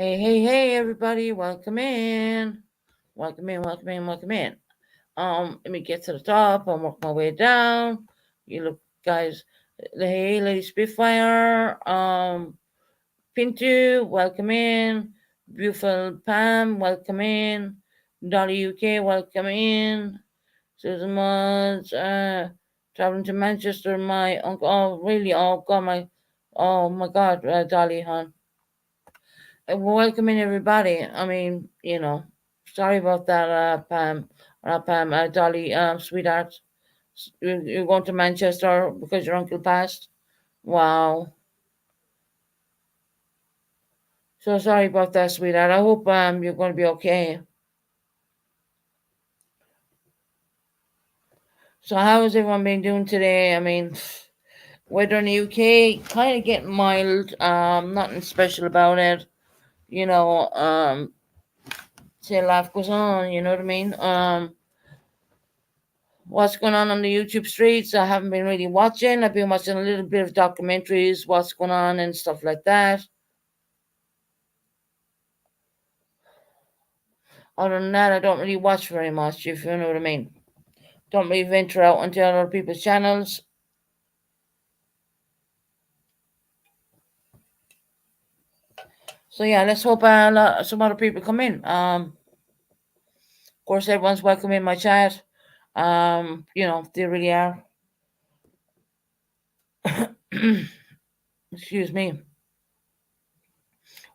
Hey, everybody, welcome in. Welcome in. Let me get to the top and work my way down. You look, guys, hey, Lady Spitfire, Pintu, welcome in. Beautiful Pam, welcome in. Dolly UK, welcome in. Susan Mons, traveling to Manchester, my uncle, oh, really, oh my God, Dolly, hon. Welcoming everybody. I mean, sorry about that, Pam, Dolly, sweetheart. You're going to Manchester because your uncle passed? Wow. So sorry about that, sweetheart. I hope you're going to be okay. So how has everyone been doing today? I mean, weather in the UK kind of getting mild. Nothing special about it. You know, Till life goes on. You know what I mean? What's going on the YouTube streets? I haven't been really watching. I've been watching a little bit of documentaries, what's going on and stuff like that. Other than that, I don't really watch very much, if you know what I mean. Don't really venture out onto other people's channels. So yeah, let's hope some other people come in. Of course, everyone's welcome in my chat. They really are. Excuse me.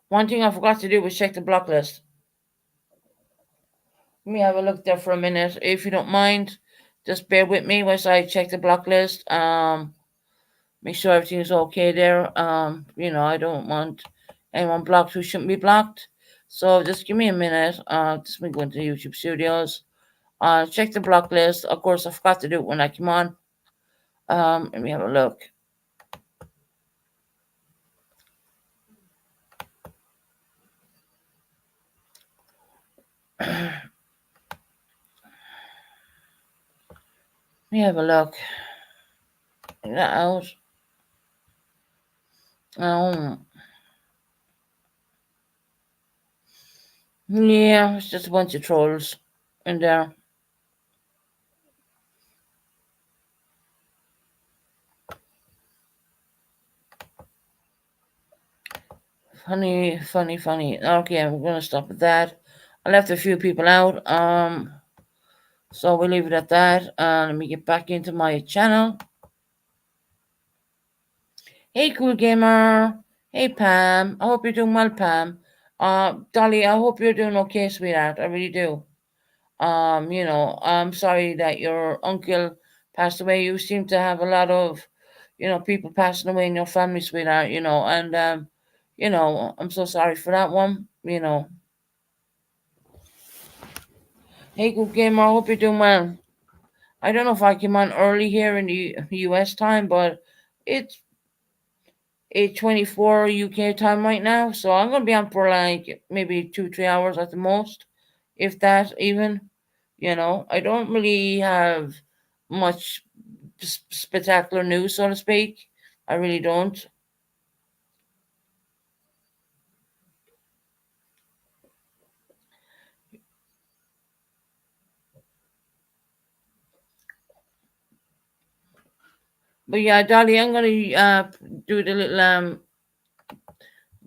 One thing I forgot to do was check the block list. Let me have a look there for a minute, if you don't mind. Just bear with me whilst I check the block list. Make sure everything's okay there. I don't want anyone blocked who shouldn't be blocked. So just give me a minute. Just me going to YouTube Studios. Check the block list. Of course, I forgot to do it when I came on. Let me have a look. Let me have a look. Is that out? Um, yeah, it's just a bunch of trolls in there. Funny, funny, funny. Okay, I'm gonna stop at that. I left a few people out. So we'll leave it at that. Let me get back into my channel. Hey, cool gamer. Hey, Pam. I hope you're doing well, Pam. Dolly, I hope you're doing okay, sweetheart. I really do. I'm sorry that your uncle passed away. You seem to have a lot of, people passing away in your family, sweetheart. And I'm so sorry for that one. Hey, good gamer. I hope you're doing well. I don't know if I came on early here in the U.S. time, but it's 8:24 UK time right now, so I'm gonna be on for like maybe 2-3 hours at the most, if that even. I don't really have much spectacular news, so to speak. I really don't. But yeah, Dolly, I'm gonna do the little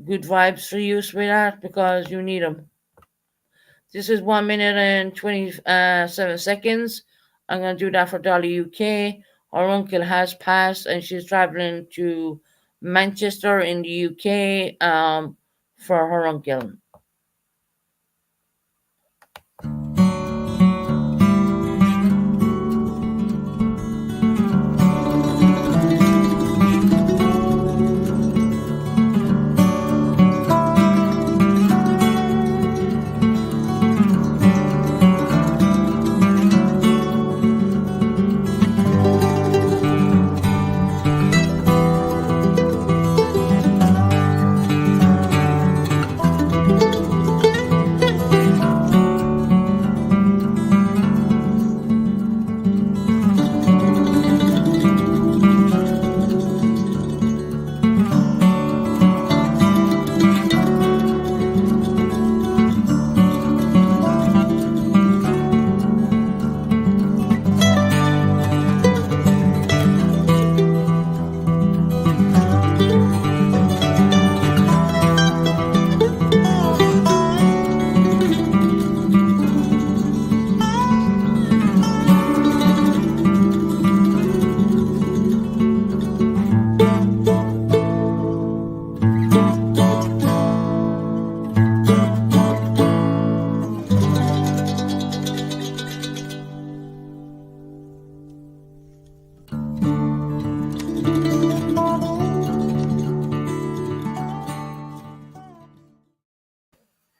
good vibes for you, sweetheart, because you need them. This is 1 minute and 27 seconds. I'm gonna do that for Dolly UK. Our uncle has passed, and she's traveling to Manchester in the UK for her uncle.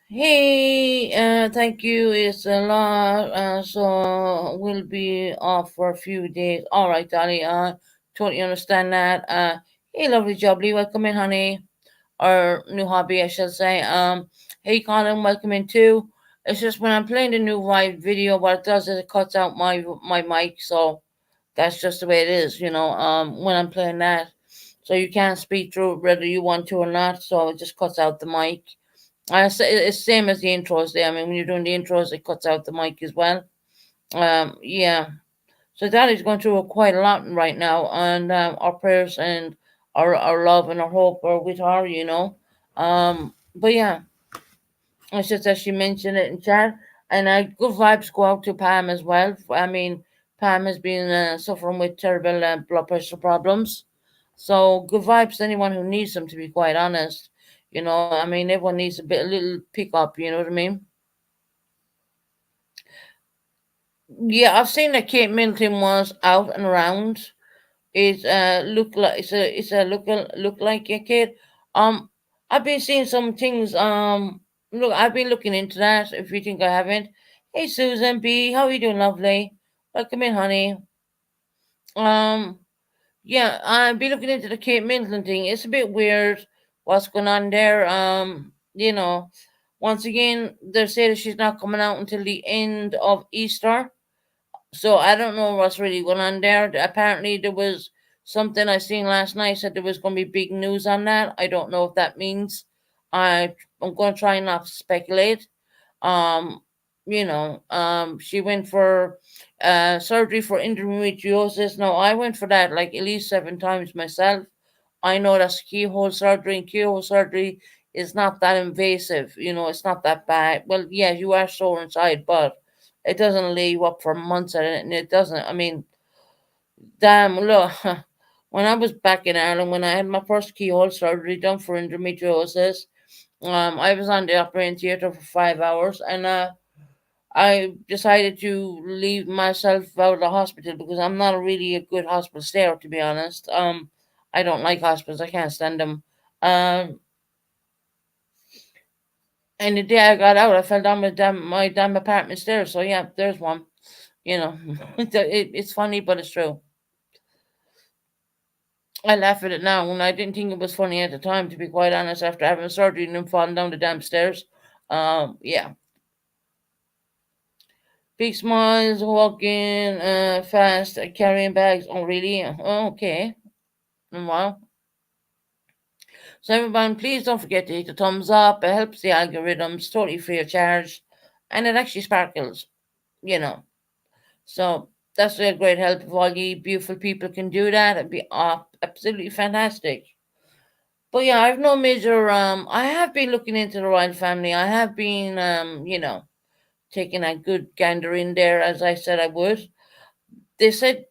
Hey, thank you. It's a lot, so we'll be off for a few days. All right, Dolly. Totally understand that. Hey, lovely jubbly, welcome in, honey. Or new hobby, I should say. Hey, Colin, welcome in too. It's just when I'm playing the new live video, what it does is it cuts out my mic, so that's just the way it is, when I'm playing that. So you can't speak through whether you want to or not, so it just cuts out the mic. I say it's same as the intros there. I mean, when you're doing the intros, it cuts out the mic as well. Yeah. So that is going through quite a lot right now, and our prayers and our love and our hope are with her, But yeah, it's just as she mentioned it in chat, and good vibes go out to Pam as well. I mean, Pam has been suffering with terrible blood pressure problems, so good vibes to anyone who needs them. To be quite honest, I mean, everyone needs a little pick up. You know what I mean? Yeah, I've seen that Kate Middleton was out and around. It's a look like a kid. Um, I've been seeing some things. Look, I've been looking into that. If you think I haven't, hey Susan B, how are you doing, lovely? Welcome in, honey. Um, yeah, I've been looking into the Kate Middleton thing. It's a bit weird what's going on there. Once again, they say that she's not coming out until the end of Easter. So I don't know what's really going on there. Apparently there was something I seen last night said there was going to be big news on that. I don't know if that means I'm going to try not to speculate. Um, she went for surgery for endometriosis. Now I went for that like at least 7 times myself. I know that's keyhole surgery, and keyhole surgery is not that invasive. It's not that bad. Well, yeah, you are sore inside, but it doesn't lay you up for months at it, and it doesn't. I mean, damn, look. When I was back in Ireland, when I had my first keyhole surgery done for endometriosis, I was on the operating theatre for 5 hours, and I decided to leave myself out of the hospital because I'm not really a good hospital stayer, to be honest. I don't like hospitals. I can't stand them. Um, and the day I got out, I fell down my damn apartment stairs. So yeah, there's one. You know, it's funny, but it's true. I laugh at it now, and I didn't think it was funny at the time, to be quite honest. After having surgery and then falling down the damn stairs, yeah, big smiles, walking fast, carrying bags. Oh, really? Oh, okay. Wow. So everyone, please don't forget to hit the thumbs up. It helps the algorithms, totally free of charge, and it actually sparkles. You know. So that's a great help. If all you beautiful people can do that, it'd be absolutely fantastic. But yeah, I've no major. I have been looking into the royal family. I have been, taking a good gander in there, as I said I would. They said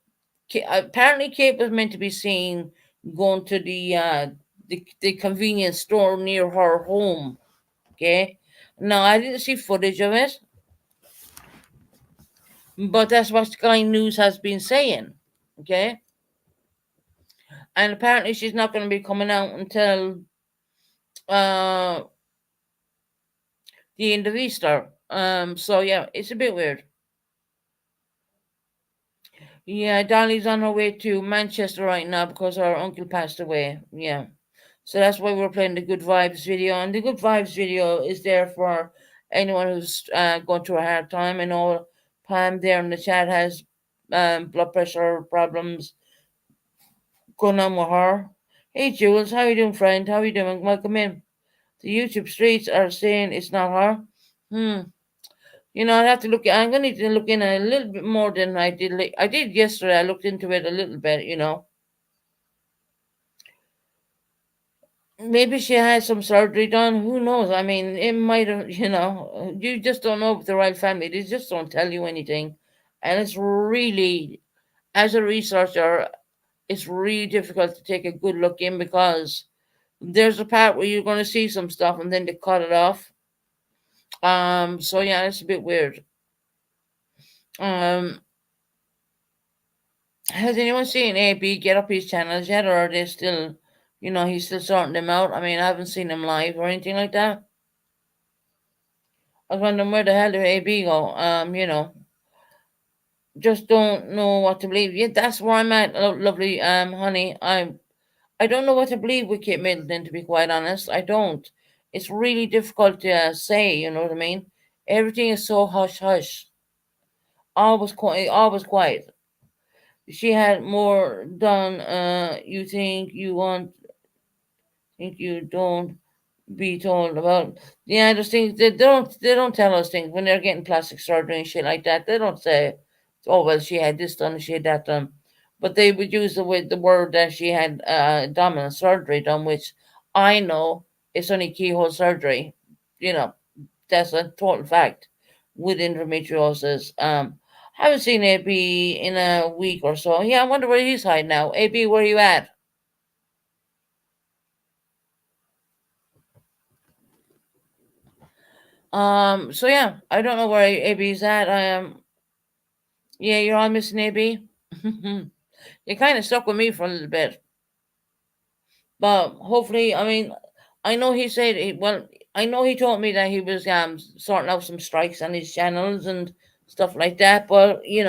apparently Kate was meant to be seen going to the convenience store near her home. Okay, now I didn't see footage of it, but that's what Sky News has been saying. Okay, and apparently she's not going to be coming out until uh the end of Easter. So yeah, it's a bit weird. Yeah, Dolly's on her way to Manchester right now because her uncle passed away. Yeah. So that's why we're playing the Good Vibes video. And the Good Vibes video is there for anyone who's going through a hard time. I know Pam there in the chat has blood pressure problems going on with her. Hey, Jules, how you doing, friend? How you doing? Welcome in. The YouTube streets are saying it's not her. Hmm. I'd have to look. I'm going to need to look in a little bit more than I did. I did yesterday. I looked into it a little bit. Maybe she had some surgery done. Who knows? I mean, it might have. You just don't know with the right family. They just don't tell you anything, and it's really, as a researcher, it's really difficult to take a good look in because there's a part where you're going to see some stuff and then they cut it off. So yeah, it's a bit weird. Um, Has anyone seen AB get up his channels yet, or are they still, he's still sorting them out? I mean, I haven't seen him live or anything like that. I was wondering where the hell did AB go? Just don't know what to believe. Yeah, that's where I'm at, lovely, honey. I don't know what to believe with Kate Middleton, to be quite honest. I don't. It's really difficult to say. You know what I mean? Everything is so hush hush. Always quiet. Always quiet. She had more done. You think you don't be told about. Yeah, there's things they don't tell us things when they're getting plastic surgery and shit like that. They don't say, "Oh well, she had this done, she had that done," but they would use the word that she had abdominal surgery done, which I know it's only keyhole surgery. You know, that's a total fact with endometriosis. Haven't seen AB in a week or so. Yeah, I wonder where he's hiding now. AB, where you at? So yeah, I don't know where AB's at. I am. Yeah, you're all missing AB. You kind of stuck with me for a little bit, but hopefully, I mean, I know he said. Well, I know he told me that he was sorting out some strikes on his channels and stuff like that. But he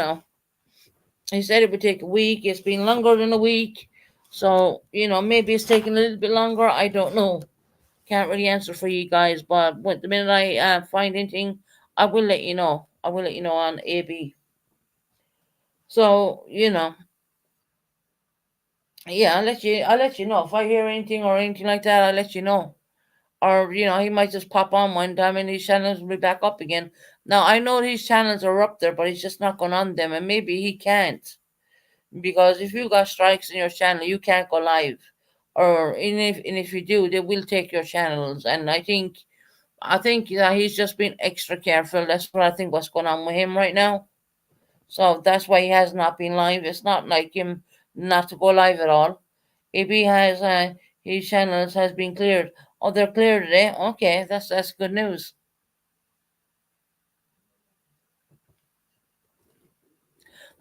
said it would take a week. It's been longer than a week, so maybe it's taking a little bit longer. I don't know. Can't really answer for you guys, but the minute I find anything, I will let you know. I will let you know on AB. So, yeah, I'll let you know if I hear anything or anything like that. I'll let you know. Or he might just pop on one time and his channels will be back up again. Now I know his channels are up there, but he's just not going on them, and maybe he can't, because if you got strikes in your channel, you can't go live, or and if you do, they will take your channels. And I think that he's just been extra careful. That's what I think what's going on with him right now. So that's why he has not been live. It's not like him not to go live at all. If he has his channels has been cleared. Oh, they're cleared today. Okay, that's good news.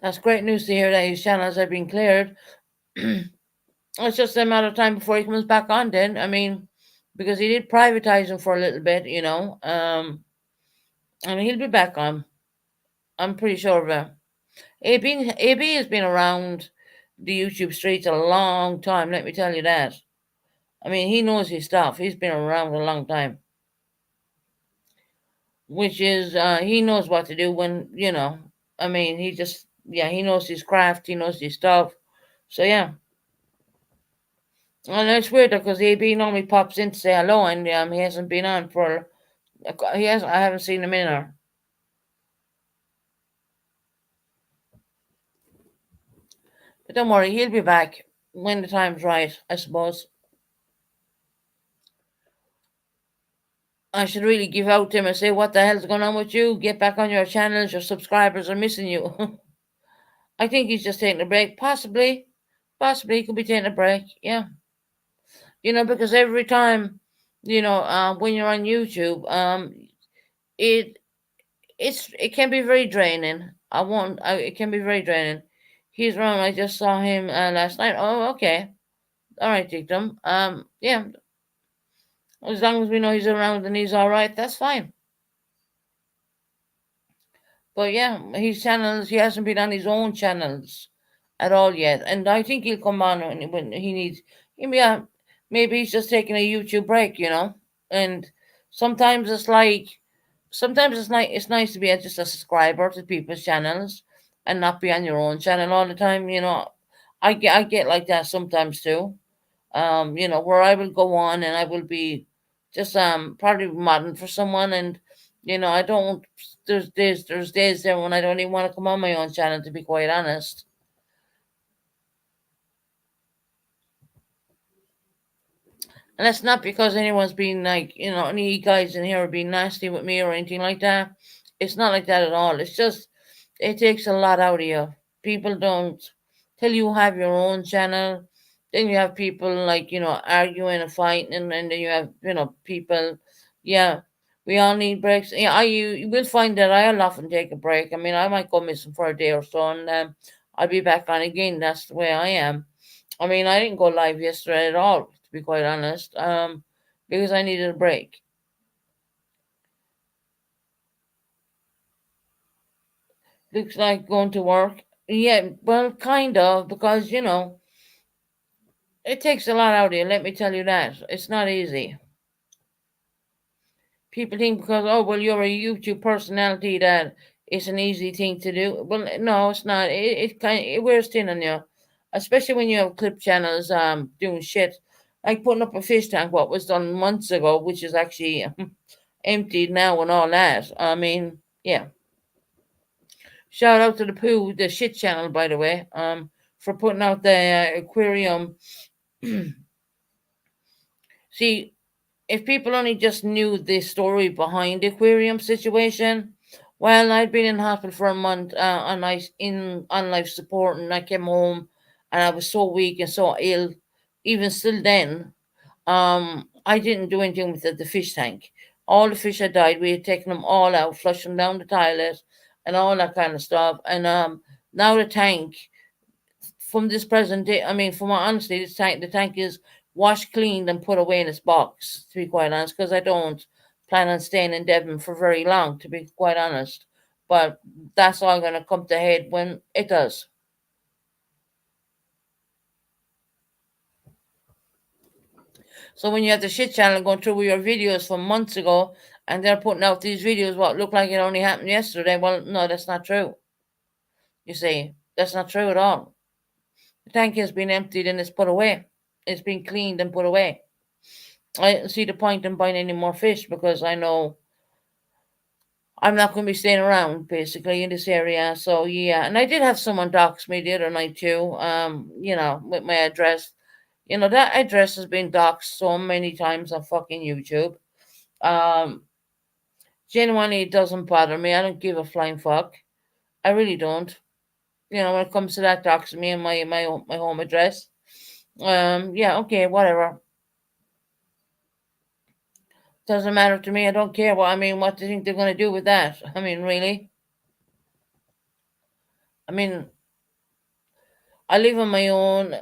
That's great news to hear that his channels have been cleared. It's just a matter of time before he comes back on. Then because he did privatize him for a little bit, and he'll be back on. I'm pretty sure of it. AB has been around the YouTube streets a long time. Let me tell you that. I mean, he knows his stuff. He's been around a long time, which is he knows what to do when I mean, he just yeah, he knows his craft. He knows his stuff. So yeah, and it's weird because AB normally pops in to say hello, and he hasn't been on for he has. I haven't seen him in there. But don't worry, he'll be back when the time's right. I suppose I should really give out to him and say, "What the hell's going on with you? Get back on your channels. Your subscribers are missing you." I think he's just taking a break. Possibly he could be taking a break. Yeah, because every time, when you're on YouTube, it it can be very draining. It can be very draining. He's around. I just saw him last night. Oh, okay. All right, Dictum. Yeah. As long as we know he's around and he's all right, that's fine. But yeah, his channels, he hasn't been on his own channels at all yet. And I think he'll come on when he needs. Yeah, maybe he's just taking a YouTube break. And sometimes it's like, sometimes it's nice to be just a subscriber to people's channels and not be on your own channel all the time. I get like that sometimes too. Where I will go on and I will be just probably modding for someone, and I don't. There's days there when I don't even want to come on my own channel, to be quite honest. And that's not because anyone's being like, any guys in here are being nasty with me or anything like that. It's not like that at all. It's just, it takes a lot out of you. People don't, till you have your own channel. Then you have people like, arguing and fighting, and then you have, people. Yeah, we all need breaks. Yeah, you will find that I'll often take a break. I mean, I might go missing for a day or so, and I'll be back on again. That's the way I am. I mean, I didn't go live yesterday at all, to be quite honest, because I needed a break. Looks like going to work. Yeah, well, kind of, because, it takes a lot out of you, let me tell you that. It's not easy. People think because, oh, well, you're a YouTube personality that it's an easy thing to do. Well, no, it's not. It wears thin on you, especially when you have clip channels doing shit like putting up a fish tank, what was done months ago, which is actually emptied now and all that. I mean, yeah. Shout out to the shit channel, by the way, for putting out the aquarium. See, if people only just knew the story behind the aquarium situation, well, I'd been in hospital for a month on life support, and I came home, and I was so weak and so ill. Even still, then, I didn't do anything with the fish tank. All the fish had died. We had taken them all out, flushed them down the toilet, and all that kind of stuff. And now the tank, from this present day, I mean, from honestly, the tank is washed, cleaned, and put away in its box. To be quite honest, because I don't plan on staying in Devon for very long. To be quite honest, but that's all going to come to head when it does. So when you have the shit channel going through your videos from months ago, and they're putting out these videos what look like it only happened yesterday, well, no, that's not true. You see. That's not true at all. The tank has been emptied and it's put away. It's been cleaned and put away. I don't see the point in buying any more fish because I know I'm not going to be staying around basically in this area. So yeah, and I did have someone dox me the other night too. With my address. That address has been doxed so many times on fucking YouTube. Um, Genuinely, it doesn't bother me. I don't give a flying fuck. I really don't. When it comes to that, doxing me and my home address. Yeah, okay, whatever. Doesn't matter to me. I don't care. What do you think they're gonna do with that? Really? I mean, I live on my own.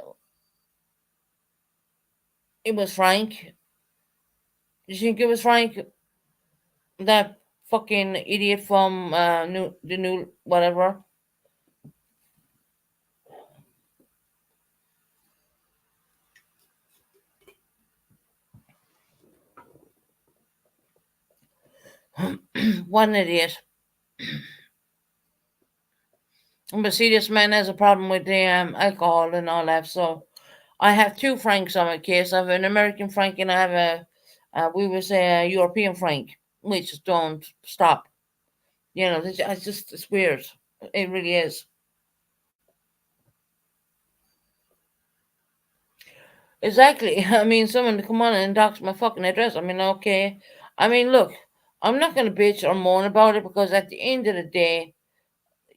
It was Frank. You think it was Frank? That fucking idiot from the new whatever. What an idiot. But see, this man has a problem with the alcohol and all that. So I have two Franks on my case. I have an American Frank and I have we would say a European Frank, which don't stop. It's weird. It really is. Exactly. Someone to come on and dox my fucking address. Okay. Look, I'm not gonna bitch or moan about it because at the end of the day,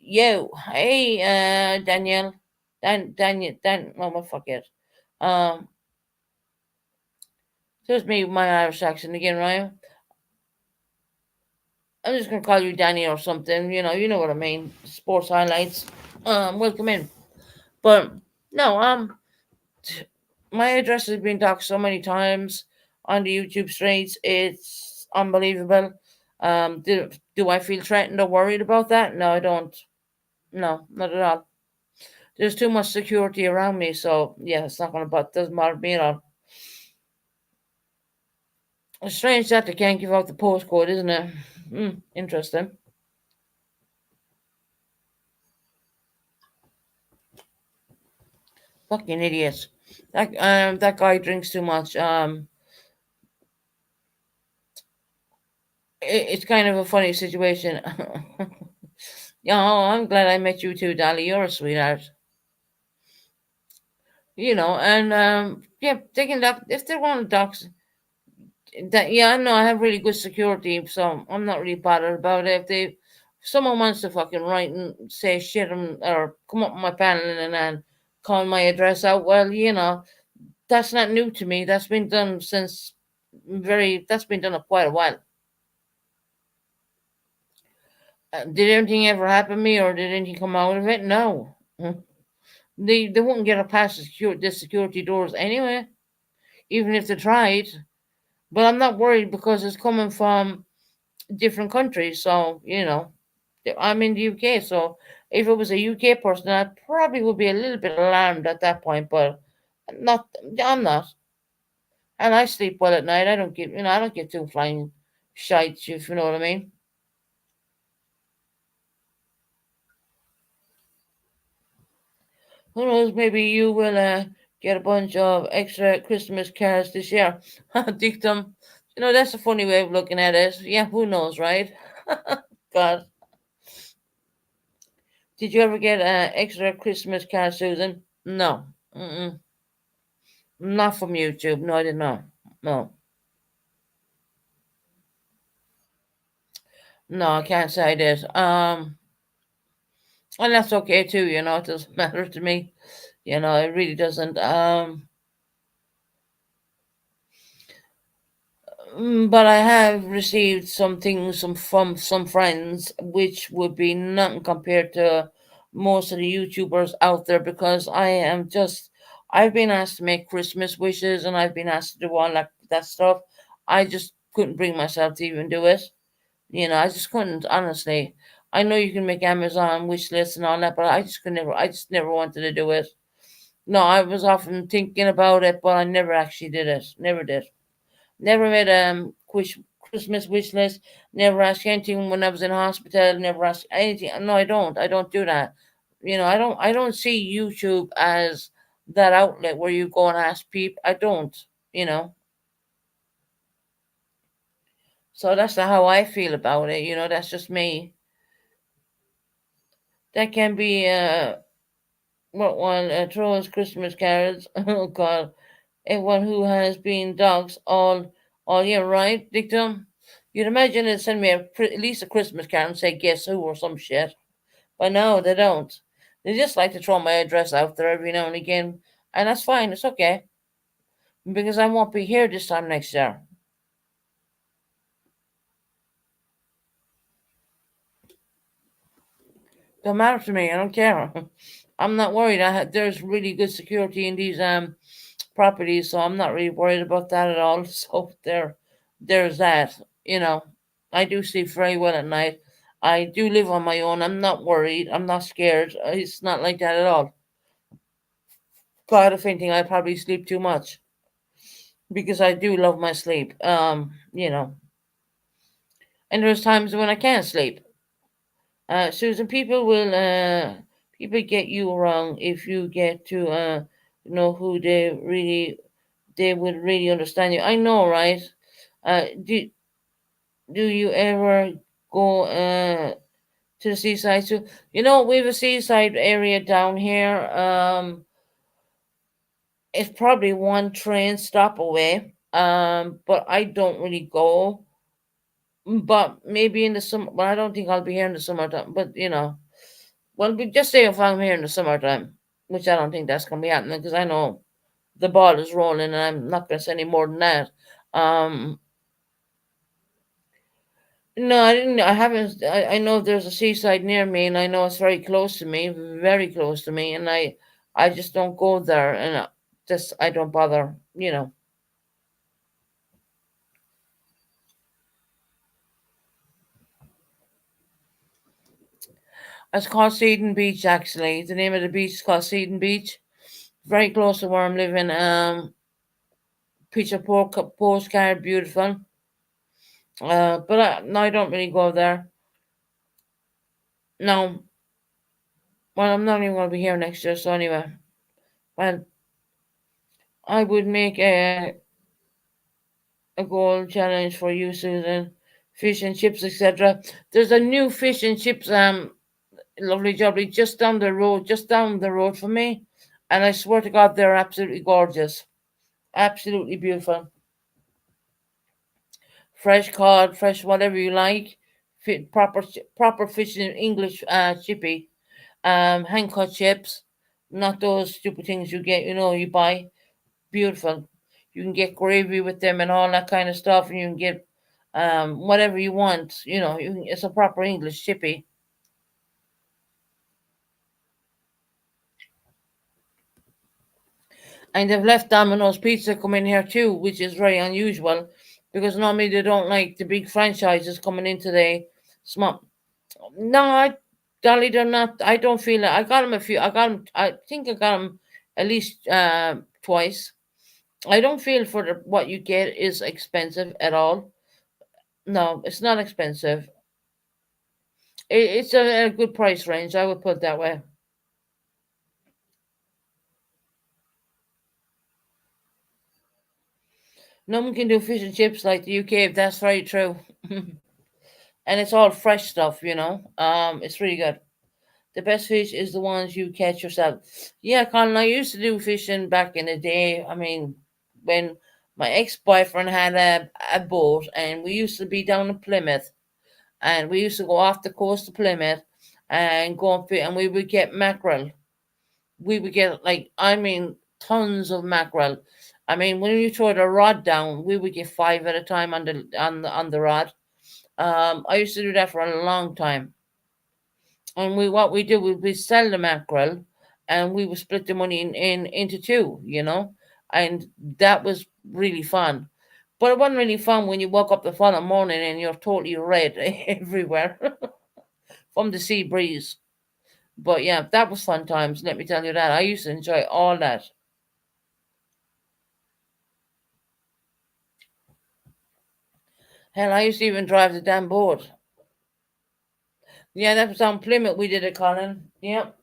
hey, Danielle, Daniel, oh my fuck it. Um, Just me, with my Irish accent again, right? I'm just gonna call you Danny or something. You know what I mean. Sports highlights. Welcome in. But no, my address has been doxed so many times on the YouTube streets. It's unbelievable. Do I feel threatened or worried about that? No, I don't. No, not at all. There's too much security around me, so yeah, it's not gonna but doesn't bother me at all. It's strange that they can't give out the postcode, isn't it? Interesting. Fucking idiots. That guy drinks too much. It's kind of a funny situation. Yeah, oh, I'm glad I met you too, Dolly. You're a sweetheart. And yeah, taking that if they want to dox that, yeah, I know I have really good security, so I'm not really bothered about it. If someone wants to fucking write and say shit or come up with my panel and call my address out, well, that's not new to me. That's been done since that's been done quite a while. Did anything ever happen to me or did anything come out of it? No. They wouldn't get past the security doors anyway, even if they tried. But I'm not worried because it's coming from different countries. So, I'm in the UK. So if it was a UK person, I probably would be a little bit alarmed at that point, but not, I'm not. And I sleep well at night. I don't get too flying shite, if you know what I mean. Who knows? Maybe you will get a bunch of extra Christmas cards this year. Dictum. That's a funny way of looking at it. Yeah, who knows, right? God. Did you ever get an extra Christmas card, Susan? No. Mm-mm. Not from YouTube. No, I did not. No. No, I can't say I did. And that's okay too, it doesn't matter to me. It really doesn't. But I have received some things from some friends, which would be nothing compared to most of the YouTubers out there because I've been asked to make Christmas wishes and I've been asked to do all that stuff. I just couldn't bring myself to even do it. I just couldn't, honestly. I know you can make Amazon wish lists and all that, but I just never wanted to do it. No, I was often thinking about it, but I never actually did it. Never did. Never made Christmas wish list. Never asked anything when I was in hospital. Never asked anything. No, I don't. I don't do that. I don't see YouTube as that outlet where you go and ask people. I don't, you know. So that's not how I feel about it. That's just me. That can be what one throws Christmas cards. Oh God, everyone who has been dogs all year, right, Dictum? You'd imagine they'd send me at least a Christmas card and say guess who or some shit. But no, they don't. They just like to throw my address out there every now and again, and that's fine. It's okay because I won't be here this time next year. Don't matter to me. I don't care. I'm not worried. There's really good security in these properties, so I'm not really worried about that at all. So there's that. I do sleep very well at night. I do live on my own. I'm not worried. I'm not scared. It's not like that at all. God, if anything, I probably sleep too much because I do love my sleep. And there's times when I can't sleep. Susan, people get you wrong if you get to know who they would really understand you. I know, right? Do you ever go to the seaside too? We have a seaside area down here. It's probably one train stop away. But I don't really go. But maybe in the summer. Well, I don't think I'll be here in the summertime. But well, we just say if I'm here in the summertime, which I don't think that's gonna be happening because I know the ball is rolling, and I'm not gonna say any more than that. Um, no, I didn't. I haven't. I know there's a seaside near me, and I know it's very close to me, and I just don't go there, and just I don't bother. It's called Seaton Beach, actually. The name of the beach is called Seaton Beach. Very close to where I'm living. Picture postcard, beautiful. But no, I don't really go there. No, well, I'm not even going to be here next year, so anyway. Well, I would make a goal challenge for you, Susan. Fish and chips, etc. There's a new fish and chips, lovely jubbly, just down the road from me. And I swear to God, they're absolutely gorgeous. Absolutely beautiful. Fresh cod, fresh whatever you like. Proper fish in English chippy. Hand cut chips. Not those stupid things you buy. Beautiful. You can get gravy with them and all that kind of stuff, and you can get whatever you want. It's a proper English chippy. And they've left Domino's Pizza come in here too, which is very unusual because normally they don't like the big franchises coming into the small. No, Dolly, they're not. I don't feel it. I got them a few. I got them. I think I got them at least twice. I don't feel for what you get is expensive at all. No, it's not expensive. It's a good price range. I would put it that way. No one can do fish and chips like the UK. That's very true. And it's all fresh stuff. It's really good. The best fish is the ones you catch yourself. Yeah, Colin, I used to do fishing back in the day. I mean, when my ex-boyfriend had a boat, and we used to be down in Plymouth, and we used to go off the coast of Plymouth and go and fish, and we would get mackerel. We would get, like, I mean, tons of mackerel. I mean, when you throw the rod down, we would get five at a time on the rod. I used to do that for a long time. And what we did was we sell the mackerel, and we would split the money into two. And that was really fun. But it wasn't really fun when you woke up the following morning and you're totally red everywhere from the sea breeze. But yeah, that was fun times. Let me tell you that. I used to enjoy all that. Hell, I used to even drive the damn boat. Yeah, that was on Plymouth. We did it, Colin. Yep.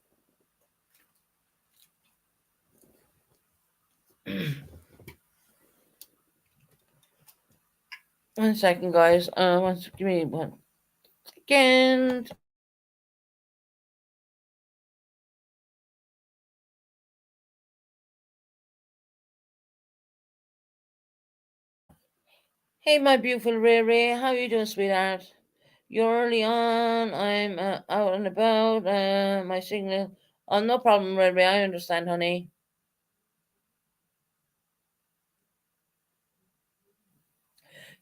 One second, guys. Give me one second. Hey, my beautiful Ray Ray, how you doing, sweetheart? You're early on. I'm out and about. My signal. Oh, no problem, Ray Ray. I understand, honey.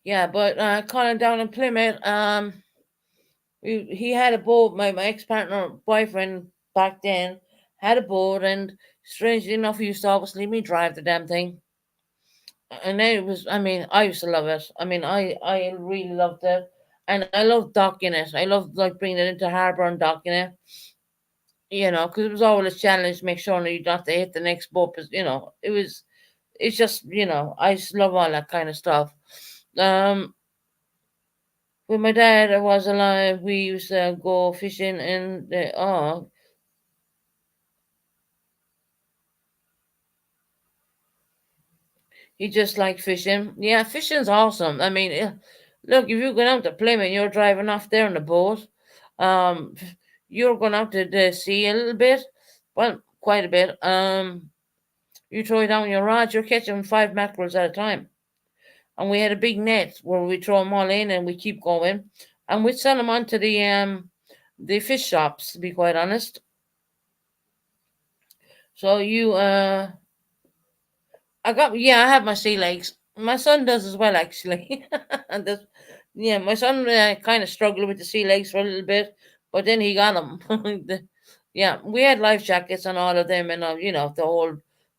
Yeah, but Colin down in Plymouth. He had a boat. My ex partner boyfriend back then had a boat, and strangely enough, he used to always leave me drive the damn thing. And it was, I mean, I used to love it. I mean, I really loved it, and I loved docking it. I loved like bringing it into harbour and docking it. Because it was always a challenge to make sure that you don't have to hit the next boat. 'Cause, it's just, I just love all that kind of stuff. Um, when my dad was alive, we used to go fishing, and he just liked fishing. Yeah, fishing's awesome. I mean, look, if you go down to Plymouth, you're driving off there in a boat. Um, you're going out to the sea a little bit, well, quite a bit. You throw down your rod, you're catching five mackerels at a time. And we had a big net where we throw them all in, and we keep going, and we sell them onto the fish shops. To be quite honest, so I have my sea legs. My son does as well, actually. and this, yeah, my son kind of struggled with the sea legs for a little bit, but then he got them. Yeah, we had life jackets on all of them, and the whole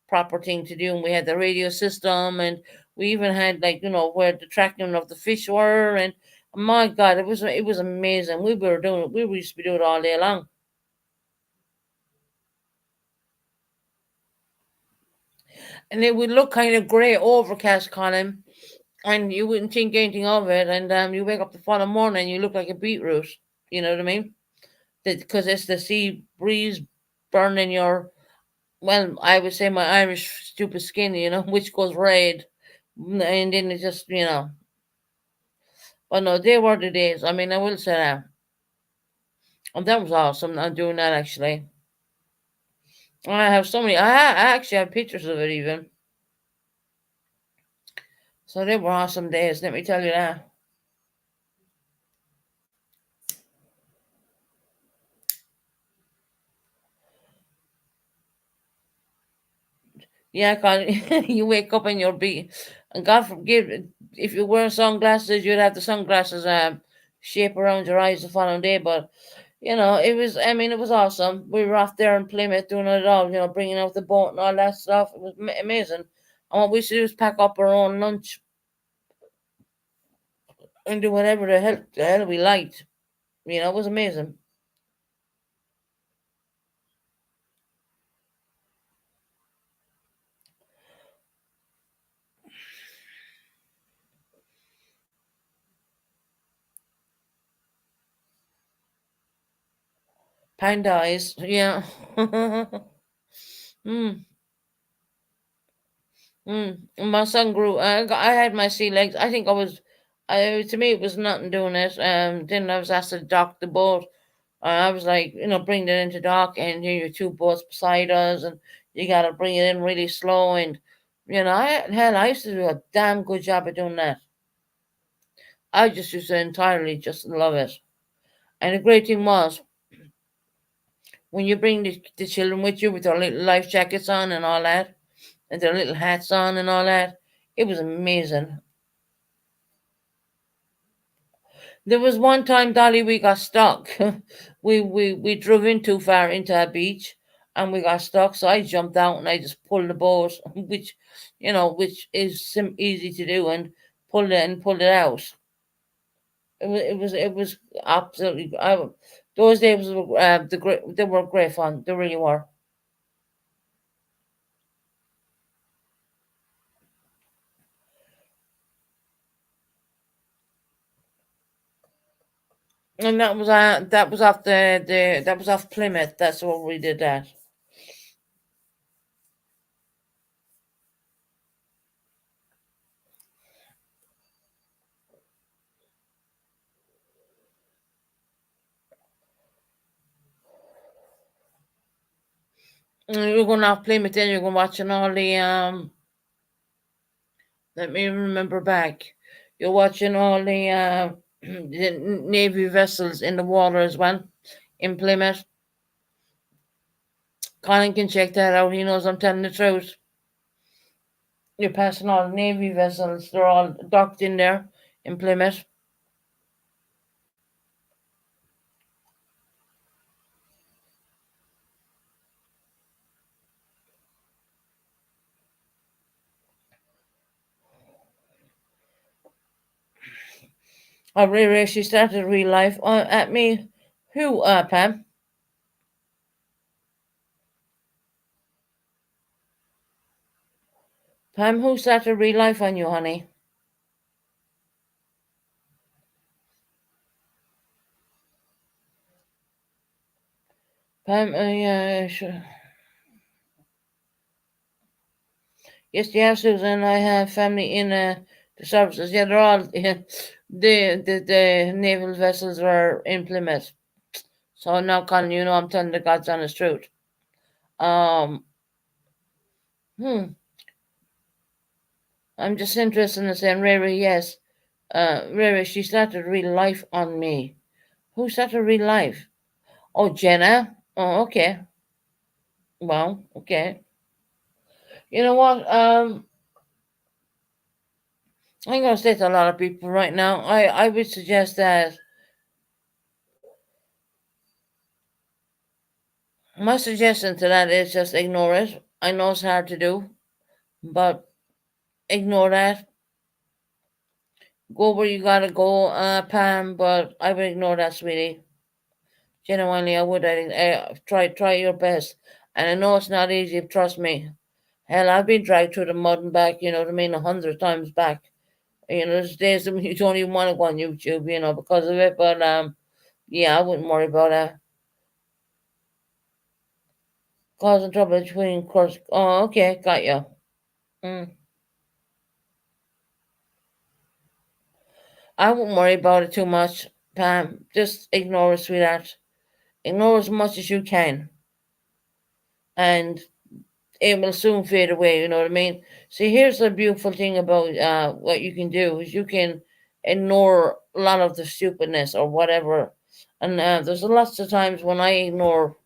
proper thing to do. And we had the radio system, and we even had, like, where the tracking of the fish were, and my God, it was amazing. We used to be doing it all day long, and it would look kind of grey, overcast, Colin, and you wouldn't think anything of it. And you wake up the following morning, you look like a beetroot. You know what I mean? Because it's the sea breeze burning your, well, I would say my Irish stupid skin, which goes red, and then it just, oh no, they were the days. I mean, I will say that, and that was awesome. I'm doing that actually. I have so many. I actually have pictures of it even. So they were awesome days. Let me tell you that. Yeah, cause you wake up and you'll be, and God forgive, if you wear sunglasses, you'd have the sunglasses shape around your eyes the following day. But it was. I mean, it was awesome. We were off there in Plymouth doing it all. Bringing out the boat and all that stuff. It was amazing. And what we used to do was pack up our own lunch and do whatever the hell we liked. It was amazing. Pine eyes, yeah. mm. My son grew. I had my sea legs. I think I was. To me, it was nothing doing it. Then I was asked to dock the boat. I was like, bring it into dock, and your two boats beside us, and you gotta bring it in really slow. And I used to do a damn good job of doing that. I just used to entirely just love it. And the great thing was, when you bring the children with you with their little life jackets on and all that, and their little hats on and all that, it was amazing. There was one time, Dolly, we got stuck. we drove in too far into a beach, and we got stuck. So I jumped out and I just pulled the boat, which is easy to do, and pulled it out. It was absolutely. Those days were they were great fun. They really were. And that was off that was off Plymouth. That's what we did that. You're going off Plymouth, then you're going watching all the let me remember back. You're watching all the the navy vessels in the water as well in Plymouth. Colin can check that out. He knows I'm telling the truth. You're passing all the navy vessels. They're all docked in there in Plymouth. I really she started real life at me. Who, Pam? Pam, who started real life on you, honey? Pam, yeah, sure. Yes, yeah, Susan. I have family in the services. Yeah, they're all the naval vessels are in Plymouth. So now, Colin, you know I'm telling the God's honest truth. Um, hmm, I'm just interested in saying, Riri, yes. Riri, she started real life on me. Who started real life? Oh, Jenna. Oh, okay. Well, okay. You know what? I'm going to say to a lot of people right now. I would suggest that my suggestion to that is just ignore it. I know it's hard to do, but ignore that. Go where you gotta go, Pam. But I would ignore that, sweetie. Genuinely, I would. Try your best. And I know it's not easy. Trust me. Hell, I've been dragged through the mud and back. You know what I mean? 100 times back. You know, there's days when you don't even want to go on YouTube. You know, because of it. But yeah, I wouldn't worry about that. Causing trouble between course. Oh, okay, got you. Mm. I wouldn't worry about it too much, Pam. Just ignore it, sweetheart. Ignore as much as you can, and it will soon fade away. You know what I mean? See, here's the beautiful thing about what you can do is you can ignore a lot of the stupidness or whatever. And there's lots of times when I ignore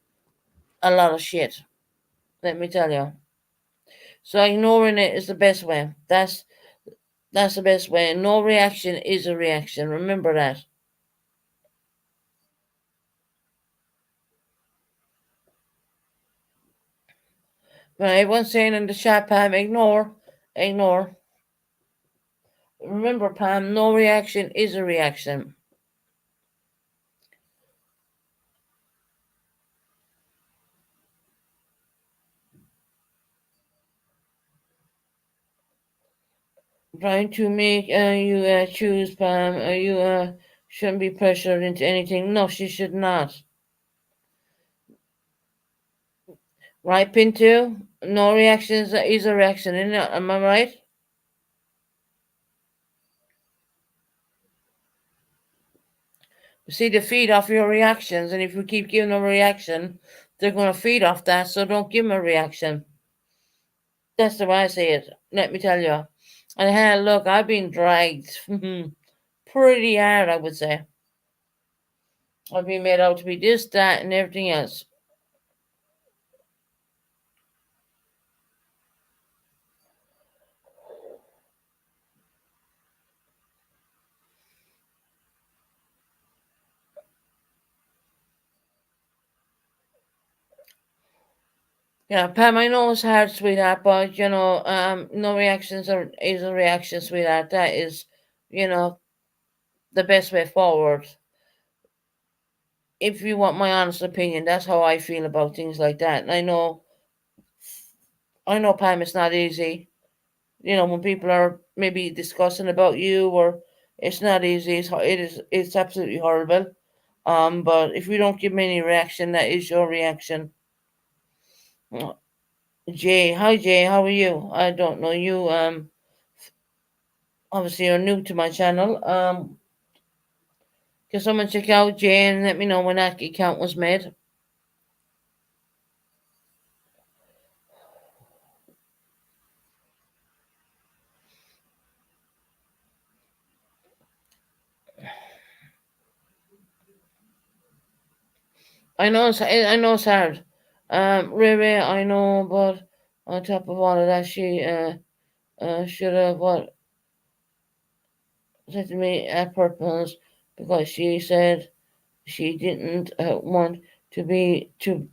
a lot of shit. Let me tell you. So ignoring it is the best way. That's the best way. No reaction is a reaction. Remember that. When everyone's saying in the chat, Pam, ignore, ignore. Remember, Pam, no reaction is a reaction. Trying to make you choose, Pam. You shouldn't be pressured into anything. No, she should not. Right, Pinto? No reaction is a reaction, isn't it? Am I right? See, they feed off your reactions, and if you keep giving them a reaction, they're going to feed off that, so don't give them a reaction. That's the way I see it, let me tell you. And hell, look, I've been dragged pretty hard, I would say. I've been made out to be this, that, and everything else. Yeah, Pam, I know it's hard, sweetheart, but no reactions is a reaction, sweetheart. That is, you know, the best way forward. If you want my honest opinion, that's how I feel about things like that. And I know, Pam, it's not easy. You know, when people are maybe discussing about you, or it's not easy. It's absolutely horrible. But if you don't give me any reaction, that is your reaction. Jay, hi Jay, how are you? I don't know you. Obviously you're new to my channel. Can someone check out Jay and let me know when that account was made? I know it's hard. Riri, I know, but on top of all of that, she should have what said to me at purpose because she said she didn't want to be to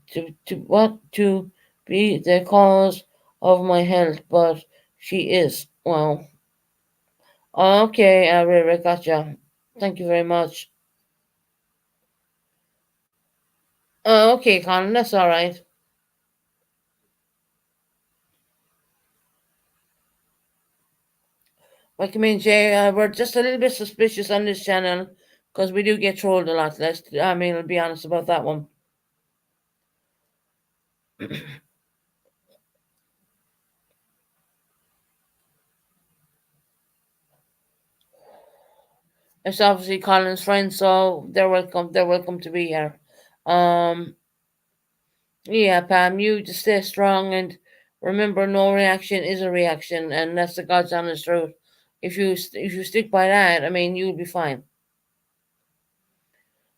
be the cause of my health, but she is. Well, okay, Riri, gotcha. Thank you very much. Okay, Colin, that's all right. Like, I mean, Jay, we're just a little bit suspicious on this channel because we do get trolled a lot. I'll be honest about that one. It's obviously Colin's friends, so they're welcome. They're welcome to be here. Um, yeah, Pam, you just stay strong and remember, no reaction is a reaction, and that's the God's honest truth. If you stick by that, I mean, you'll be fine.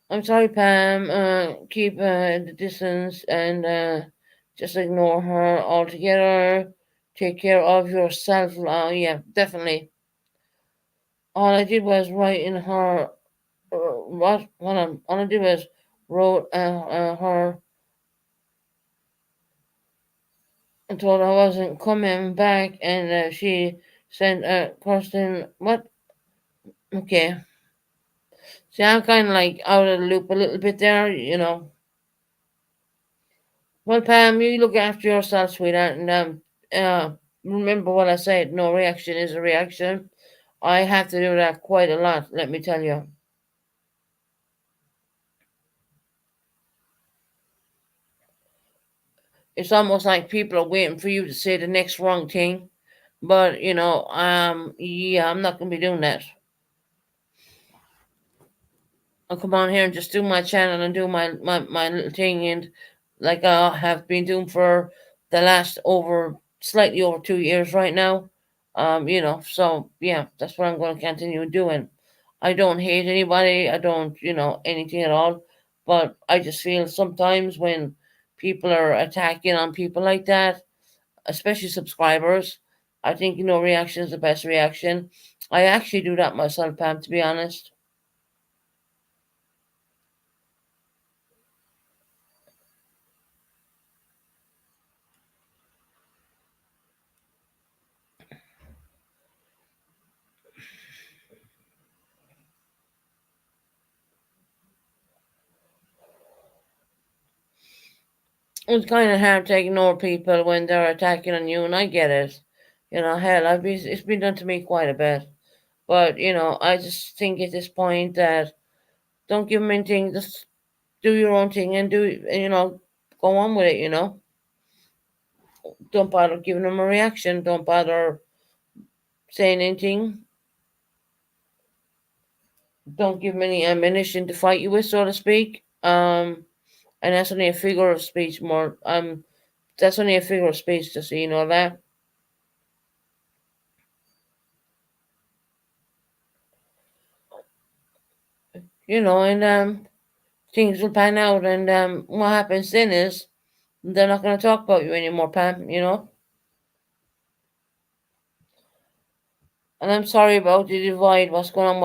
I'm sorry, Pam. Keep the distance and just ignore her altogether. Take care of yourself. Yeah, definitely. All I did was write in her. What all I did was wrote her and told her I wasn't coming back, and she sent a question. What? Okay. See, I'm kind of like out of the loop a little bit there, you know. Well, Pam, you look after yourself, sweetheart, and remember what I said. No reaction is a reaction. I have to do that quite a lot. Let me tell you. It's almost like people are waiting for you to say the next wrong thing. But yeah, I'm not gonna be doing that. I'll come on here and just do my channel and do my little thing, and like I have been doing for the last over slightly over 2 years right now. So yeah, that's what I'm going to continue doing. I don't hate anybody. I don't, anything at all. But I just feel sometimes when people are attacking on people like that, especially subscribers, I think reaction is the best reaction. I actually do that myself, Pam. To be honest. It's kind of hard to ignore people when they're attacking on you, and I get it. Hell, it's been done to me quite a bit. But I just think at this point that don't give them anything. Just do your own thing and go on with it. Don't bother giving them a reaction. Don't bother saying anything. Don't give them any ammunition to fight you with, so to speak. And that's only a figure of speech. More. That's only a figure of speech, just so you know that. And things will pan out, and what happens then is they're not going to talk about you anymore, Pam. And I'm sorry about the divide. What's going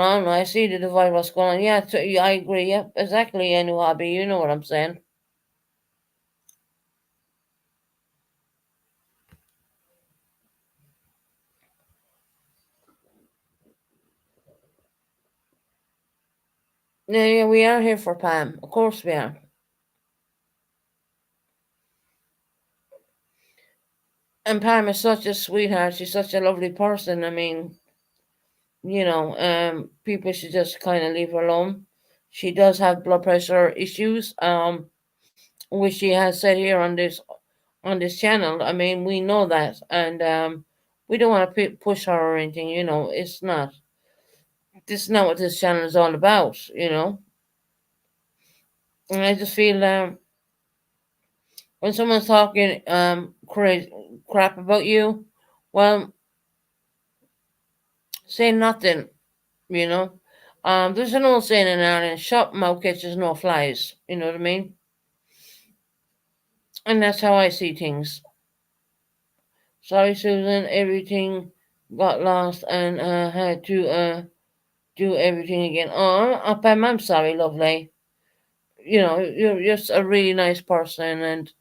on? I see the divide. What's going on? Yeah, yeah, I agree. Yeah, exactly. Any hobby, you know what I'm saying. Yeah, yeah, we are here for Pam. Of course we are. And Pam is such a sweetheart. She's such a lovely person. I mean, people should just kind of leave her alone. She does have blood pressure issues. Which she has said here on this channel. I mean, we know that, and we don't want to push her or anything. It's not. This is not what this channel is all about. And I just feel when someone's talking crazy crap about you, well, say nothing. You know, There's an old saying in Ireland: "Shut mouth catches no flies." You know what I mean? And that's how I see things. Sorry, Susan. Everything got lost and had to do everything again. Oh, Pam, I'm sorry, lovely. You know, you're just a really nice person, and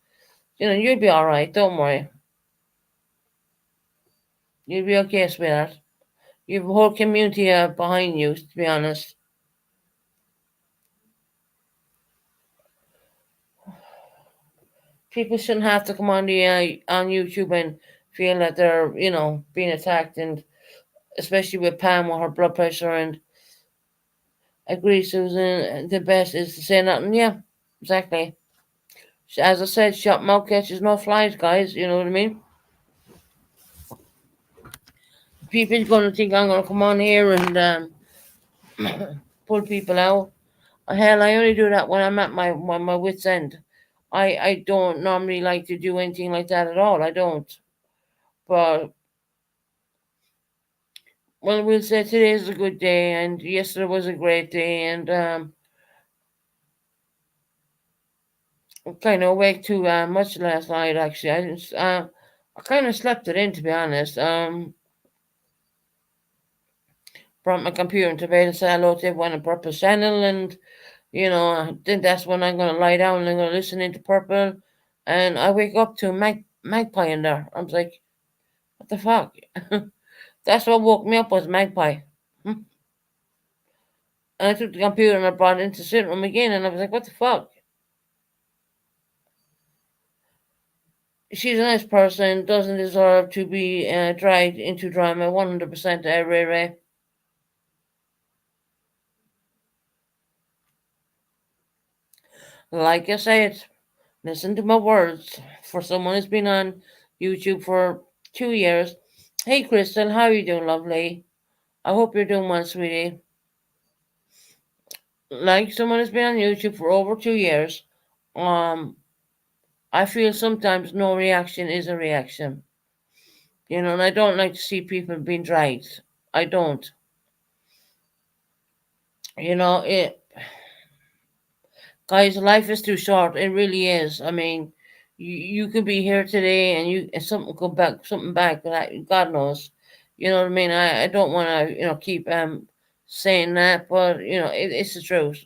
you know you'll be all right. Don't worry. You'll be okay, sweetheart. You have a whole community behind you. To be honest, people shouldn't have to come on the on YouTube and feel that they're being attacked, and especially with Pam with her blood pressure. And agree, Susan. The best is to say nothing. Yeah, exactly. As I said, shut mouth catches no flies, guys. You know what I mean? People's going to think I'm going to come on here and pull people out. Hell, I only do that when I'm at my wits' end. I don't normally like to do anything like that at all. I don't. But, well, we'll say today is a good day, and yesterday was a great day, and I'm kind of awake too much last night, actually. I kind of slept it in, to be honest. Brought my computer into bed and said hello to everyone on Purpose Channel, and I think that's when I'm gonna lie down and I'm gonna listen into Purple, and I wake up to Magpie in there. I was like, what the fuck? That's what woke me up was Magpie. And I took the computer and I brought it into the sitting room again, and I was like, what the fuck? She's a nice person, doesn't deserve to be dragged into drama. 100% Ray Ray. Like I said, listen to my words. For someone who's been on YouTube for 2 years. Hey, Crystal, how are you doing, lovely? I hope you're doing well, sweetie. Like someone who's been on YouTube for over 2 years, um, I feel sometimes no reaction is a reaction. And I don't like to see people being dragged. I don't. It guys, life is too short. It really is. I mean, you could be here today and something come back, something back. God knows. You know what I mean? I don't want to keep saying that, but it's the truth.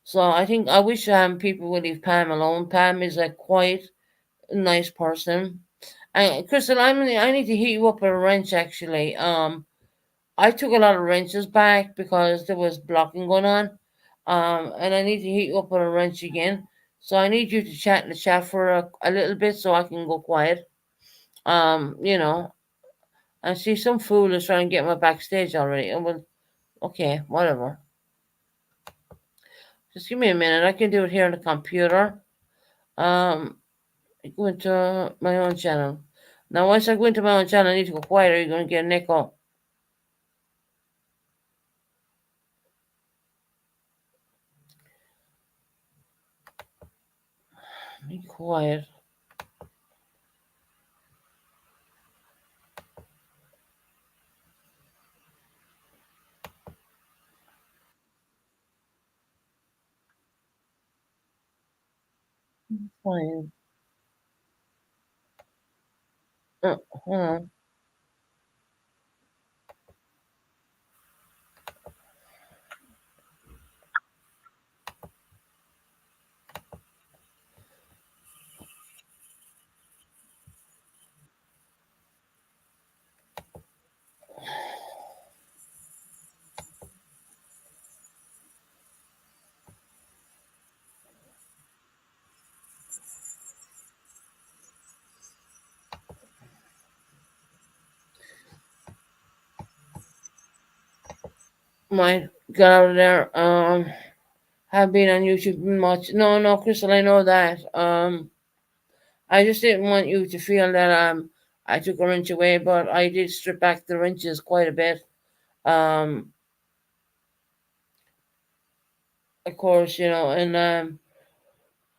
So I think I wish people would leave Pam alone. Pam is a quiet, nice person. And Crystal, I need to hit you up with a wrench actually. I took a lot of wrenches back because there was blocking going on. And I need to hit you up with a wrench again. So I need you to chat in the chat for a little bit so I can go quiet. You know, I see some fool is trying to get my backstage already. Oh, well, okay, whatever. Just give me a minute. I can do it here on the computer. Um, go into my own channel. Now, once I go into my own channel, I need to go quiet or you're going to get an echo. Be quiet. Quiet. Hold on. Might get out of there. Have been on YouTube much. No, no, Crystal, I know that. I just didn't want you to feel that I took a wrench away, but I did strip back the wrenches quite a bit. Um, of course, and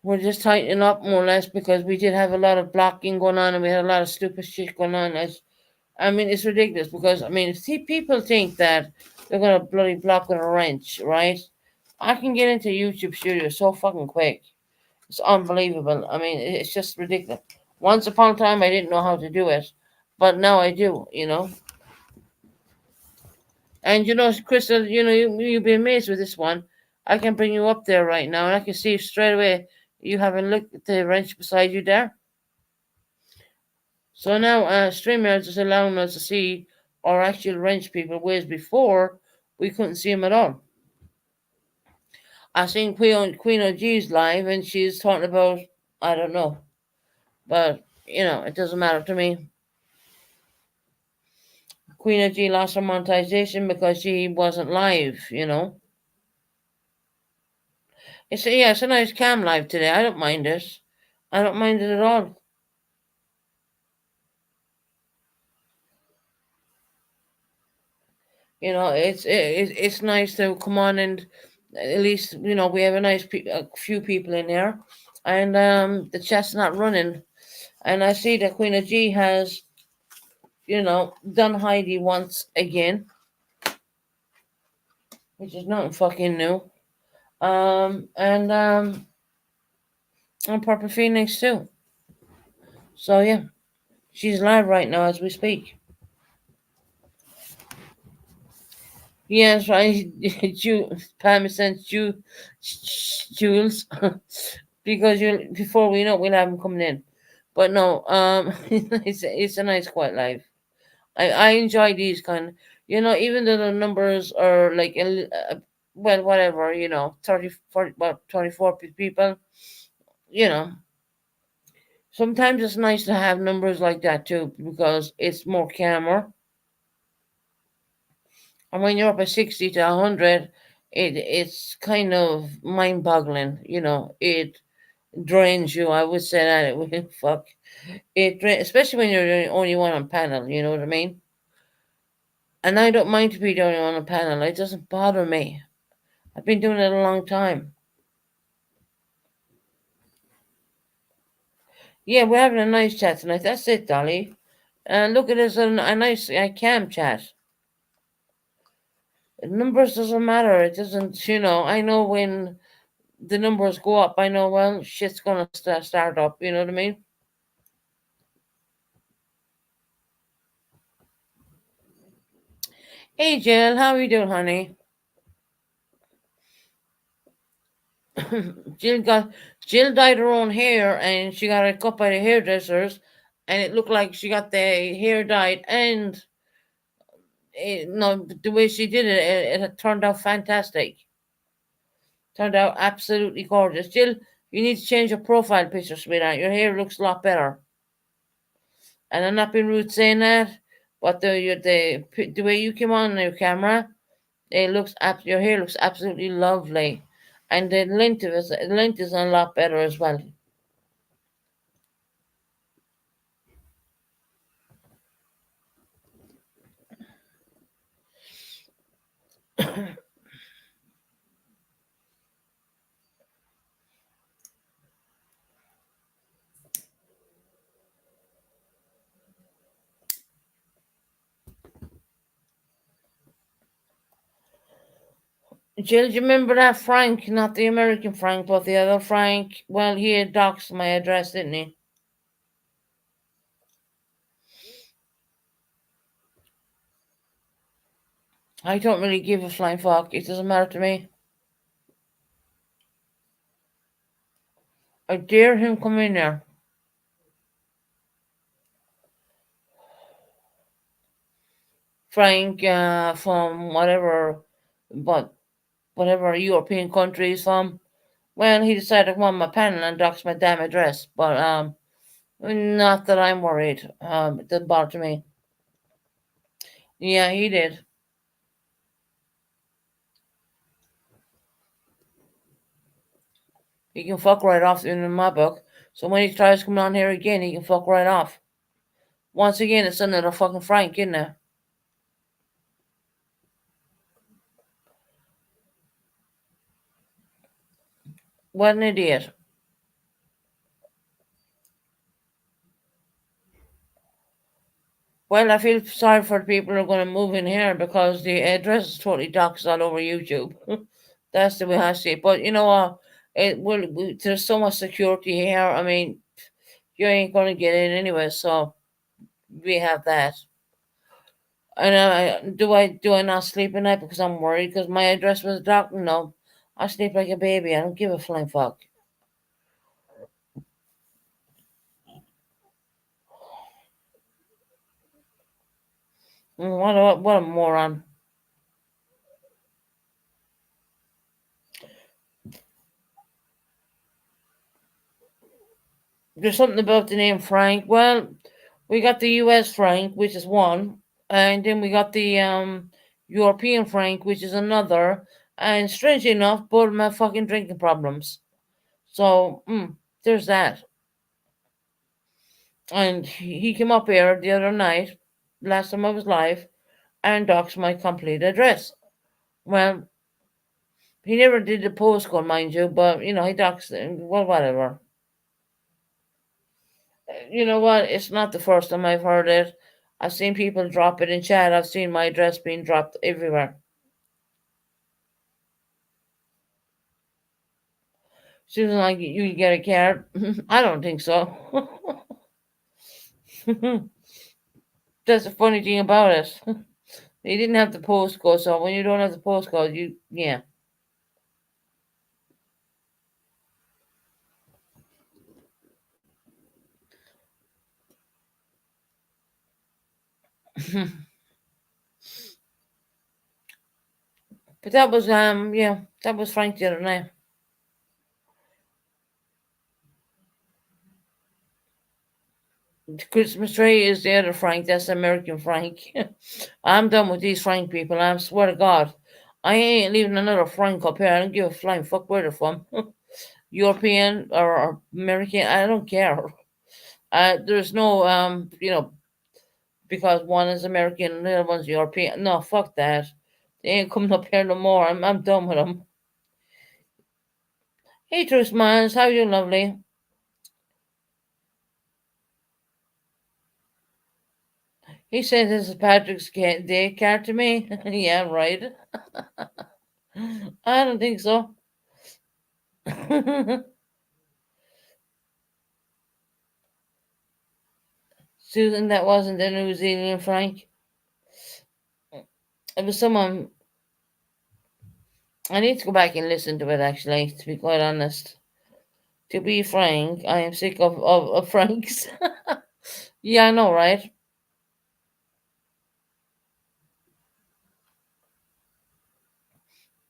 we're just tightening up more or less because we did have a lot of blocking going on and we had a lot of stupid shit going on. I mean, it's ridiculous because I mean, see, people think that they're gonna bloody block with a wrench, right? I can get into YouTube Studio so fucking quick. It's unbelievable. I mean, it's just ridiculous. Once upon a time, I didn't know how to do it, but now I do. And Crystal, you'll be amazed with this one. I can bring you up there right now, and I can see straight away you haven't looked at the wrench beside you there. So now, StreamYard is allowing us to see our actual wrench people, whereas before we couldn't see them at all. I seen Queen OG's live, and she's talking about I don't know, but it doesn't matter to me. Queen OG lost her monetization because she wasn't live. It's a nice cam live today. I don't mind it. I don't mind it at all. It's nice to come on, and at least we have a few people in there, and the chat's not running. And I see that Queen of G has done Heidi once again, which is nothing fucking new. And Purple Phoenix too. So yeah, she's live right now as we speak. Yes, right. Pam sent Jules, because before we know we'll have him coming in. But no, it's a nice quiet live. I enjoy these even though the numbers are like well, whatever, 30, 40, about 24 people. You know, Sometimes it's nice to have numbers like that too because it's more camera. And when you're up at 60 to 100, it's kind of mind-boggling. It drains you. I would say that it would fuck. Especially when you're the only one on panel. You know what I mean? And I don't mind to be the only one on panel. It doesn't bother me. I've been doing it a long time. Yeah, we're having a nice chat tonight. That's it, Dolly. And look at this, a nice cam chat. Numbers doesn't matter. It doesn't, I know when the numbers go up, I know, well, shit's gonna start up. You know what I mean? Hey, Jill, how are you doing, honey? Jill got Jill dyed her own hair, and she got it cut by the hairdressers, and it looked like she got the hair dyed, and no, the way she did it turned out fantastic. Turned out absolutely gorgeous. Jill, you need to change your profile picture, sweetheart. Your hair looks a lot better. And I'm not being rude saying that, but the way you came on your camera, your hair looks absolutely lovely, and the length is a lot better as well. Jill, do you remember that Frank? Not the American Frank, but the other Frank. Well, he had doxed my address, didn't he? I don't really give a flying fuck. It doesn't matter to me. I dare him come in there. Frank from but whatever European country he's from. Well, he decided to come on my panel and dox my damn address. But not that I'm worried. It doesn't bother me. Yeah, he did. He can fuck right off in my book. So when he tries coming on here again, he can fuck right off. Once again, it's another fucking Frank, isn't it? What an idiot. Well, I feel sorry for the people who are going to move in here because the address is totally doxed all over YouTube. That's the way I see it. But you know what? There's so much security here. I mean, you ain't going to get in anyway, so we have that. And do I not sleep at night because I'm worried because my address was doxed? No, I sleep like a baby. I don't give a flying fuck. What a moron. There's something about the name Frank. Well, we got the U.S. Frank, which is one, and then we got the European Frank, which is another. And strangely enough, both of them have fucking drinking problems. So, there's that. And he came up here the other night, last time I was live, and doxed my complete address. Well, he never did the postcode, mind you, but he doxed it. Well, whatever. You know what? It's not the first time I've heard it. I've seen people drop it in chat. I've seen my address being dropped everywhere. Susan, like, you get a card? I don't think so. That's the funny thing about it. They didn't have the postcode, so when you don't have the postcode, yeah. But that was Frank the other night. The Christmas tree is the other Frank. That's American Frank. I'm done with these Frank people. I swear to God, I ain't leaving another Frank up here. I don't give a flying fuck where they're from. European or American, I don't care. There's no because one is American and the other one's European. No, fuck that. They ain't coming up here no more. I'm done with them. Hey, Truth Mans, how you, lovely? He said this is Patrick's day card to me. Yeah, right. I don't think so. Susan, that wasn't the New Zealand Frank. It was someone. I need to go back and listen to it, actually, to be quite honest. To be frank, I am sick of Franks. Yeah, I know, right?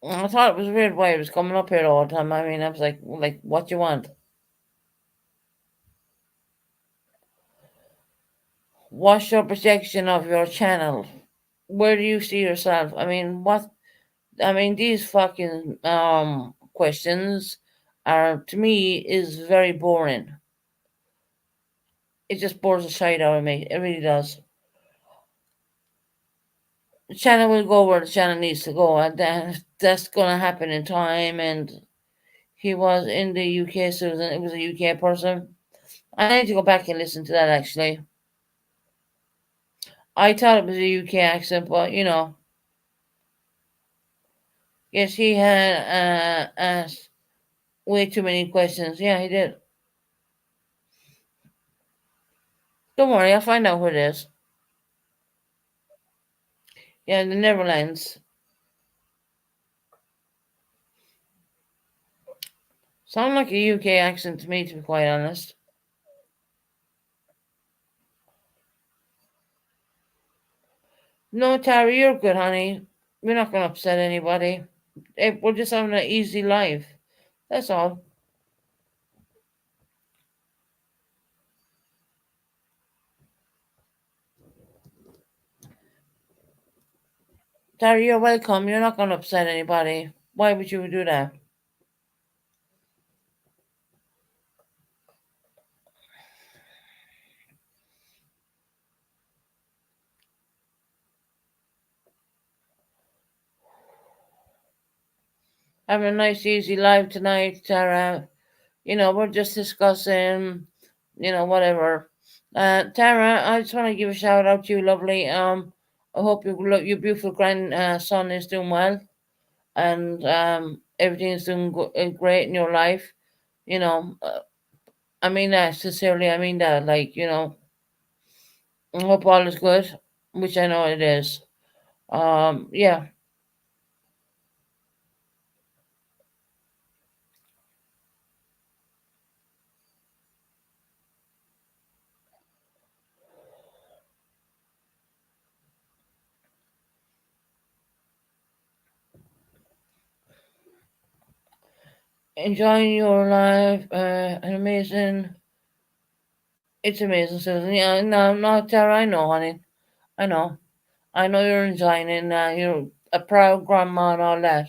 I thought it was weird why it was coming up here all the time. I mean, I was like, what you want? What's your projection of your channel? Where do you see yourself? I mean, what? I mean, these fucking questions are, to me, is very boring. It just bores the shit out of me. It really does. The channel will go where the channel needs to go, and that's gonna happen in time. And he was in the UK, Susan. It was a UK person. I need to go back and listen to that, actually. I thought it was a UK accent, but yes, he had asked way too many questions. Yeah, he did. Don't worry, I'll find out who it is. Yeah, the Netherlands. Sound like a UK accent to me, to be quite honest. No, Tara, you're good, honey. We're not going to upset anybody. We're just having an easy life. That's all. Tara, you're welcome. You're not going to upset anybody. Why would you do that? Having a nice, easy life tonight, Tara. We're just discussing, whatever. Tara, I just want to give a shout out to you, lovely. I hope your beautiful grandson is doing well, and everything is doing great in your life. You know, I mean that sincerely. I mean that, like, I hope all is good, which I know it is. Yeah, enjoying your life. An amazing. It's amazing, Susan. Yeah, no, no, Tara. I know, honey. I know. I know you're enjoying it. You're a proud grandma and all that.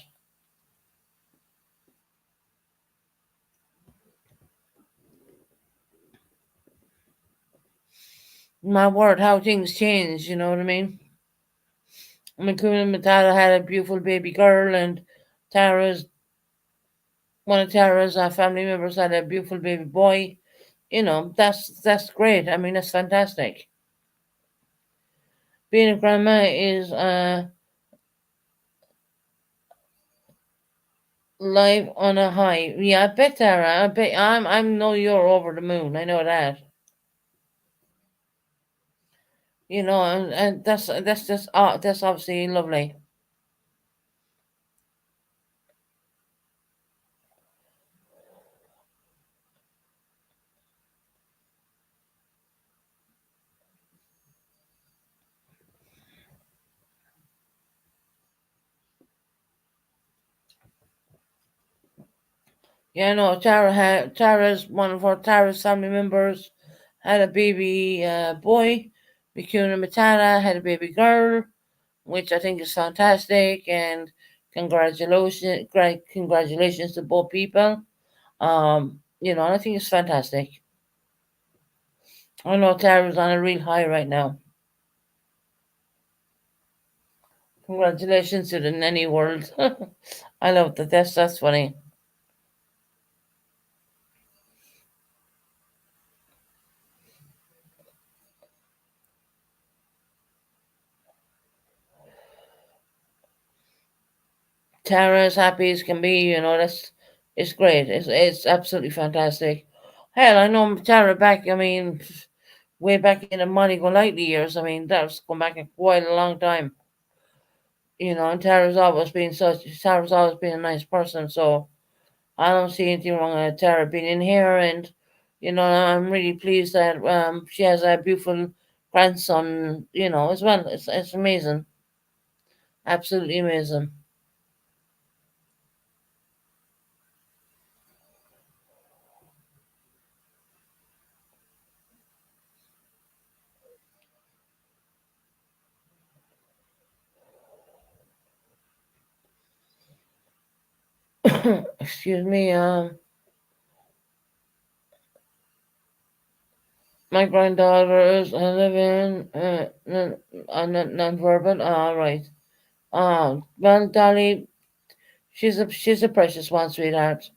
My word, how things change. You know what I mean? I mean, Kuna Matata had a beautiful baby girl, and Tara's one of Tara's family members had a beautiful baby boy. That's great. I mean, that's fantastic. Being a grandma is life on a high. Yeah, I bet Tara. I bet I know you're over the moon. I know that. And that's just that's obviously lovely. Yeah, no, Tara's one of our Tara's family members had a baby boy. Mikuna Matata had a baby girl, which I think is fantastic, and congratulations to both people. I think it's fantastic. I know Tara's on a real high right now. Congratulations to the nanny world. I love that. That's funny. Tara as happy as can be. That's it's great. It's absolutely fantastic. Hell, I know Tara back. I mean, way back in the Money Go Lightly years. I mean, that was going back quite a long time. And Tara's always been a nice person. So I don't see anything wrong with Tara being in here, and I'm really pleased that she has a beautiful grandson. As well. It's amazing, absolutely amazing. Excuse me. My granddaughter is living non-verbal. All right. Well, Dolly, she's a precious one, sweetheart.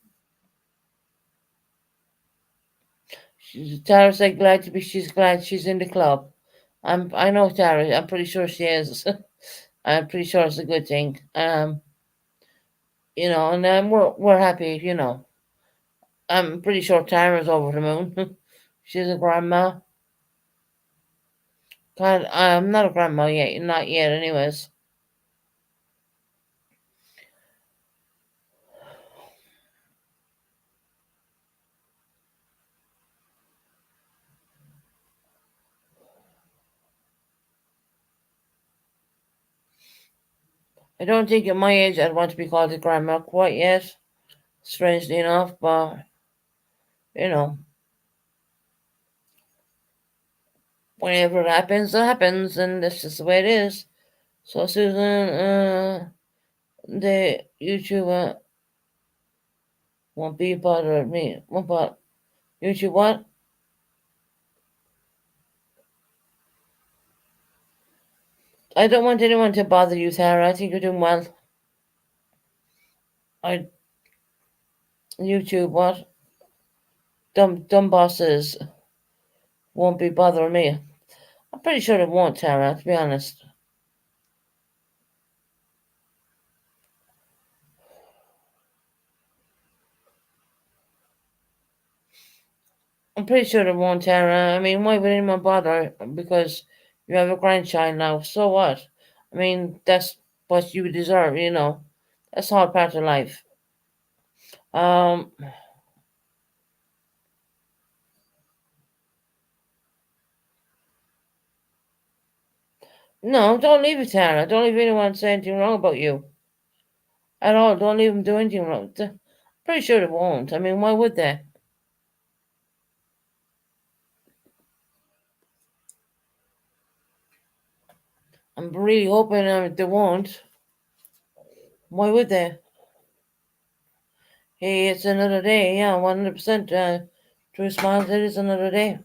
Tara's like glad to be. She's glad she's in the club. I know Tara. I'm pretty sure she is. I'm pretty sure it's a good thing. And we're happy. I'm pretty sure Tara's over the moon. She's a grandma. God, I'm not a grandma yet. Not yet, anyways. I don't think at my age I'd want to be called a grandma quite yet. Strangely enough, but you know, whenever it happens, it happens, and that's just the way it is. So, Susan, the YouTube won't be bothered me. Won't bother YouTube what? I don't want anyone to bother you, Tara. I think you're doing well. I YouTube what? Dumb bosses. won't be bothering me. I'm pretty sure it won't, Tara, to be honest. I'm pretty sure it won't, Tara. I mean, why would anyone bother? Because you have a grandchild now. So what? I mean, that's what you deserve, you know. That's all part of life. Um, no, don't leave it, Tara. Don't leave anyone say anything wrong about you at all. Don't leave them do anything wrong. Pretty sure they won't. I mean, why would they? I'm really hoping they won't. Why would they? Hey, it's another day. Yeah, 100%. True smiles. It is another day.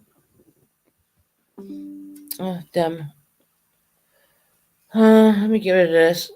Oh, damn. Let me get rid of this.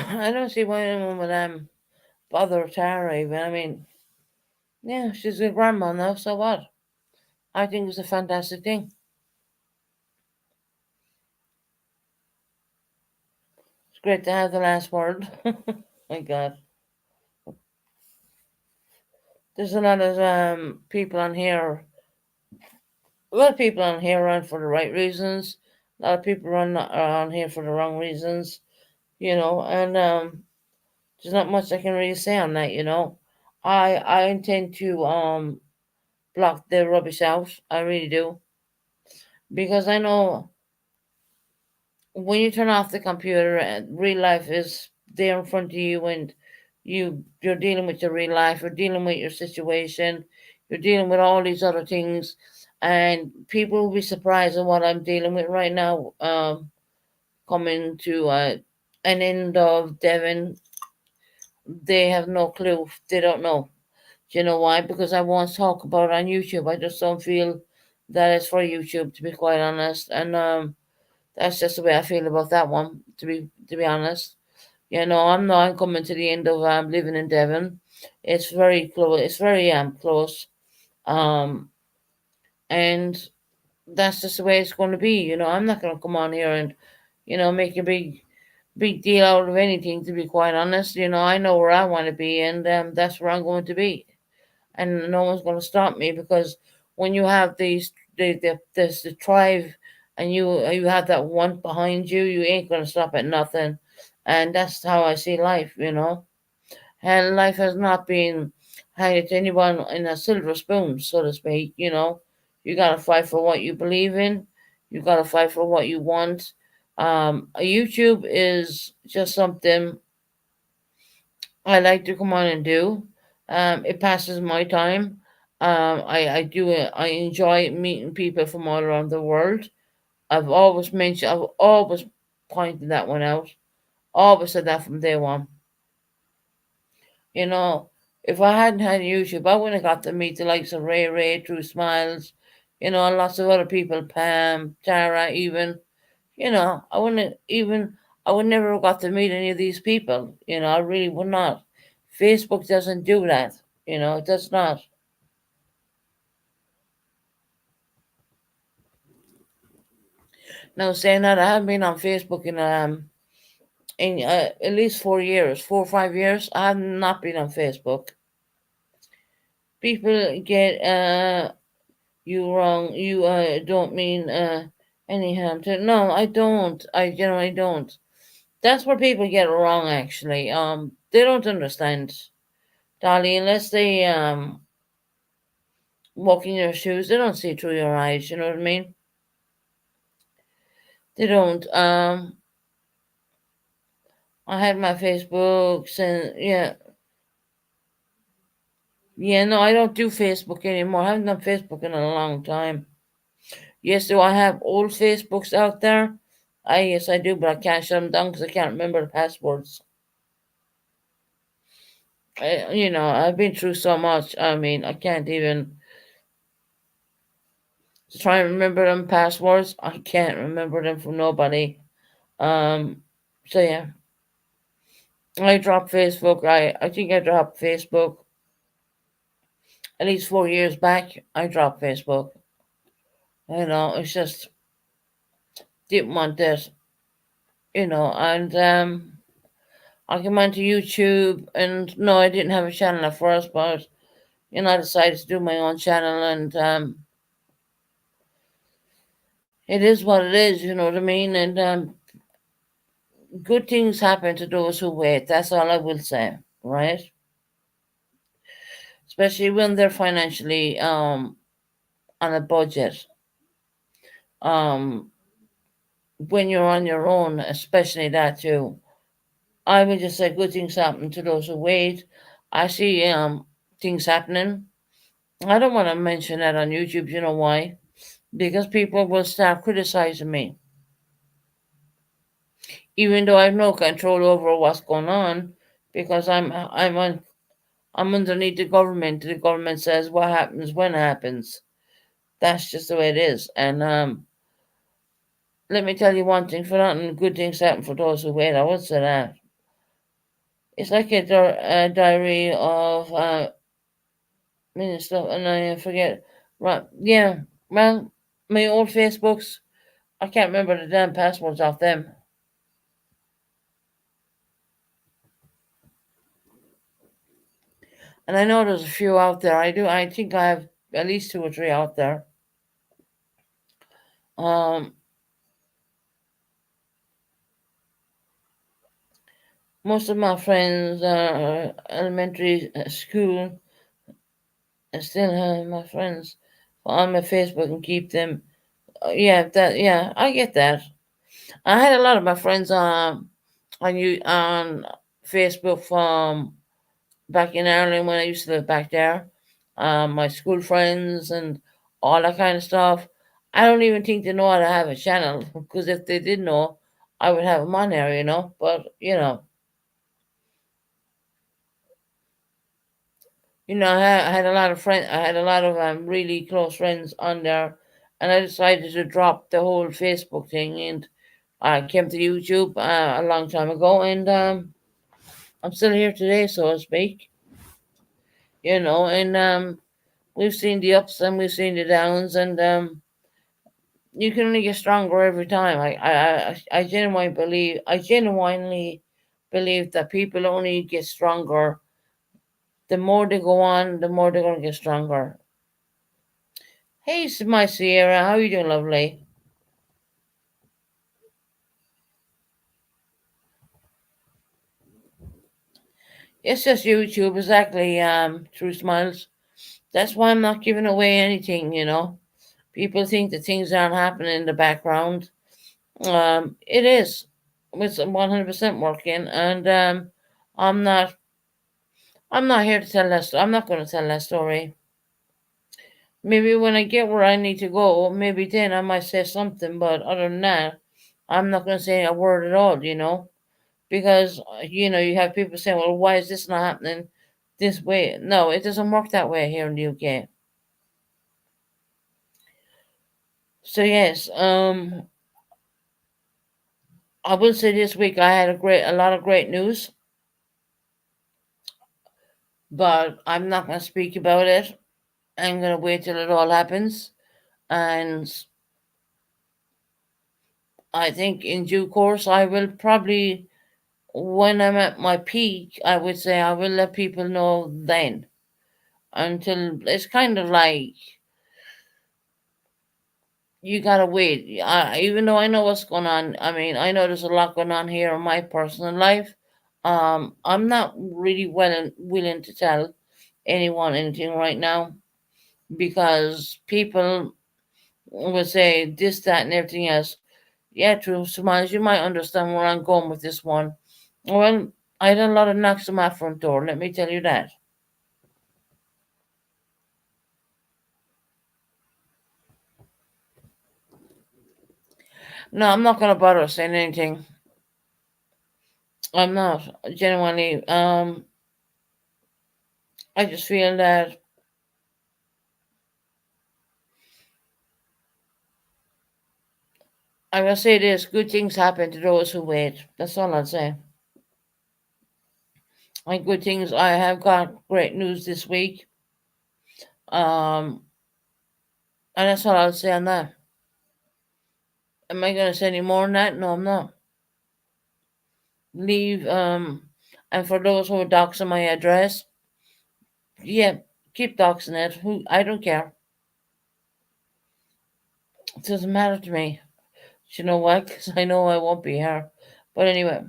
I don't see why anyone would bother Tara even. I mean, yeah, she's a grandma now, so what? I think it's a fantastic thing. It's great to have the last word. My God. There's a lot of people on here. A lot of people on here run for the right reasons. A lot of people are on here for the wrong reasons, you know, and there's not much I can really say on that, you know. I intend to block the rubbish out. I really do. Because I know when you turn off the computer and real life is there in front of you and you're dealing with your real life, you're dealing with your situation, you're dealing with all these other things, and people will be surprised at what I'm dealing with right now. Coming to an end of Devon, they have no clue. They don't know. Do you know why? Because I won't talk about it on YouTube. I just don't feel that it's for YouTube, to be quite honest. And that's just the way I feel about that one. To be honest, you know, I'm coming to the end of living in Devon. It's very close. It's very close. Um, and that's just the way it's going to be. You know, I'm not going to come on here and, you know, make a big deal out of anything. To be quite honest, you know, I know where I want to be, and that's where I'm going to be, and no one's going to stop me because when you have the tribe, and you have that one behind you, you ain't going to stop at nothing, and that's how I see life, you know. And life has not been handed to anyone in a silver spoon, so to speak. You know, you got to fight for what you believe in. You got to fight for what you want. YouTube is just something I like to come on and do. It passes my time. I do it. I enjoy meeting people from all around the world. I've always pointed that one out. Always said that from day one. You know, if I hadn't had YouTube, I wouldn't have got to meet the likes of Ray, True Smiles, you know, and lots of other people, Pam, Tara, even. You know, I would never have got to meet any of these people. You know, I really would not. Facebook doesn't do that. You know, it does not. Now, saying that, I haven't been on Facebook in at least 4 years, 4 or 5 years. I have not been on Facebook. People get you wrong. You don't mean any harm to. No, I don't. I generally don't. That's where people get it wrong. Actually, they don't understand, Dolly, unless they walk in your shoes, they don't see through your eyes. You know what I mean? They don't. I had my Facebooks and yeah, Yeah, no, I don't do Facebook anymore. I haven't done Facebook in a long time. Yes, do I have old Facebooks out there? Yes, I do, but I can't shut them down because I can't remember the passwords. I've been through so much. I mean, I can't even try and remember them passwords. I can't remember them from nobody. Um, so yeah, I dropped Facebook. I think I dropped Facebook at least 4 years back. I dropped Facebook. It's just didn't want this. And I came onto YouTube, and no, I didn't have a channel at first, but I decided to do my own channel, and it is what it is. You know what I mean? And good things happen to those who wait. That's all I will say, right? Especially when they're financially on a budget. Um, when you're on your own, especially that too. I would just say good things happen to those who wait. I see things happening. I don't want to mention that on YouTube. You know why? Because people will start criticizing me, even though I have no control over what's going on. Because I'm underneath the government. The government says what happens when it happens. That's just the way it is. And let me tell you one thing: for nothing, good things happen for those who wait. I would say that. It's like a diary of many stuff, and I forget. Right? Yeah. Well, my old Facebooks. I can't remember the damn passwords off them. And I know there's a few out there. I do. I think I have at least two or three out there. Um, Most of my friends are elementary school. I still have my friends on my Facebook and keep them. Yeah, that. Yeah, I get that. I had a lot of my friends on Facebook from back in Ireland when I used to live back there. My school friends and all that kind of stuff. I don't even think they know how to have a channel because if they did know, I would have them on there. But I had a lot of friends. I had a lot of really close friends on there, and I decided to drop the whole Facebook thing, and I came to YouTube a long time ago, and I'm still here today, so to speak. And we've seen the ups and we've seen the downs, and you can only get stronger every time. I genuinely believe that people only get stronger. The more they go on, the more they're gonna get stronger. Hey, my Sierra, how you doing, lovely? It's just YouTube, exactly. True smiles. That's why I'm not giving away anything. People think that things aren't happening in the background. It is. It's 100% working, and I'm not. I'm not here to tell that. I'm not going to tell that story. Maybe when I get where I need to go, maybe then I might say something. But other than that, I'm not going to say a word at all. Because you have people saying, "Well, why is this not happening this way?" No, it doesn't work that way here in the UK. So yes, I will say this week I had a lot of great news, but I'm not going to speak about it. I'm going to wait till it all happens, and I think in due course I will probably, when I'm at my peak, I would say I will let people know then. Until it's kind of like you gotta wait. Even though I know what's going on, I mean, I know there's a lot going on here in my personal life. I'm not really willing to tell anyone anything right now because people will say this, that, and everything else. Yeah, true. Sometimes you might understand where I'm going with this one. Well, I had a lot of knocks on my front door. Let me tell you that. No, I'm not gonna bother saying anything. I'm not genuinely. I just feel that I will say this: good things happen to those who wait. That's all I'll say. Like good things, I have got great news this week. Um, and that's all I'll say on that. Am I gonna say any more than that? No, I'm not. Leave. And for those who are doxing my address, yeah, keep doxing it. Who I don't care. It doesn't matter to me. You know what? Because I know I won't be here. But anyway,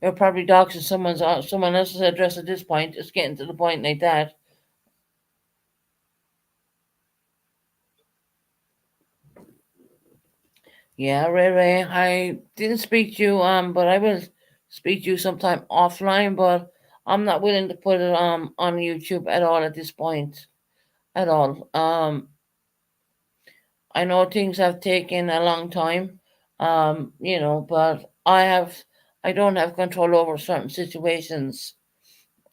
you're probably doxing someone else's address at this point. It's getting to the point like that. Yeah, Ray Ray. I didn't speak to you, but I will speak to you sometime offline. But I'm not willing to put it on YouTube at all at this point. At all. I know things have taken a long time. But I don't have control over certain situations.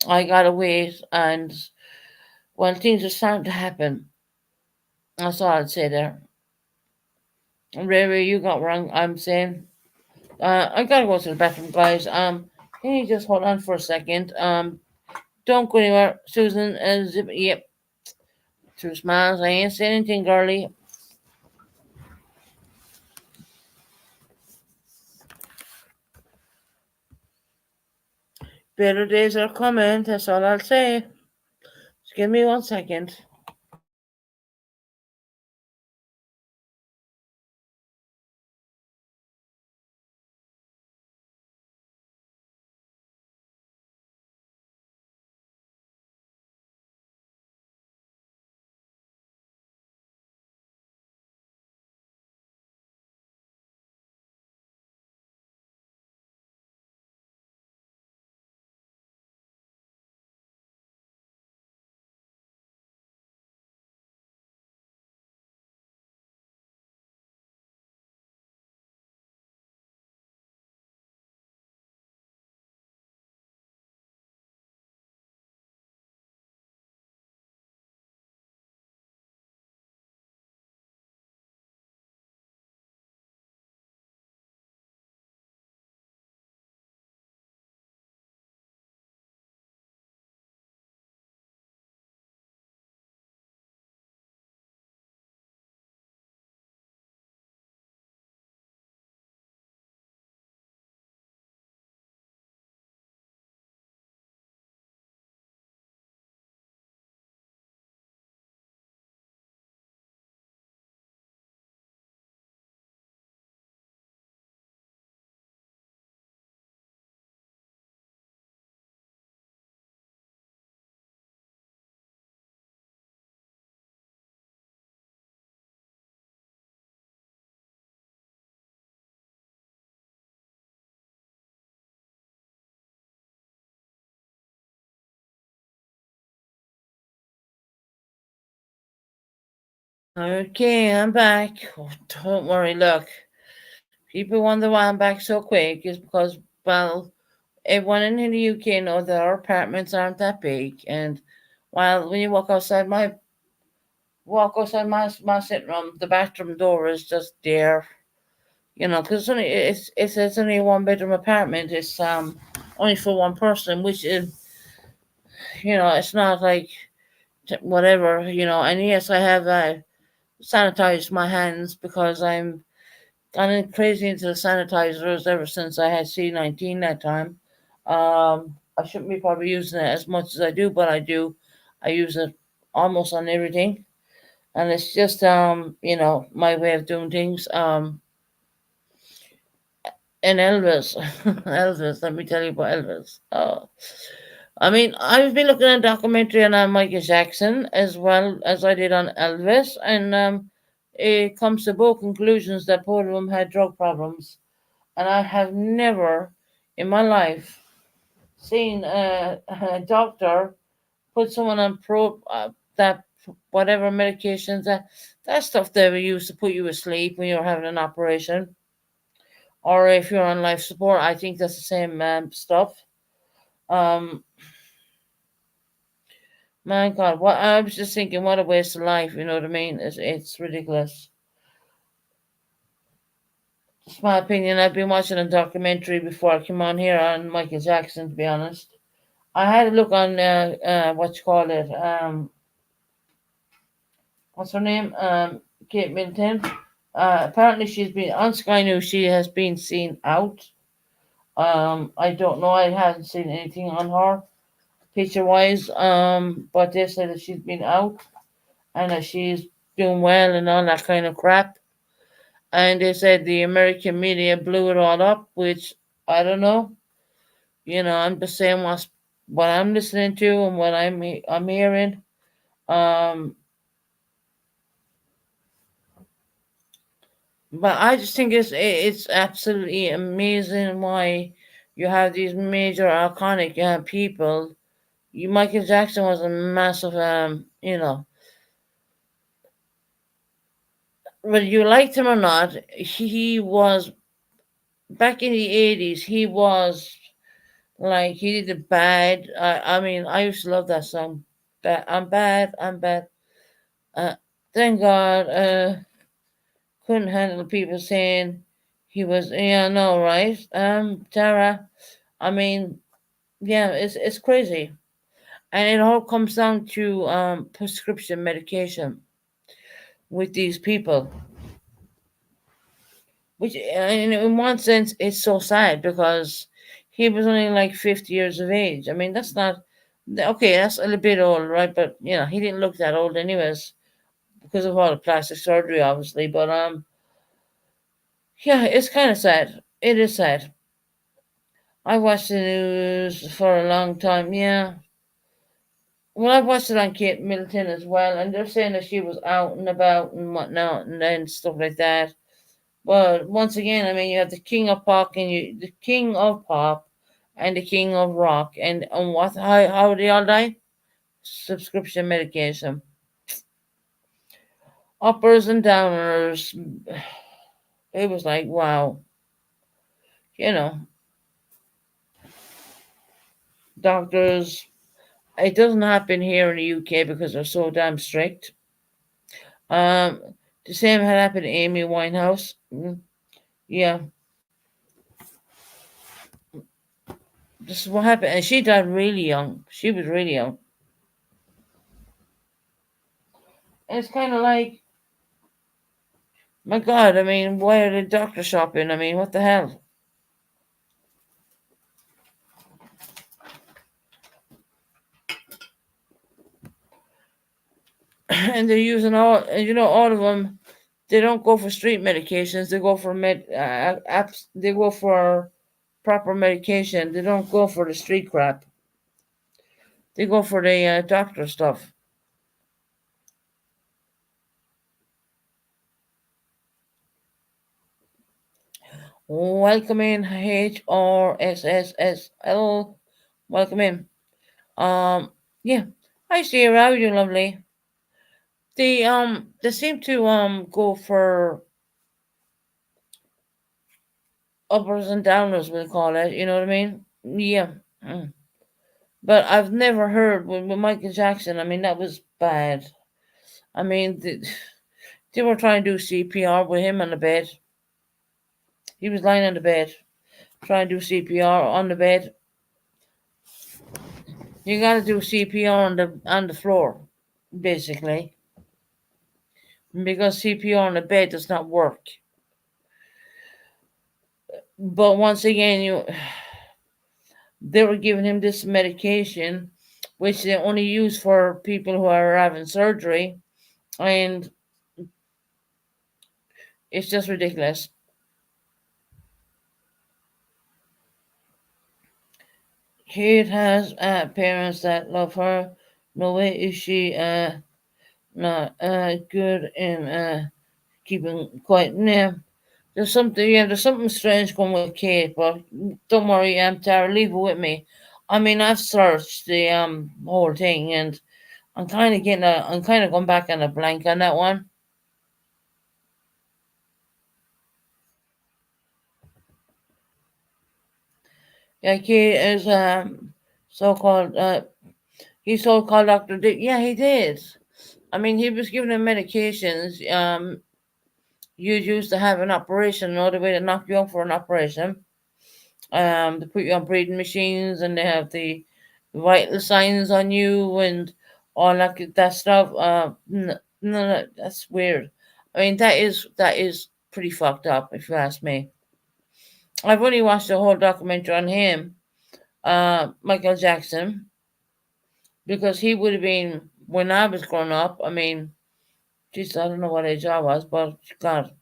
I gotta wait, and when things are starting to happen, that's all I'd say there. Ray Ray, you got wrong. I'm saying. I gotta go to the bathroom, guys. Can you just hold on for a second? Don't go anywhere, Susan. Yep, two smiles. I ain't saying anything, girly. Better days are coming. That's all I'll say. Just give me 1 second. Okay, I'm back. Oh, don't worry. Look, people wonder why I'm back so quick. Is because well, everyone in the UK know that our apartments aren't that big, and while when you walk outside my sitting room, the bathroom door is just there. Because it's only a one bedroom apartment. It's only for one person, which is it's not like whatever. And yes, I have sanitized my hands because I'm gone crazy into the sanitizers ever since I had C-19 that time. I shouldn't be probably using it as much as I do, but I do. I use it almost on everything, and it's just my way of doing things. And Elvis, Elvis, let me tell you about Elvis. I mean, I've been looking at a documentary on Michael Jackson as well as I did on Elvis, and it comes to both conclusions that both of them had drug problems. And I have never in my life seen a doctor put someone on that whatever medications that stuff they were used to put you asleep when you're having an operation, or if you're on life support. I think that's the same stuff. Um, my God, what I was just thinking, what a waste of life. You know what I mean? It's ridiculous. It's my opinion. I've been watching a documentary before I came on here on Michael Jackson. To be honest, I had a look on what you call it. What's her name? Kate Middleton. Apparently, she's been on Sky News. She has been seen out. I don't know. I haven't seen anything on her picture wise. But they said that she's been out and that she's doing well and all that kind of crap. And they said the American media blew it all up, which I don't know. I'm just saying what I'm listening to and what I'm hearing. Um, but I just think it's absolutely amazing why you have these major iconic people. Michael Jackson was a massive, whether you liked him or not, he was back in the 80s. He was like he did the bad. I mean, I used to love that song. I'm bad. I'm bad. Uh, thank God. Couldn't handle people saying he was. Yeah, no, right. Tara. I mean, yeah, it's crazy, and it all comes down to prescription medication with these people, which in one sense it's so sad because he was only like 50 years of age. I mean, that's not okay. That's a little bit old, right? But he didn't look that old anyways because of all the plastic surgery, obviously. But yeah, it's kind of sad. It is sad. I watched the news for a long time. Yeah. Well, I watched it on Kate Middleton as well, and they're saying that she was out and about and whatnot, and then stuff like that. But once again, I mean, you have the king of pop and the king of pop, and the king of rock, and what? How they all die? Subscription medication, uppers and downers. It was like wow, you know, doctors. It doesn't happen here in the UK because they're so damn strict. Um, the same had happened to Amy Winehouse. Yeah, this is what happened, and she died really young. She was really young. And it's kind of like, my God, I mean, why are they doctor shopping? I mean, what the hell? And they're using all of them. They don't go for street medications. They go for apps. They go for proper medication. They don't go for the street crap. They go for the doctor stuff. Welcome in, HRSSSL. Welcome in. Yeah. Hi, Sierra. How are you, lovely? They seem to go for uppers and downers, we'll call it. You know what I mean? Yeah. Mm. But I've never heard with Michael Jackson. I mean, that was bad. I mean, they were trying to do CPR with him on the bed. He was lying on the bed, trying to do CPR on the bed. You got to do CPR on the floor, basically, because CPR on the bed does not work. But once again, they were giving him this medication, which they only use for people who are having surgery, and it's just ridiculous. Kate has parents that love her. No way is she not good in keeping quiet. Yeah, there's something strange going with Kate, but don't worry, Tara, leave it with me. I mean, I've searched the whole thing, and I'm kind of going back on a blank on that one. Like he is so called he's so called Doctor Dick. Yeah, he did. I mean, he was giving him medications. You used to have an operation, you know, the way to knock you out for an operation. They put you on breathing machines, and they have the vital signs on you and all that stuff. No, that's weird. I mean, that is pretty fucked up, if you ask me. I've only watched the whole documentary on him, Michael Jackson, because he would have been when I was growing up. I mean, geez, I don't know what age I was, but God.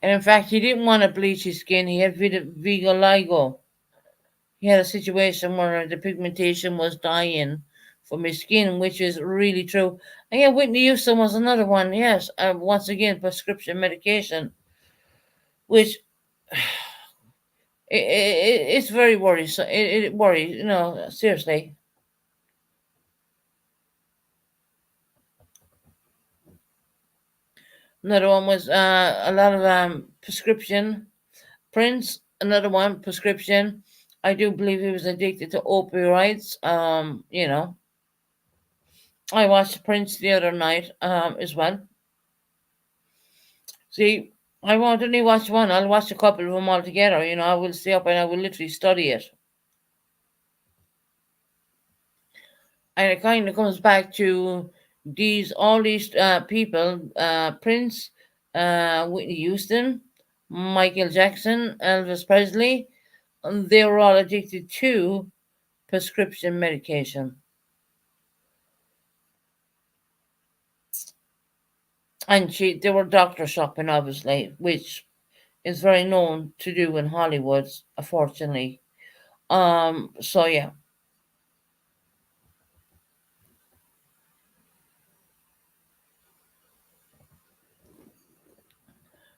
And in fact, he didn't want to bleach his skin. He had vitiligo. He had a situation where the pigmentation was dying from his skin, which is really true. And yeah, Whitney Houston was another one. Yes, once again, prescription medication, which it's very worrisome. It worries, seriously. Another one was a lot of prescription. Prince, another one, prescription. I do believe he was addicted to opioids. I watched Prince the other night as well. See, I won't only watch one. I'll watch a couple of them all together. I will stay up and I will literally study it. And it kind of comes back to all these people: Prince, Whitney Houston, Michael Jackson, Elvis Presley. And they were all addicted to prescription medication, and they were doctor shopping, obviously, which is very known to do in Hollywood, unfortunately. So yeah.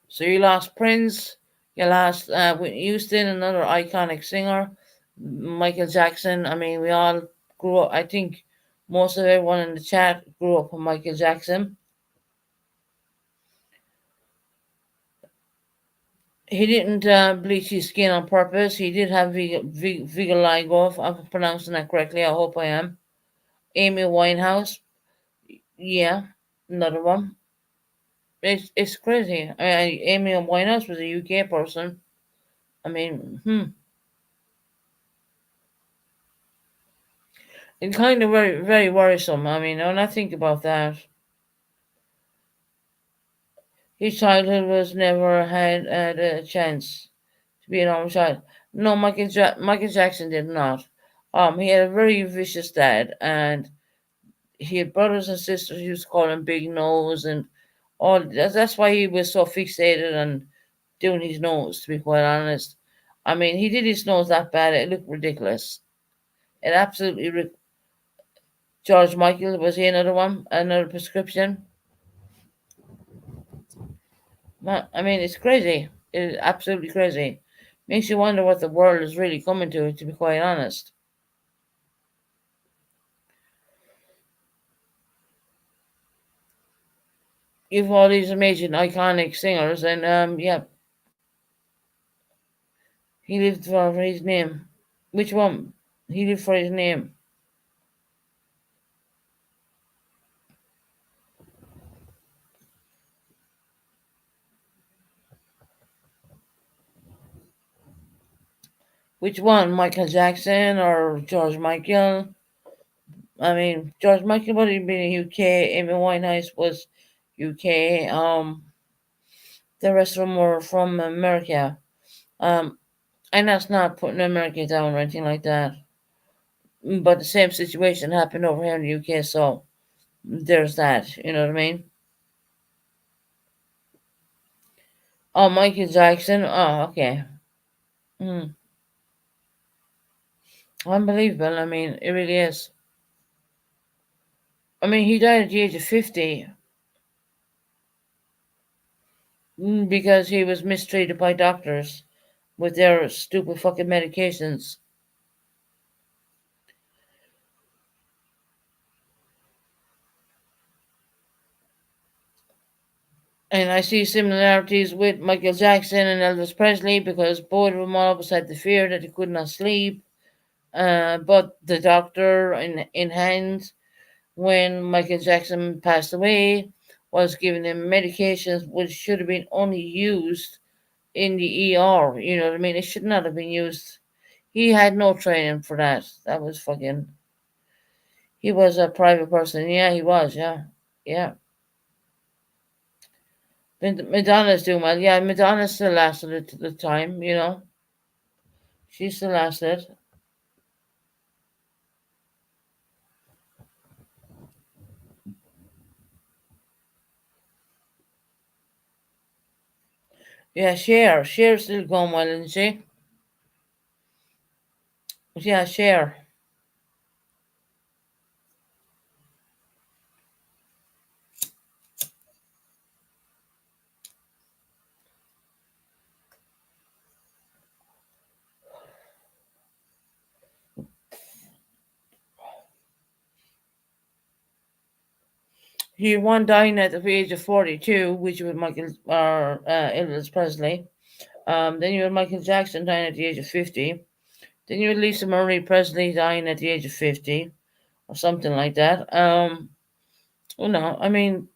So you lost Prince, you lost Whitney Houston, another iconic singer, Michael Jackson. I mean, we all grew up. I think most of everyone in the chat grew up with Michael Jackson. He didn't bleach his skin on purpose. He did have vitiligo, if I'm pronouncing that correctly. I hope I am. Amy Winehouse, yeah, another one. It's crazy. Amy Winehouse was a UK person. I mean, it's kind of very, very worrisome. I mean, when I think about that, his childhood was never had a chance to be a normal child. No, Michael Jackson did not. He had a very vicious dad, and he had brothers and sisters. He used to call him Big Nose, and all. That's why he was so fixated on doing his nose. To be quite honest, I mean, he did his nose that bad it looked ridiculous. It absolutely. George Michael, was he another one? Another prescription? I mean, it's crazy. It is absolutely crazy. Makes you wonder what the world is really coming to be quite honest. You've all these amazing, iconic singers, and yeah, he lived for his name. Which one? He lived for his name. Which one? Michael Jackson or George Michael? I mean, George Michael would have been in UK. Amy Winehouse was UK. The rest of them were from America. Um, and that's not putting America down or anything like that. But the same situation happened over here in the UK, so there's that. You know what I mean? Oh, Michael Jackson. Oh, okay. Mm. Unbelievable. I mean, it really is. I mean, he died at the age of 50 because he was mistreated by doctors with their stupid fucking medications. And I see similarities with Michael Jackson and Elvis Presley because both of them always had the fear that they could not sleep. But the doctor in hand when Michael Jackson passed away was giving him medications which should have been only used in the ER. You know what I mean? It should not have been used. He had no training for that. That was fucking. He was a private person. Yeah, he was. Yeah, yeah. Madonna's doing well. Yeah, Madonna still lasted it to the time. You know, she still lasted. Yeah, Cher's still going well, isn't she? Yeah, Cher. He one dying at the age of 42, which was Michael or Elvis Presley. Then you had Michael Jackson dying at the age of 50. Then you had Lisa Marie Presley dying at the age of 50 or something like that. Well, no, I mean,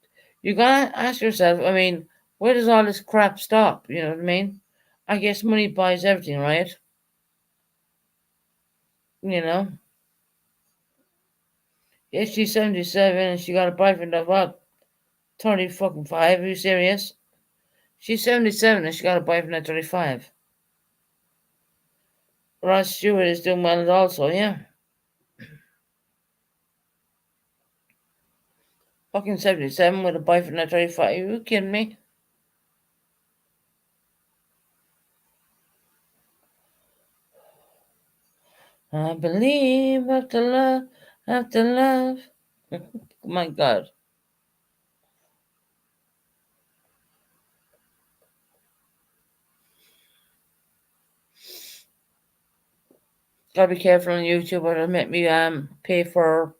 you gotta ask yourself, I mean, where does all this crap stop? You know what I mean? I guess money buys everything, right? You know? Yeah, she's 77 and she got a boyfriend of what? 30 fucking 5? Are you serious? She's 77 and she got a boyfriend at 35. Rod Stewart is doing well also, yeah. Fucking 77 with a boyfriend at 35. Are you kidding me? I believe after love, after love. My God. Gotta be careful on YouTube or it'll make me pay for.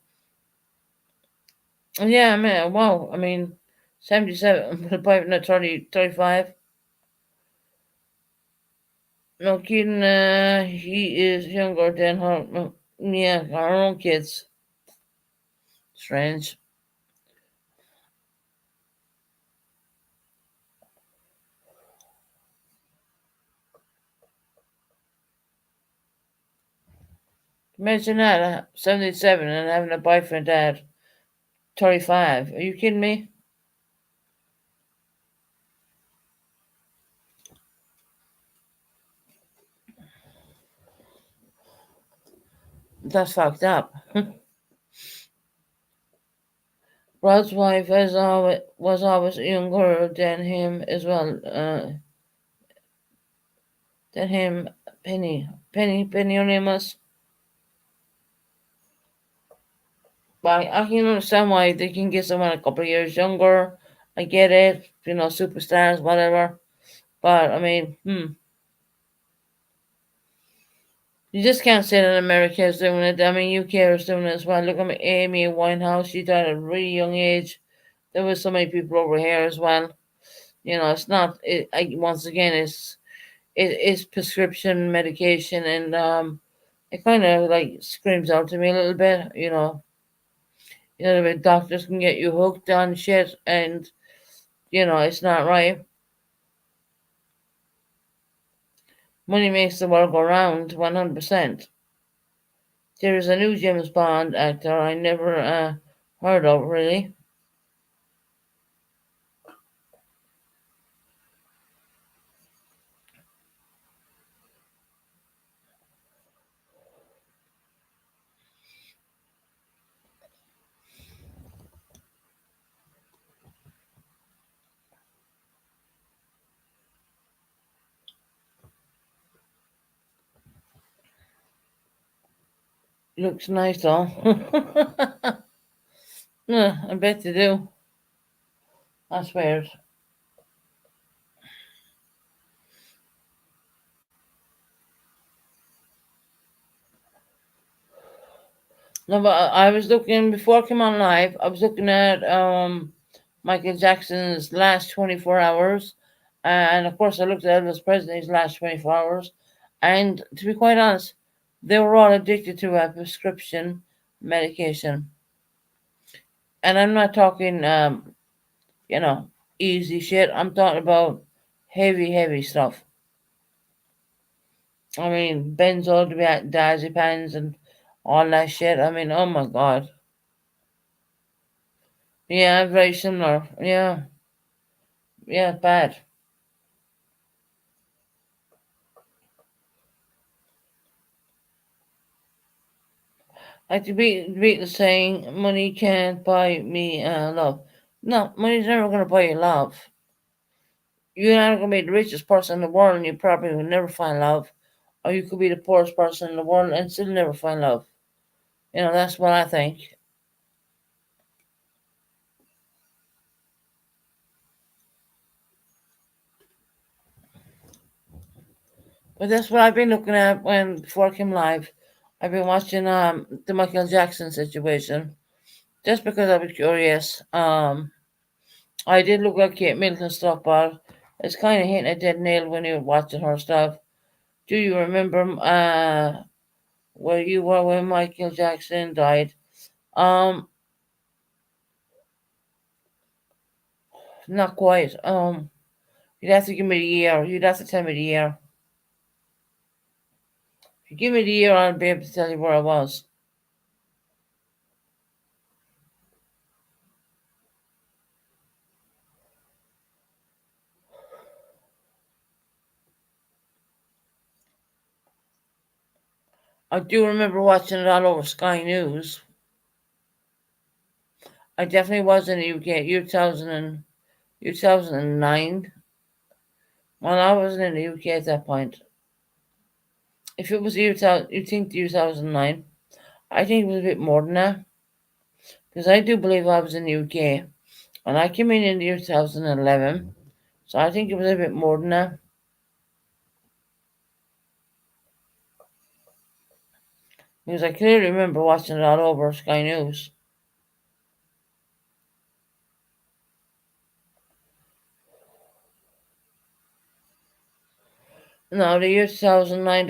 Yeah, I mean, wow. I mean, 77 with a boyfriend at 30, 35. No kidding, he is younger than her. Yeah, our own kids. Strange. Imagine that, 77 and having a boyfriend at 35. Are you kidding me? That's fucked up. Rod's wife was always younger than him as well. Than him, Penny, her name was. But I can understand why they can get someone a couple of years younger. I get it, superstars, whatever. But I mean, you just can't say that America is doing it. I mean, UK is doing it as well. Look at Amy Winehouse; she died at a really young age. There was so many people over here as well. It's not. Once again, it's prescription medication, and it kind of like screams out to me a little bit. The doctors can get you hooked on shit, and it's not right. Money makes the world go round, 100%. There is a new James Bond actor I never heard of, really. Looks nice, though. Yeah, I bet they do. That's weird. No, but I was looking before I came on live. I was looking at Michael Jackson's last 24 hours. And of course, I looked at Elvis Presley's last 24 hours. And to be quite honest, they were all addicted to a prescription medication. And I'm not talking, you know, easy shit. I'm talking about heavy, heavy stuff. I mean, benzodiazepines and all that shit. I mean, oh my god. Yeah, very similar. Yeah, yeah, bad. Like the Beatles saying, "Money can't buy me love." No, money's never gonna buy you love. You're not gonna be the richest person in the world, and you probably will never find love. Or you could be the poorest person in the world and still never find love. You know, that's what I think. But that's what I've been looking at when before I came live. I've been watching the Michael Jackson situation just because I was curious. I did look at Kate Middleton stuff, but it's kind of hitting a dead nail when you're watching her stuff. Do you remember where you were when Michael Jackson died? Um, Not quite. You'd have to give me the year. You'd have to tell me the year. If you give me the year, I'll be able to tell you where I was. I do remember watching it all over Sky News. I definitely was in the UK, 2009. Well, I wasn't in the UK at that point. If it was year 2000, you think 2009? I think it was a bit more than that. Because I do believe I was in the UK. And I came in 2011. So I think it was a bit more than that. Because I clearly remember watching it all over Sky News. No, the year 2009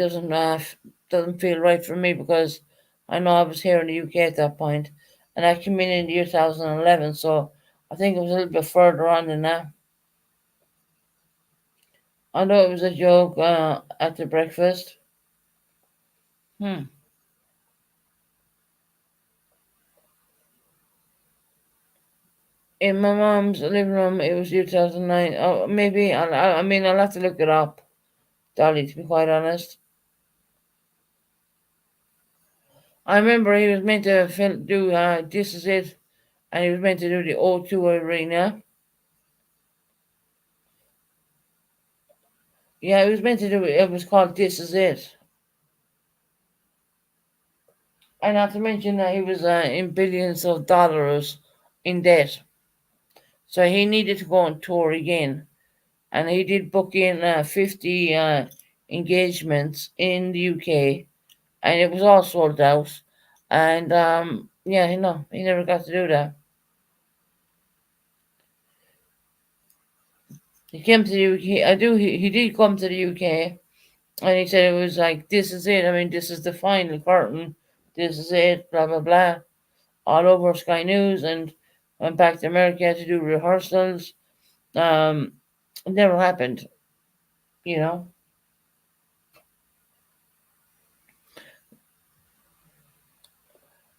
doesn't feel right for me because I know I was here in the UK at that point, and I came in the year 2011, so I think it was a little bit further on than that. I know it was a joke at the breakfast. Hmm. In my mom's living room, it was year 2009. Oh, maybe. I mean, I'll have to look it up, Dolly, to be quite honest. I remember he was meant to do This Is It, and he was meant to do the O2 Arena. Yeah, he was meant to do it. It was called This Is It. And not to mention that he was in billions of dollars in debt. So he needed to go on tour again. And he did book in 50 engagements in the UK. And it was all sold out. And yeah, he never got to do that. He came to the UK. He did come to the UK. And he said it was like, this is it. I mean, this is the final curtain. This is it. Blah, blah, blah. All over Sky News and went back to America to do rehearsals. It never happened, you know.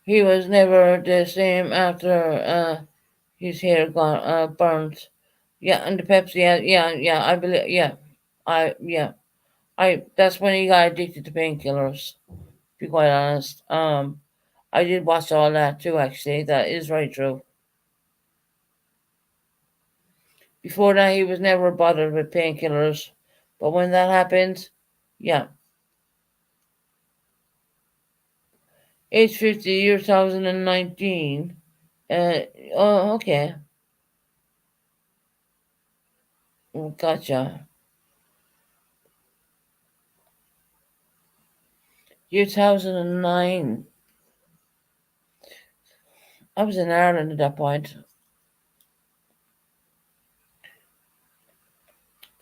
He was never the same after his hair got burnt. Yeah, and the Pepsi, yeah, I believe, yeah, I. That's when he got addicted to painkillers. To be quite honest, I did watch all that too. Actually, that is very true. Before that, he was never bothered with painkillers, but when that happened, yeah, age 50, year 2019. Uh, oh, okay. Gotcha. Year 2009. I was in Ireland at that point.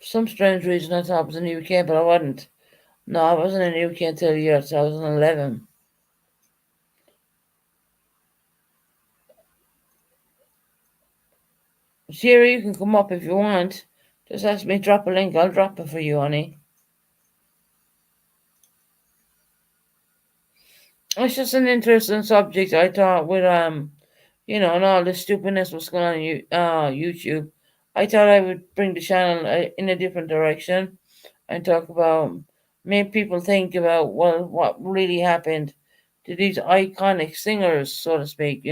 some strange reason I thought I was in the UK, but I wasn't. No, I wasn't in the UK until the year 2011. Siri, you can come up if you want. Just ask me to drop a link. I'll drop it for you, honey. It's just an interesting subject. I thought with and all the stupidness was going on YouTube. I thought I would bring the channel in a different direction and talk about, make people think about what really happened to these iconic singers, so to speak.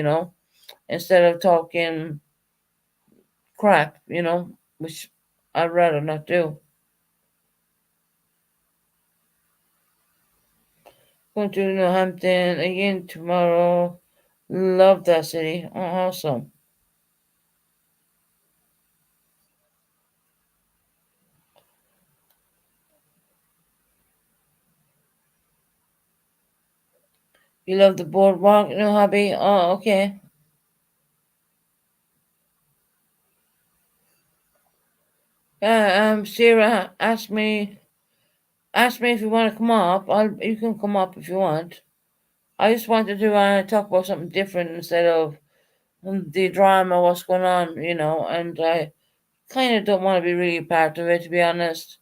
Instead of talking crap, which I'd rather not do. Going to New Hampton again tomorrow. Love that city. Oh, awesome. You love the boardwalk, no hobby? Oh, okay. Yeah, Sarah asked me if you want to come up. You can come up if you want. I just wanted to talk about something different instead of the drama, what's going on, and I kind of don't want to be really part of it, to be honest.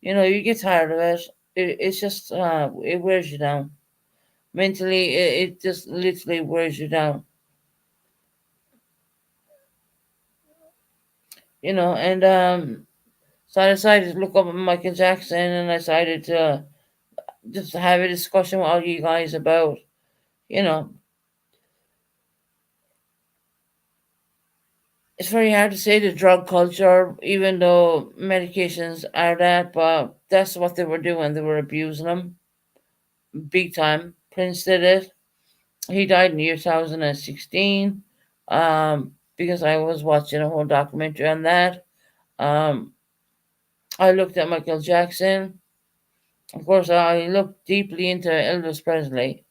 You get tired of it. It's just, it wears you down. Mentally, it just literally wears you down, and so I decided to look up Michael Jackson and I decided to just have a discussion with all you guys about, you know, it's very hard to say the drug culture, even though medications are that, but that's what they were doing. They were abusing them big time. Prince did it. He died in the year 2016 because I was watching a whole documentary on that. Um, I looked at Michael Jackson. Of course, I looked deeply into Elvis Presley.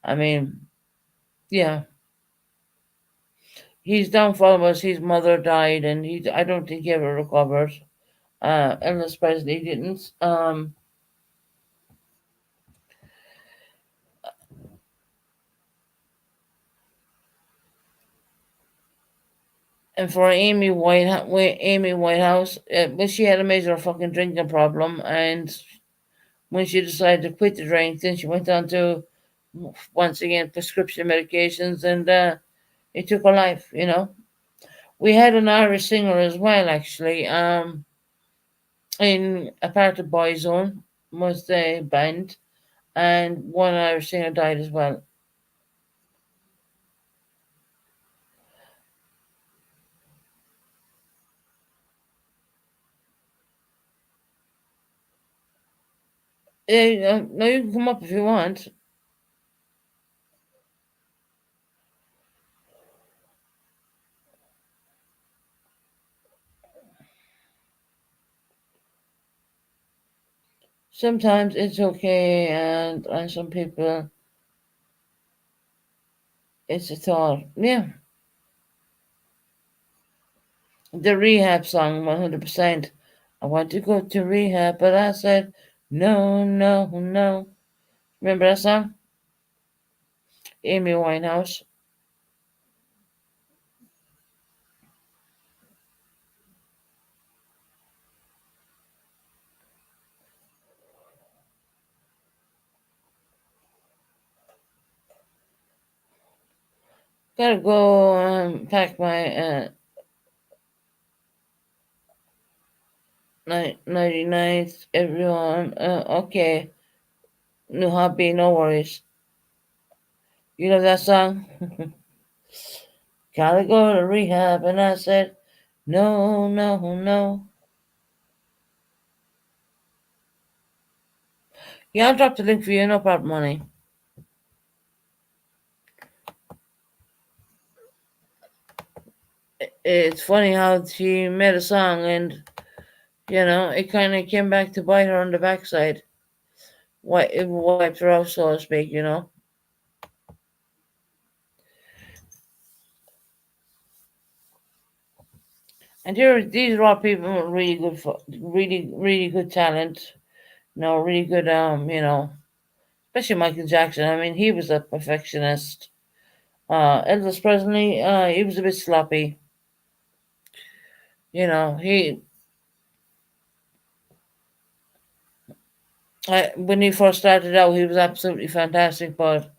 I mean, yeah, his downfall was his mother died, and I don't think he ever recovered. Elvis Presley didn't. And for Amy Whitehouse, but she had a major fucking drinking problem, and when she decided to quit the drink, then she went on to once again prescription medications, and it took her life. We had an Irish singer as well, actually. In a part of Boyzone was the band, and one Irish singer died as well. No, you can come up if you want. Sometimes it's okay, and some people it's a thought. Yeah, the rehab song, 100%. I want to go to rehab, but I said no, no, no. Remember that song? Amy Winehouse. Gotta go pack my 99th, everyone. Okay, new hobby, no worries. You know that song? Gotta go to rehab, and I said no, no, no. Yeah, I'll drop the link for you, no problem, money. It's funny how she made a song and it kind of came back to bite her on the backside. It wiped her out, so to speak. And these are all people with really good, really good talent. Really good. Especially Michael Jackson. I mean, he was a perfectionist. Elvis Presley, he was a bit sloppy. He when he first started out, he was absolutely fantastic. But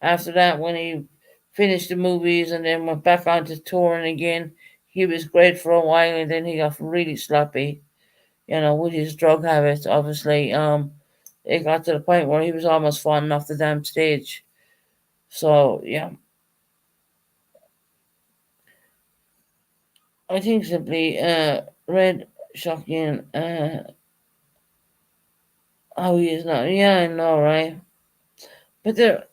after that, when he finished the movies and then went back onto touring again, he was great for a while, and then he got really sloppy. With his drug habits, obviously. It got to the point where he was almost falling off the damn stage. So yeah, I think simply Red shocking. How he is now. Yeah, I know, right? But there,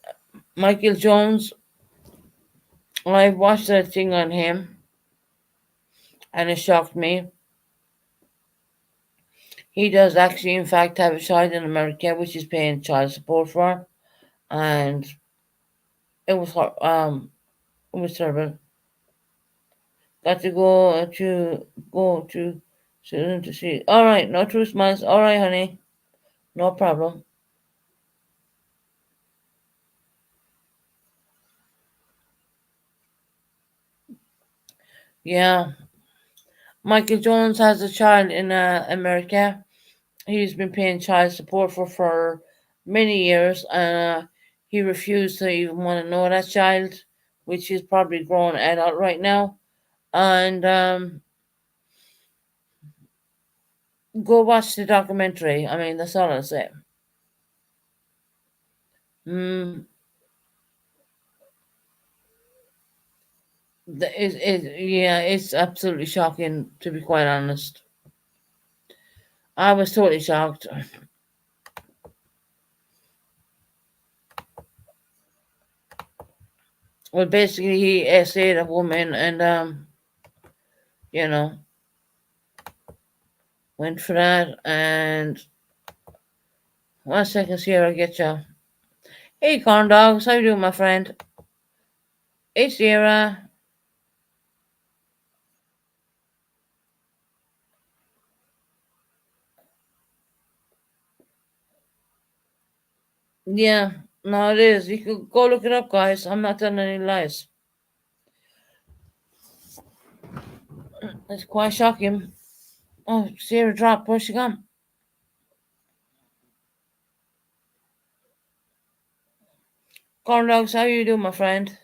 Michael Jones, I watched that thing on him, and it shocked me. He does actually, in fact, have a child in America, which he's paying child support for, and it was terrible. Got to go to Susan to see. All right, no true smiles. All right, honey, no problem. Yeah, Michael Jones has a child in America. He's been paying child support for many years, and he refused to even want to know that child, which is probably grown adult right now. And go watch the documentary. I mean, that's all I'll say. Mm, yeah, it's absolutely shocking, to be quite honest. I was totally shocked. Well, basically, he essayed a woman and, you know, went for that. And 1 second, Sierra, get you. Hey, corn dogs, how you doing, my friend? Hey, Sierra. Yeah, no, it is. You could go look it up, guys. I'm not telling any lies. It's quite shocking. Oh, Sierra dropped. Where's she gone? Corn dogs, how you doing, my friend?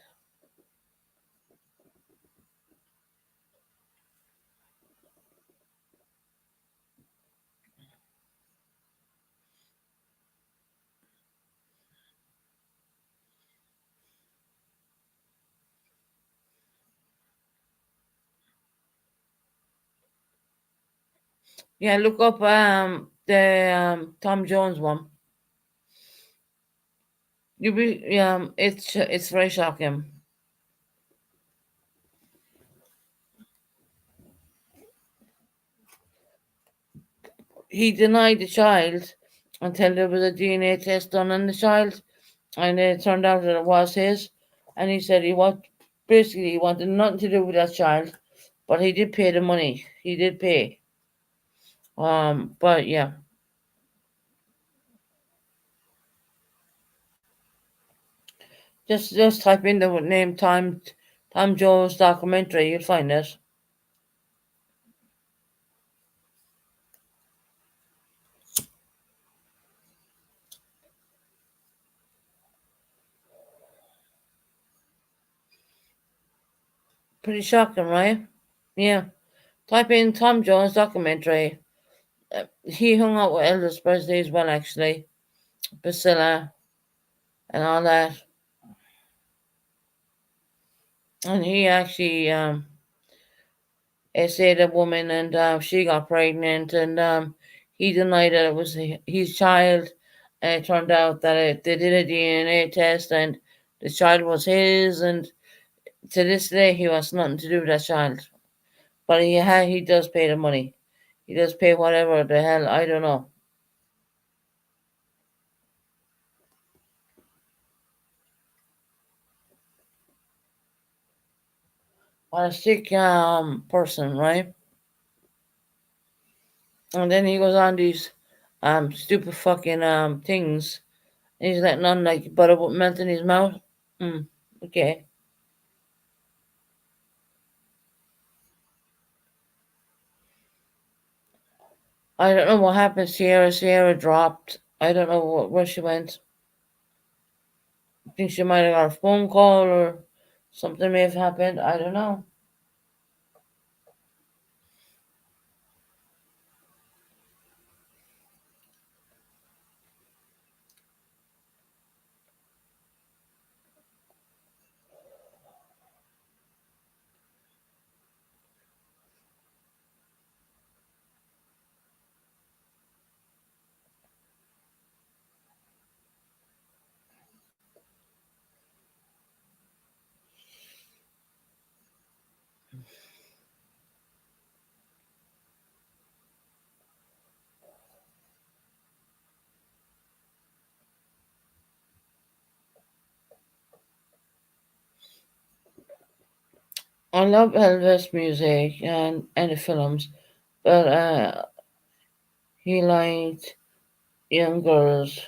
Yeah, look up the Tom Jones one. It's very shocking. He denied the child until there was a DNA test done on the child, and it turned out that it was his. And he said he wanted nothing to do with that child, but he did pay the money. He did pay. But yeah, just type in the name Tom Jones documentary. You'll find it. Pretty shocking, right? Yeah. Type in Tom Jones documentary. He hung out with Elvis Presley as well, actually. Priscilla and all that. And he actually essayed a woman, and she got pregnant, and he denied that it was his child. And it turned out that they did a DNA test, and the child was his. And to this day, he wants nothing to do with that child. But he does pay the money. He does pay whatever the hell, I don't know. What a sick person, right? And then he goes on these stupid fucking things. And he's letting on like butter would melt in his mouth. Mm, okay. I don't know what happened. Sierra dropped. I don't know where she went. I think she might have got a phone call or something may have happened. I don't know. I love Elvis music and the films, but he liked young girls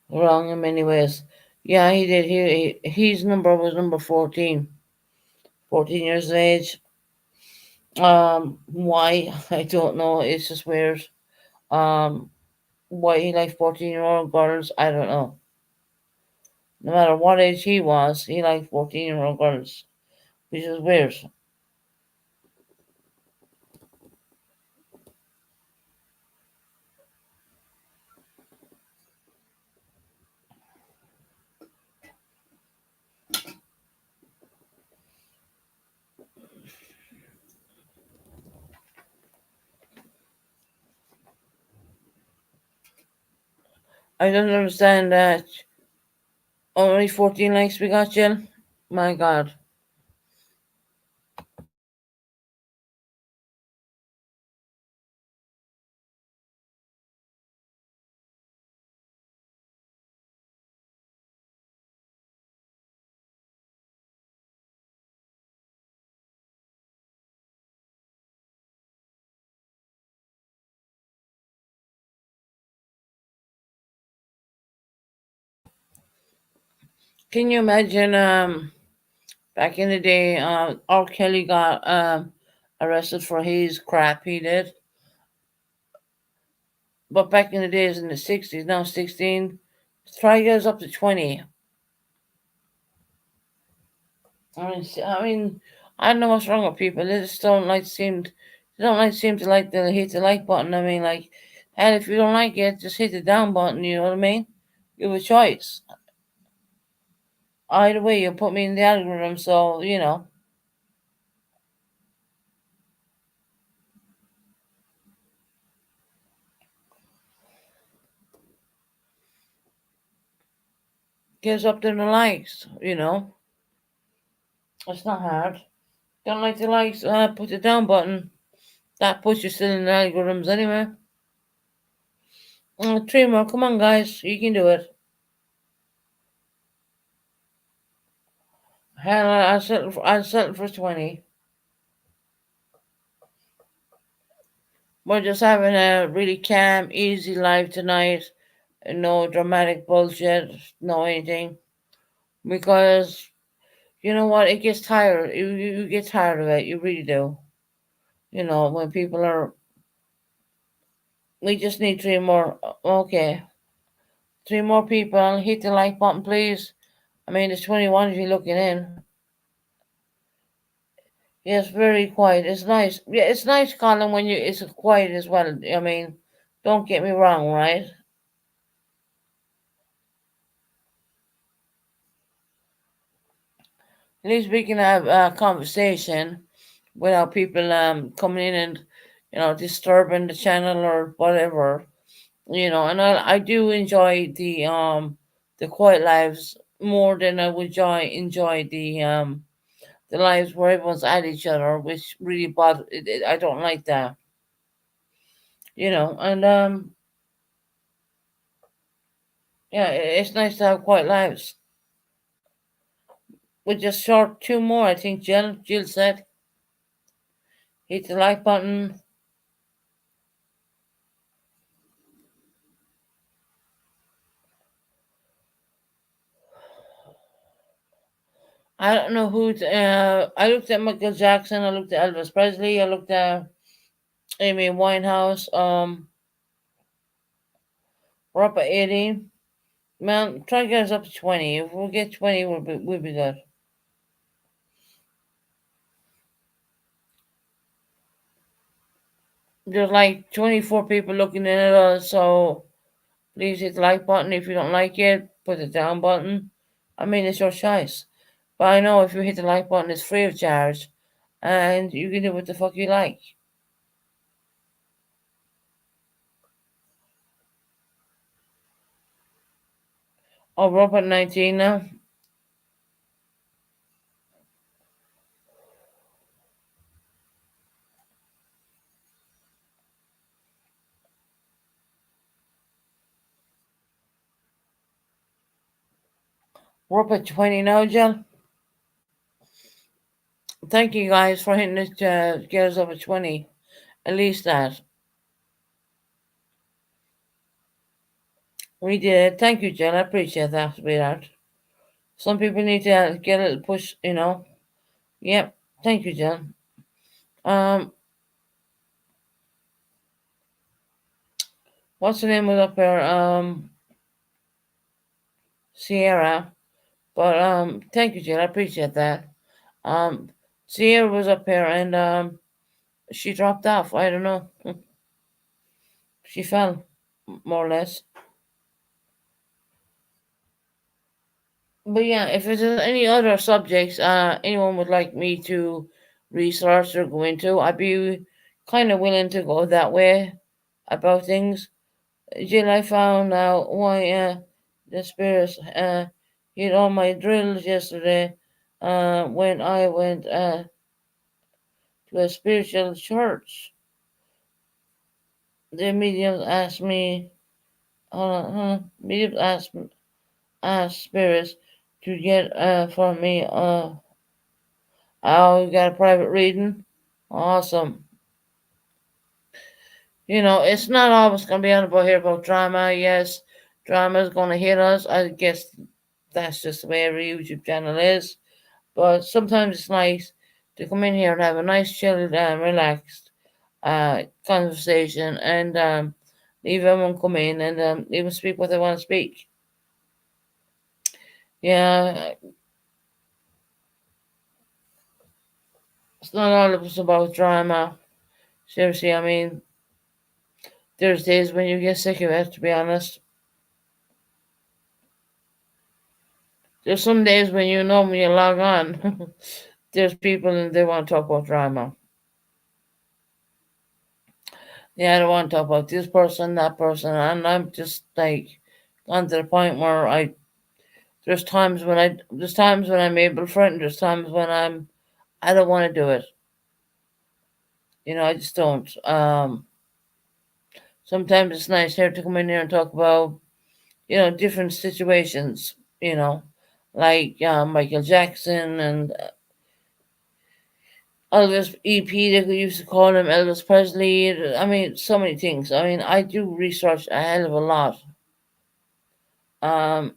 wrong in many ways. Yeah, he did. His number was number 14. 14 years of age. Why? I don't know. It's just weird. Um, why he liked 14-year-old girls, I don't know. No matter what age he was, he liked 14-year-old girls, which is weird. I don't understand that. Only 14 likes we got, Jill? My God. Can you imagine back in the day, R. Kelly got arrested for his crap he did? But back in the days in the 60s, now 16, try goes up to 20. I don't know what's wrong with people. They just don't seem to like the hit the like button. I mean, like, hell, if you don't like it, just hit the down button. You know what I mean? You have a choice. Either way, you put me in the algorithm, so gives up to the likes. It's not hard. Don't like the likes? Put the down button. That puts you still in the algorithms anyway. Three more. Come on, guys. You can do it. Hell, I'll settle for 20. We're just having a really calm, easy life tonight. No dramatic bullshit, no anything. Because you know what? It gets tired. You get tired of it. You really do. When people are. We just need three more. Okay. Three more people. Hit the like button, please. I mean, there's 21 if you're looking in. Yes, very quiet. It's nice. Yeah, it's nice, Colin, when it's quiet as well. I mean, don't get me wrong, right? At least we can have a conversation without people coming in and disturbing the channel or whatever. And I do enjoy the quiet lives more than I would enjoy the lives where everyone's at each other, which really bother. I don't like that. And yeah, it's nice to have quiet lives. With just short two more, I think Jill said. Hit the like button. I don't know who. I looked at Michael Jackson. I looked at Elvis Presley. I looked at Amy Winehouse. We're up at 18. Man, try to get us up to 20. If we get 20, we'll be good. There's like 24 people looking at us, so please hit the like button. If you don't like it, put the down button. I mean, it's your choice. But I know if you hit the like button, it's free of charge, and you can do what the fuck you like. Oh, we're up at 19 now. We're up at 20 now, Jill. Thank you guys for hitting it to get us up at 20. At least that. We did. Thank you, Jill. I appreciate that, sweetheart. Some people need to get a little push. Yep. Thank you, Jill. Um, what's the name was up there? Sierra. But thank you, Jill. I appreciate that. Um, Sierra was up here and she dropped off. I don't know. She fell, more or less. But yeah, if there's any other subjects anyone would like me to research or go into, I'd be kind of willing to go that way about things. Jill, I found out why the spirits hit all my drills yesterday when I went to a spiritual church. The mediums asked me, mediums asked spirits to get for me. Oh, you got a private reading? Awesome. It's not always going to be on about here about drama. Yes, drama is going to hit us. I guess that's just the way every YouTube channel is. But sometimes it's nice to come in here and have a nice, chilled, relaxed conversation and leave everyone come in and even speak what they want to speak. Yeah, it's not all of us about drama. Seriously, I mean, there's days when you get sick of it, to be honest. There's some days when you log on, there's people and they want to talk about drama. Yeah, I don't want to talk about this person, that person, and I'm just like gone to the point where there's times when I'm able for it, and there's times when I don't want to do it. I just don't. Sometimes it's nice here to come in here and talk about different situations. Like Michael Jackson and Elvis EP, they used to call him Elvis Presley. I mean, so many things. I mean, I do research a hell of a lot. Um,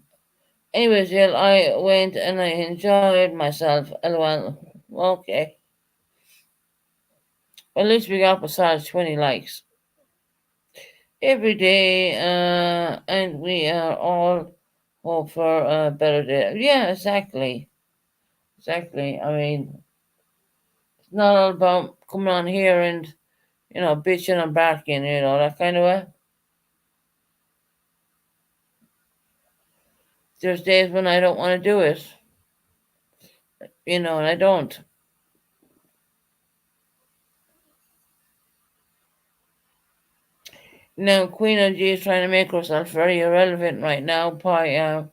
Anyways, yeah, I went and I enjoyed myself. LOL. Okay. At least we got besides 20 likes every day, and we are all hope for a better day. Yeah, exactly. Exactly. I mean, it's not all about coming on here and, bitching and barking, that kind of way. There's days when I don't want to do it, and I don't. Now, Queen OG is trying to make herself very irrelevant right now by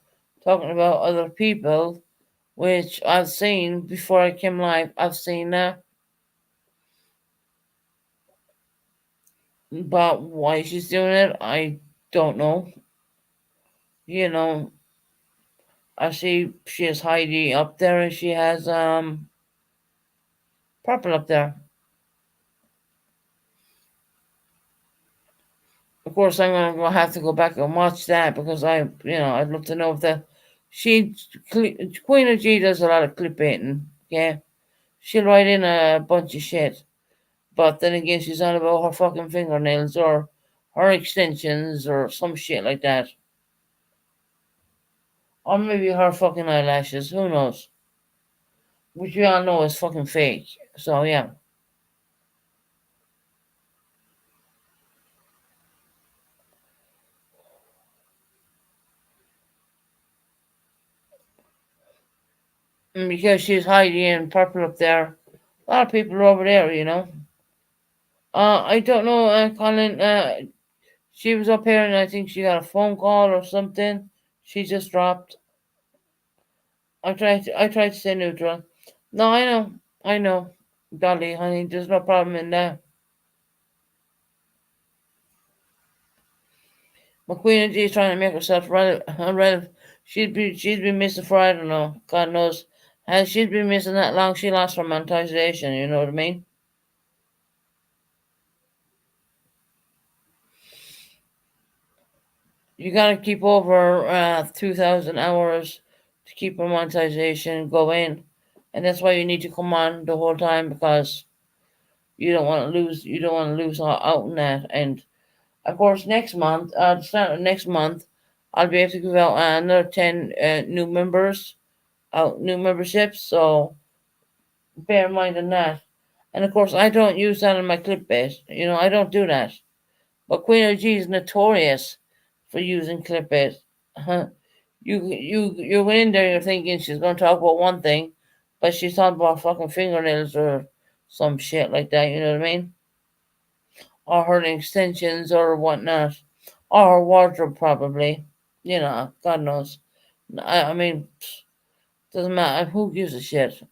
talking about other people, which I've seen before I came live. I've seen that, but why she's doing it, I don't know. You know, I see she has Heidi up there and she has Purple up there. Of course, I'm gonna have to go back and watch that because I'd love to know if She Queen of G does a lot of clickbaiting. Yeah, she'll write in a bunch of shit, but then again, she's on about her fucking fingernails or her extensions or some shit like that, or maybe her fucking eyelashes. Who knows? Which we all know is fucking fake. So yeah. And because she's Heidi and Purple up there, a lot of people are over there. I don't know, Colin. She was up here and I think she got a phone call or something. She just dropped. I tried to stay neutral. No, I know, Dolly, honey. There's no problem in that. McQueen and G is trying to make herself relevant. She's been missing for I don't know, God knows. And she's been missing that long. She lost her monetization. You know what I mean? You gotta keep over 2,000 hours to keep your monetization going, and that's why you need to come on the whole time because you don't want to lose. You don't want to lose out on that. And of course, next month, the start of next month, I'll be able to give out another 10 new members, out new memberships. So bear in mind on that. And of course, I don't use that in my clickbait. I don't do that. But Queen of G is notorious for using clickbait. You went in there, you're thinking she's going to talk about one thing, but she's talking about fucking fingernails or some shit like that. You know what I mean? Or her extensions or whatnot, or her wardrobe probably. God knows. I mean, doesn't matter. Who gives a shit?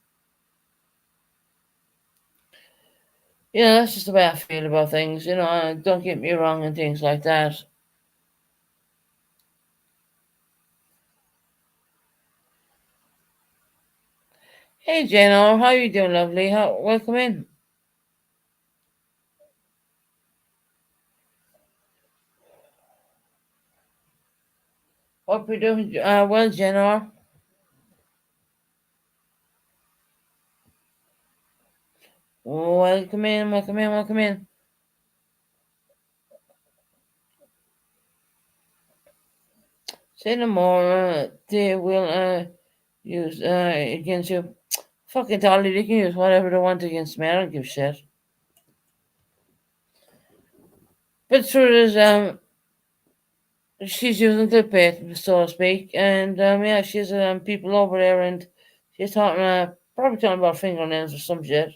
That's just the way I feel about things. Don't get me wrong and things like that. Hey, Jenna, how you doing, lovely? Welcome in. Hope you're doing well, Jenna. Welcome in, welcome in, welcome in. Say no more. They will use against you. Fucking Dolly, they can use whatever they want against me. I don't give a shit. But the truth is, she's using clickbait, so to speak, and yeah, she's people over there, and she's talking, probably talking about fingernails or some shit.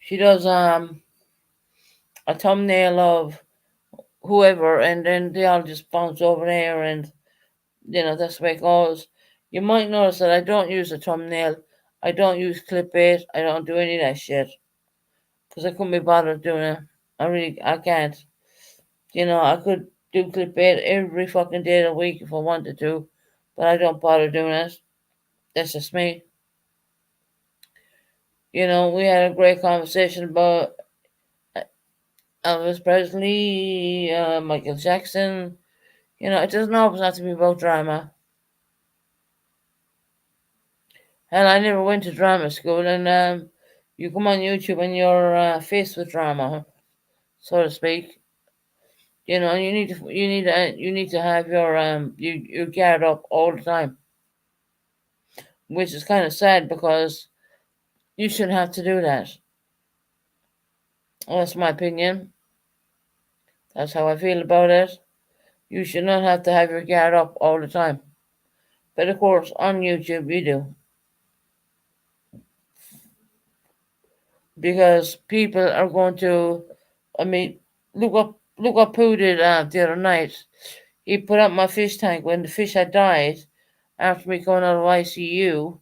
She does a thumbnail of whoever, and then they all just bounce over there, and that's the way it goes. You might notice that I don't use a thumbnail, I don't use clickbait, I don't do any of that shit because I couldn't be bothered doing it. I can't. I could do clickbait every fucking day of the week if I wanted to, but I don't bother doing it. That's just me. We had a great conversation about Elvis Presley, Michael Jackson. It doesn't always have to be about drama. Hell, I never went to drama school, and you come on YouTube and you're faced with drama, so to speak. You need to have your guard up all the time, which is kind of sad because you shouldn't have to do that. Well, that's my opinion. That's how I feel about it. You should not have to have your guard up all the time. But of course, on YouTube, you do because people are going to. I mean, look what Pooh did the other night. He put up my fish tank when the fish had died after me going out of ICU.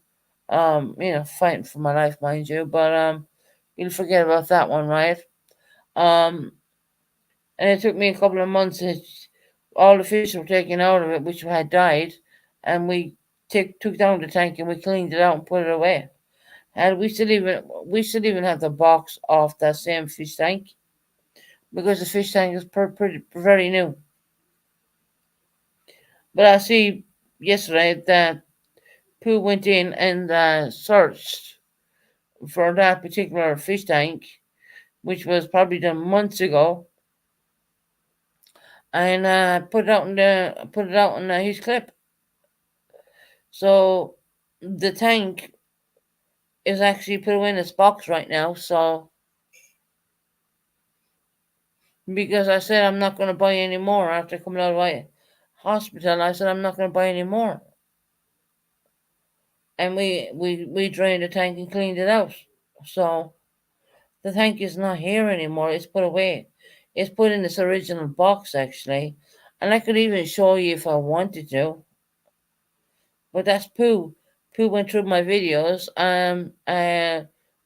Fighting for my life, mind you. But you'll forget about that one, right? Um, and it took me a couple of months. All the fish were taken out of it, which had died, and we took down the tank and we cleaned it out and put it away. And we still even have the box of that same fish tank. because the fish tank is pretty very new. But I see yesterday that Pooh went in and searched for that particular fish tank, which was probably done months ago, and put it out in his clip. So the tank is actually put away in its box right now. So because I said I'm not going to buy any more after coming out of my hospital, I said I'm not going to buy any more, and we drained the tank and cleaned it out. So the tank is not here anymore. It's put away. It's put in its original box actually, and I could even show you if I wanted to. But that's Pooh. Pooh went through my videos.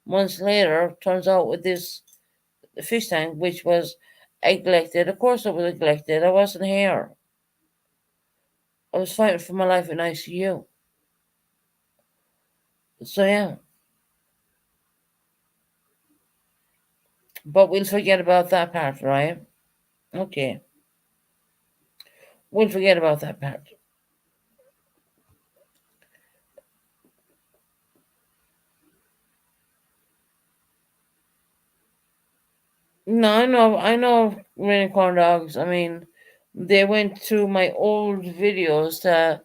Months later, turns out with this fish tank, which was neglected. Of course, it was neglected. I wasn't here. I was fighting for my life in ICU. So yeah, but we'll forget about that part, right? Okay, we'll forget about that part. No, I know raining corn dogs. I mean, they went through my old videos to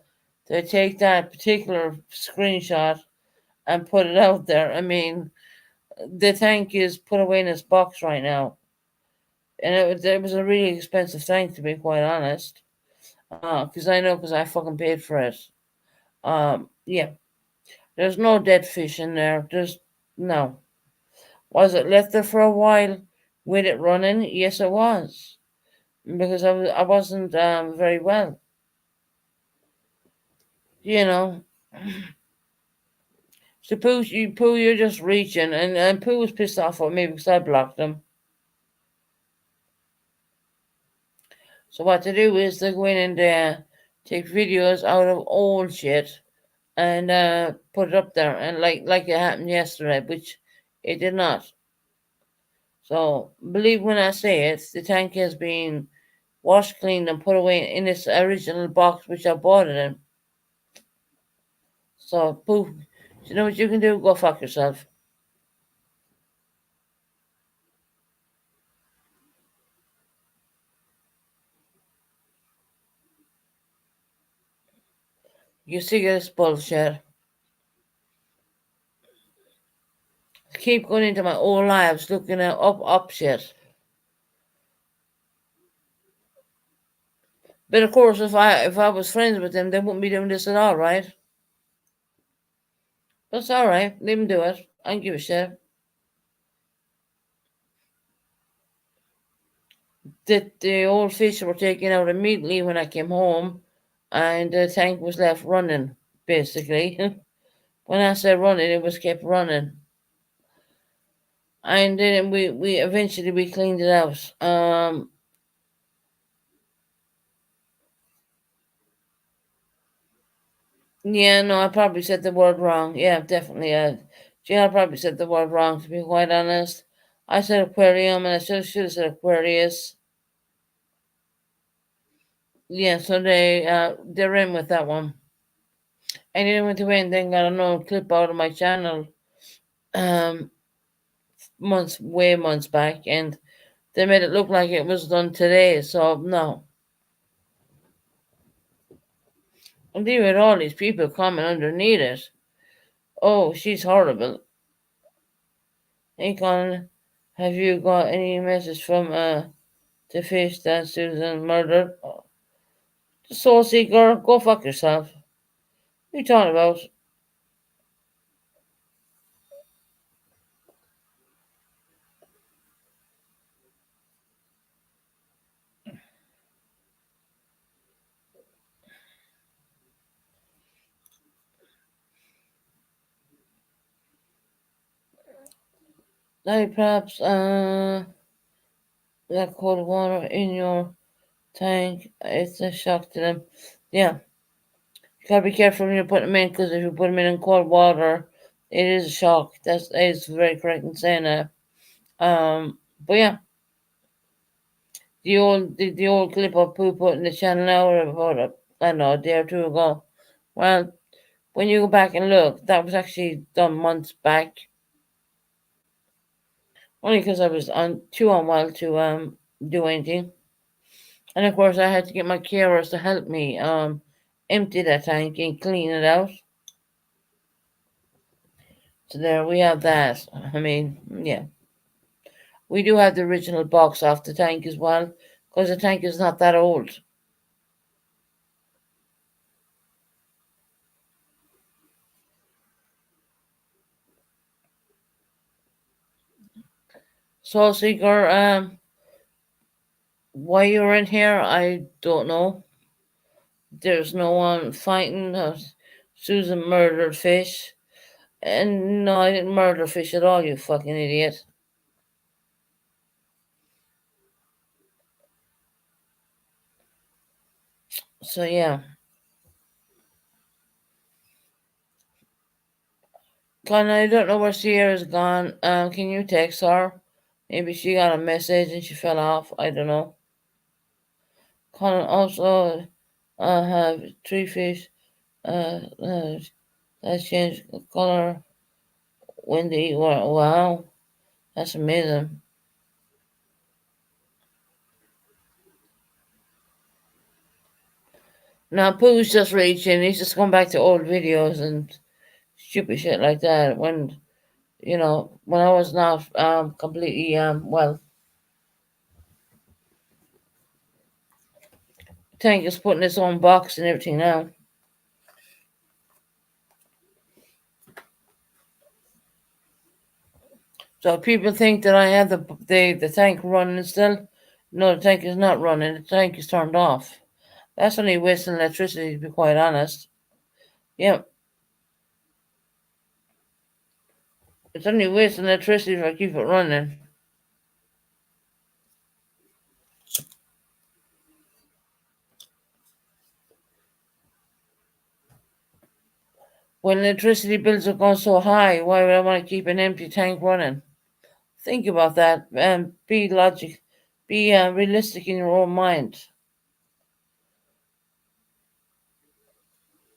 take that particular screenshot and put it out there. I mean, the tank is put away in its box right now, and it was a really expensive tank to be quite honest. Because I know because I fucking paid for it. Yeah, there's no dead fish in there. There's no. Was it left there for a while with it running? Yes, it was because I wasn't very well. You know. So Pooh, you're just reaching, and Pooh was pissed off at me because I blocked him. So what to do is they go in and take videos out of old shit and put it up there, and like it happened yesterday, which it did not. So believe when I say it, the tank has been washed, cleaned, and put away in its original box which I bought it in. So Pooh, you know what you can do? Go fuck yourself. You sick of this bullshit. Keep going into my old lives looking at up shit. But of course, if I was friends with them, they wouldn't be doing this at all, right? That's all right. Let them do it. I don't give a shit. The old fish were taken out immediately when I came home, and the tank was left running. Basically, when I said running, it was kept running, and then we eventually we cleaned it out. Yeah, no, I probably said the word wrong. Yeah, definitely. Yeah, I probably said the word wrong, to be quite honest. I said aquarium, and I should have said Aquarius. Yeah, so they're in with that one. And then went away and then got another clip out of my channel, um, months back, and they made it look like it was done today. So no, and even with all these people coming underneath it. Oh, she's horrible. Hey, Colin, have you got any message from the fish that Susan murdered? Oh, the soul seeker, go fuck yourself. What are you talking about? Like perhaps that cold water in your tank. It's a shock to them. Yeah, you gotta be careful when you put them in because if you put them in cold water, it is a shock. That is very correct in saying that. But yeah, The old clip of Pooh put in the channel now about I don't know, a day or two ago. Well, when you go back and look, that was actually done months back. Only because I was too unwell to do anything, and of course I had to get my carers to help me empty that tank and clean it out. So there we have that. I mean, yeah, we do have the original box off the tank as well, because the tank is not that old. Soul Seeker, why you're in here, I don't know. There's no one fighting. Susan murdered Fish. And no, I didn't murder Fish at all, you fucking idiot. So yeah. Con, I don't know where Sierra's gone. Can you text her? Maybe she got a message and she fell off. I don't know. Con also have three fish that change color when they eat. Wow, that's amazing. Now Pooh's just reaching. He's just going back to old videos and stupid shit like that. When I was not completely well. Tank is putting its own box and everything now. So people think that I have the tank running still. No, the tank is not running. The tank is turned off. That's only wasting electricity, to be quite honest. Yeah, it's only wasting electricity if I keep it running. When electricity bills are going so high, why would I want to keep an empty tank running? Think about that and be logic, be realistic in your own mind.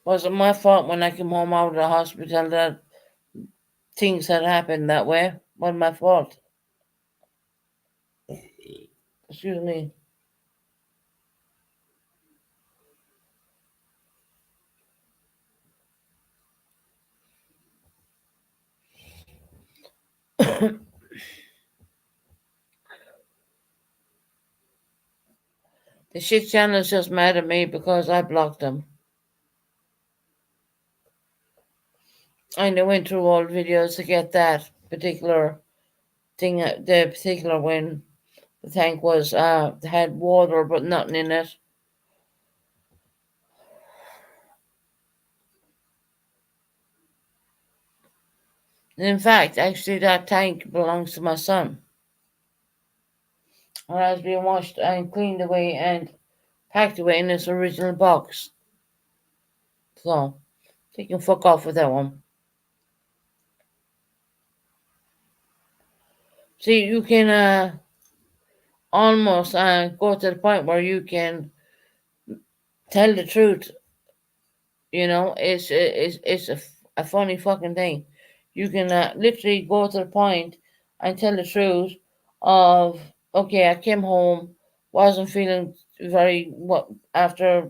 Was it my fault when I came home out of the hospital that things had happened that way? Wasn't my fault. Excuse me. The shit channel is just mad at me because I blocked them. And I went through all videos to get that particular thing, the particular when the tank was had water but nothing in it. And in fact, actually, that tank belongs to my son. And has been washed and cleaned away and packed away in its original box. So, they can fuck off with that one. See, you can almost go to the point where you can tell the truth. It's a funny fucking thing. You can literally go to the point and tell the truth of, okay, I came home, wasn't feeling very what after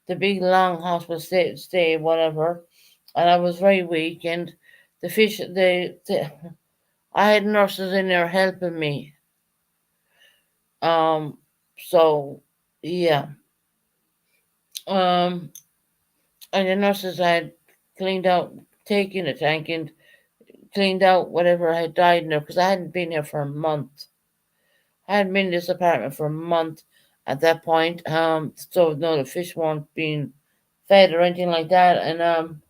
the big long hospital stay whatever, and I was very weak, and the I had nurses in there helping me. Um, so yeah, um, and the nurses had cleaned out, taken the tank and cleaned out whatever had died in there because I hadn't been here for a month. I hadn't been in this apartment for a month at that point. So no, the fish weren't being fed or anything like that, and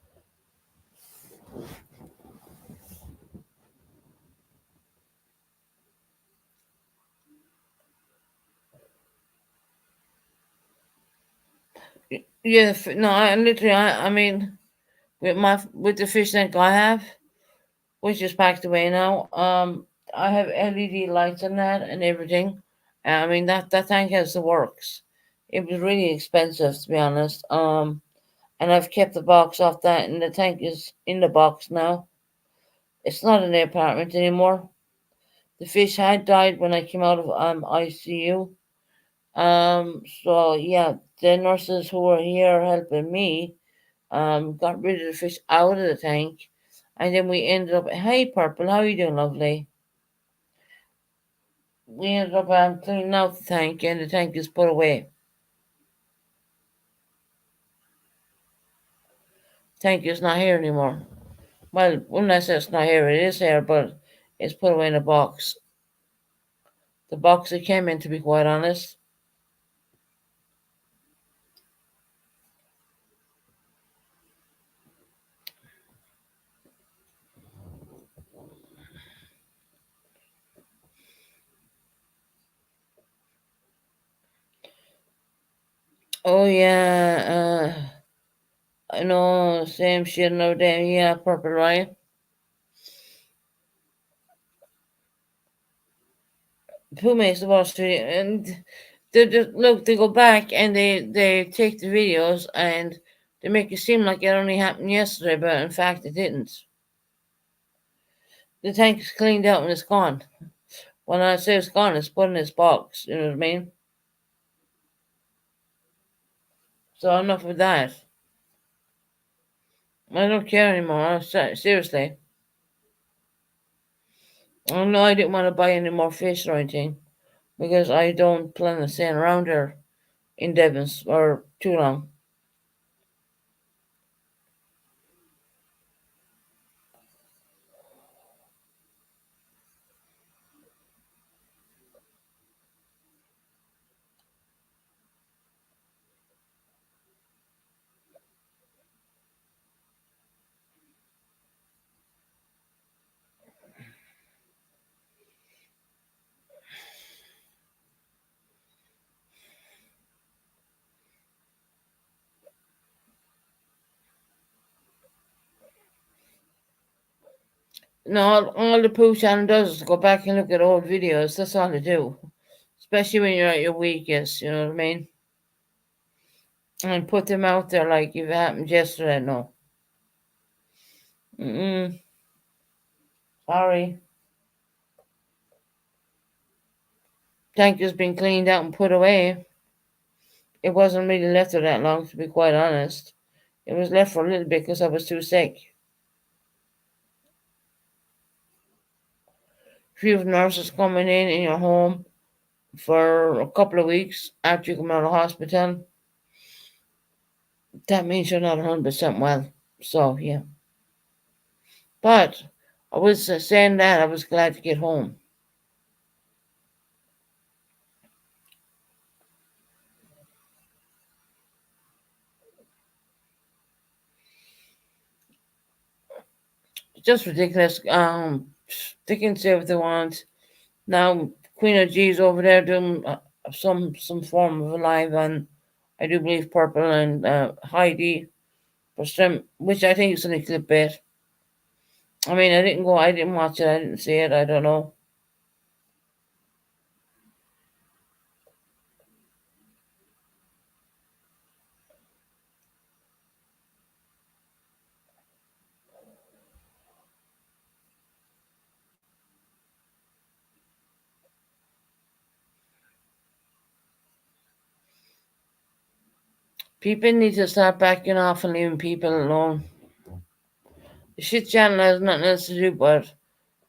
yeah, no, I mean, with the fish tank I have, which is packed away now. I have LED lights and that and everything, I mean that tank has the works. It was really expensive to be honest. And I've kept the box off that, and the tank is in the box now. It's not in the apartment anymore. The fish had died when I came out of ICU. So yeah, the nurses who were here helping me got rid of the fish out of the tank, and then we ended up. Hey, Purple, how are you doing, lovely? We ended up cleaning out the tank, and the tank is put away. Tank is not here anymore. Well, when I say it's not here, it is here, but it's put away in a box. The box it came in, to be quite honest. Oh yeah, I know, same shit, no damn, yeah, Purple, right? Who makes the boss video? And they just look, they go back and they take the videos and they make it seem like it only happened yesterday, but in fact it didn't. The tank is cleaned out and it's gone. When I say it's gone, it's put in its box. You know what I mean? So enough with that. I don't care anymore. Seriously. I know I didn't want to buy any more fish or anything because I don't plan on staying around here in Devon's for too long. No, all the Pooh channel does is go back and look at old videos. That's all they do. Especially when you're at your weakest, you know what I mean? And put them out there like if it happened yesterday. No. Mm-mm. Sorry. Tank has been cleaned out and put away. It wasn't really left there that long, to be quite honest. It was left for a little bit because I was too sick. If you have nurses coming in your home for a couple of weeks after you come out of hospital, that means you're not 100% well. So, yeah. But I was saying that I was glad to get home. It's just ridiculous. They can say what they want. Now, Queen of G's over there doing some form of a live on, I do believe, Purple and Heidi, for some, which I think is only clickbait. I mean, I didn't watch it, I didn't see it, I don't know. People need to start backing off and leaving people alone. The shit channel has nothing else to do but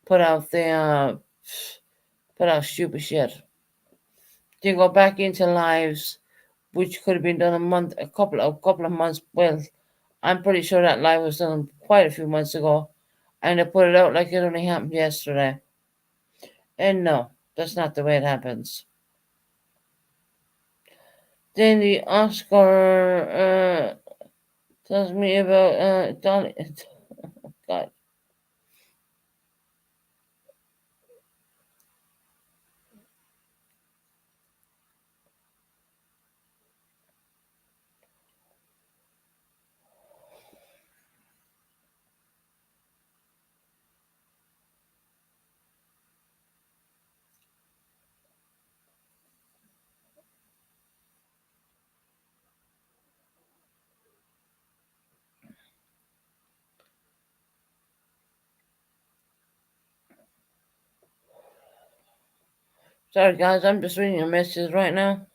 put out the put out stupid shit. They go back into lives which could have been done a couple of months. Well, I'm pretty sure that live was done quite a few months ago, and they put it out like it only happened yesterday. And no, that's not the way it happens. Then the Oscar tells me about Donnie. God, Sorry guys, I'm just reading your messages right now.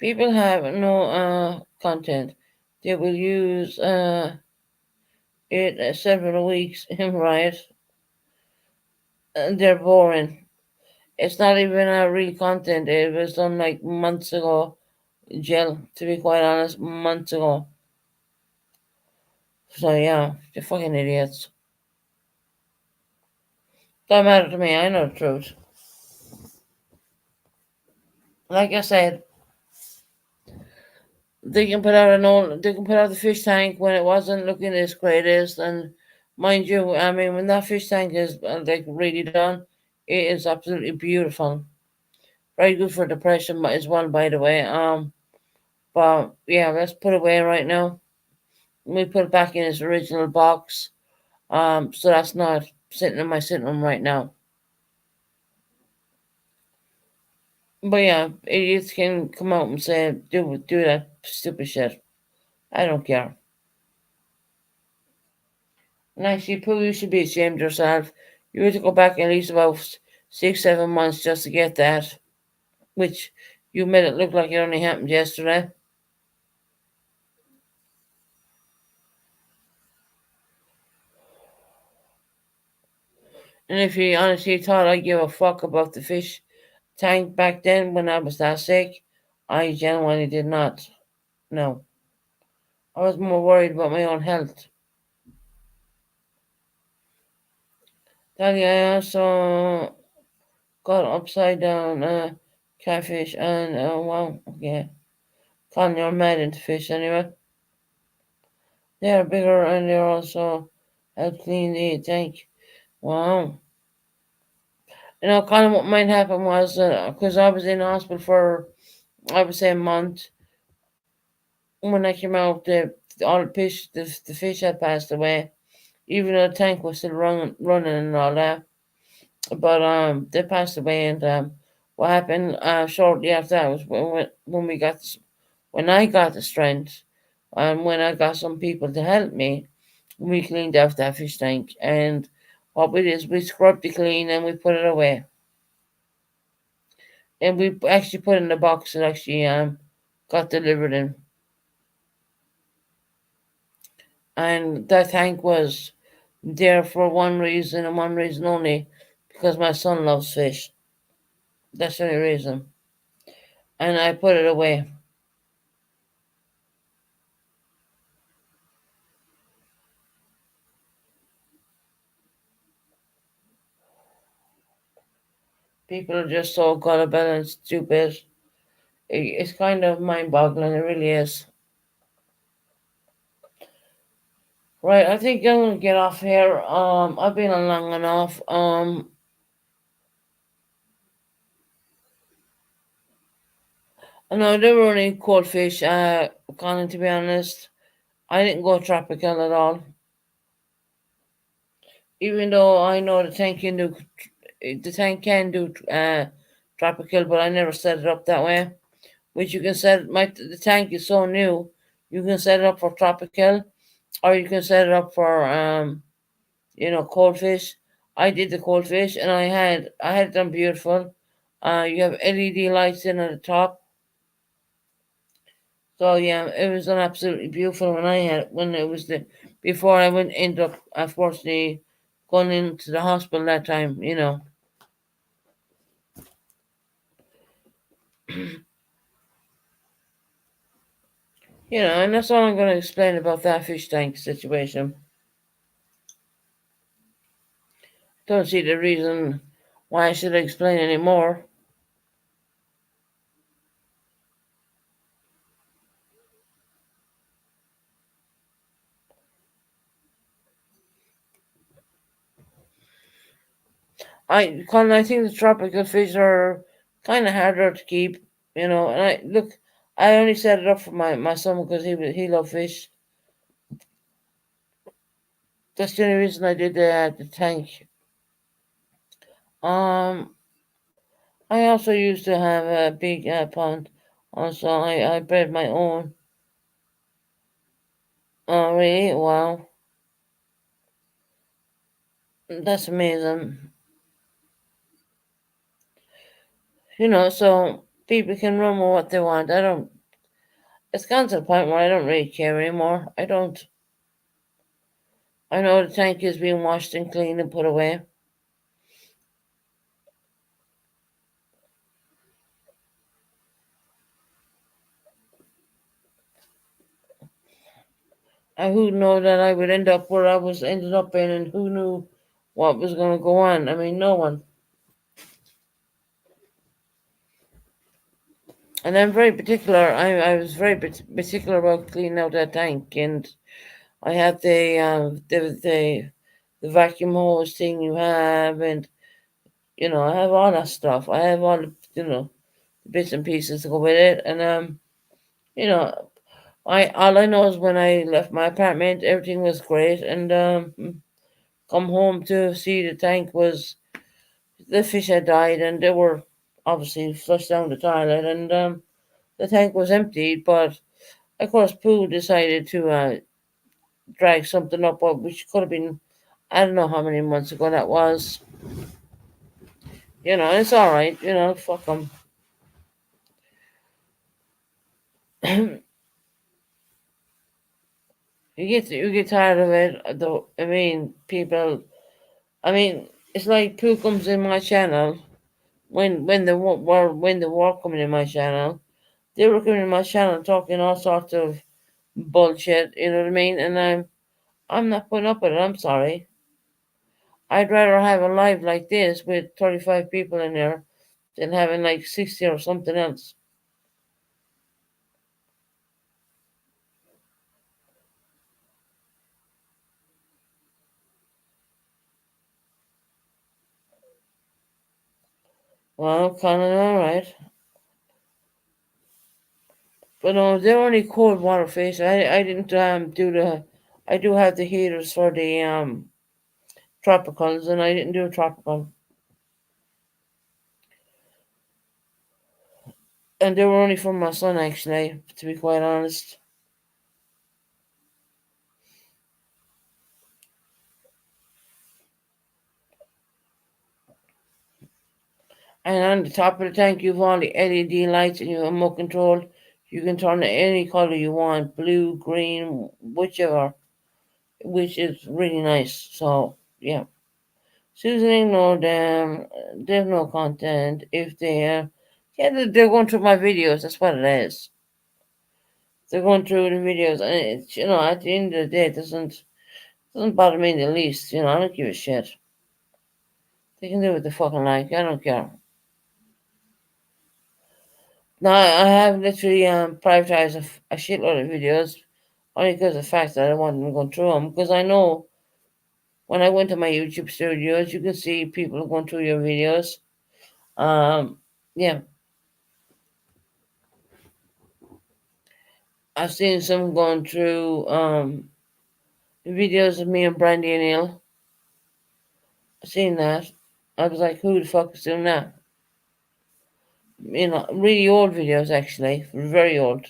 People have no content. They will use it several weeks, right? And they're boring. It's not even real content. It was done like months ago. Jill, to be quite honest, months ago. So yeah, you're fucking idiots. Don't matter to me. I know the truth. Like I said, they can put out the fish tank when it wasn't looking its greatest, and mind you, I mean when that fish tank is like really done, it is absolutely beautiful. Very good for depression as well, by the way. But yeah, let's put it away right now. We put it back in its original box. So that's not sitting in my sitting room right now. But yeah, idiots can come out and say do that stupid shit. I don't care. And actually, Pooh, you should be ashamed of yourself. You had to go back at least about 6, 7 months just to get that, which you made it look like it only happened yesterday. And if you honestly thought I give a fuck about the fish tank back then when I was that sick, I genuinely did not. No. I was more worried about my own health. Daddy, I also got upside down catfish and wow, okay. Calling your mad into fish anyway. They are bigger and they're also help clean the tank. Wow. You know, kind of what might happen was because I was in hospital for I would say a month. When I came out, all the fish had passed away. Even though the tank was still running and all that. But they passed away, and what happened shortly after that was when we got when I got the strength, and when I got some people to help me, we cleaned off that fish tank, and what we did is we scrubbed it clean and we put it away, and we actually put it in the box that actually got delivered in, and that tank was there for one reason and one reason only, because my son loves fish. That's the only reason, and I put it away. People are just so gullible and stupid. It's kind of mind-boggling. It really is. Right, I think I'm gonna get off here. I've been on long enough. I know there were only cold fish. Colin, to be honest, I didn't go tropical at all. Even though I know the tank can do tropical, but I never set it up that way. Which you can set the tank is so new, you can set it up for tropical, or you can set it up for cold fish. I did the cold fish, and I had them beautiful. You have LED lights in at the top, so yeah, it was an absolutely beautiful when I had when it was the before I went end up unfortunately going into the hospital that time. And that's all I'm going to explain about that fish tank situation. Don't see the reason why I should explain any more. Colin, I think the tropical fish are kind of harder to keep, And I only set it up for my son because he loved fish. That's the only reason I did the tank. Um, I also used to have a big pond. Also, I bred my own. Oh, really? Wow, that's amazing. So people can run with what they want. I don't. It's gone to the point where I don't really care anymore. I don't. I know the tank is being washed and cleaned and put away. And who knew that I would end up where I was ended up in, and who knew what was going to go on? I mean, no one. And I'm very particular. I was very particular about cleaning out that tank, and I had the vacuum hose thing you have, and I have all that stuff. I have all the bits and pieces to go with it, and you know, I all I know is when I left my apartment, everything was great, and come home to see the tank was the fish had died, and they were obviously flushed down the toilet, and the tank was emptied, but of course, Pooh decided to drag something up, which could have been, I don't know how many months ago that was. It's all right. Fuck them. You get tired of it, though. I mean, people. I mean, it's like Pooh comes in my channel when the war coming in my channel. They were coming in my channel talking all sorts of bullshit. You know what I mean? And I'm not putting up with it. I'm sorry. I'd rather have a live like this with 35 people in there than having like 60 or something else. Well, kind of all right. But no, they're only cold water fish. I didn't do the. I do have the heaters for the tropicals, and I didn't do a tropical. And they were only for my son, actually, to be quite honest. And on the top of the tank, you've all the LED lights, and you have remote control. You can turn it any color you want, blue, green, whichever, which is really nice. So yeah. Susan ignored them. There's no content. If yeah, they're going through my videos. That's what it is. They're going through the videos, and it's at the end of the day, it doesn't bother me in the least. I don't give a shit. They can do what they fucking like. I don't care. Now I have literally privatized a shitload of videos only because of the fact that I want them going through them. Because I know when I went to my YouTube studios, you can see people going through your videos. Yeah, I've seen some going through videos of me and Brandy and Neil. I've seen that. I was like, who the fuck is doing that? Really old videos actually, very old.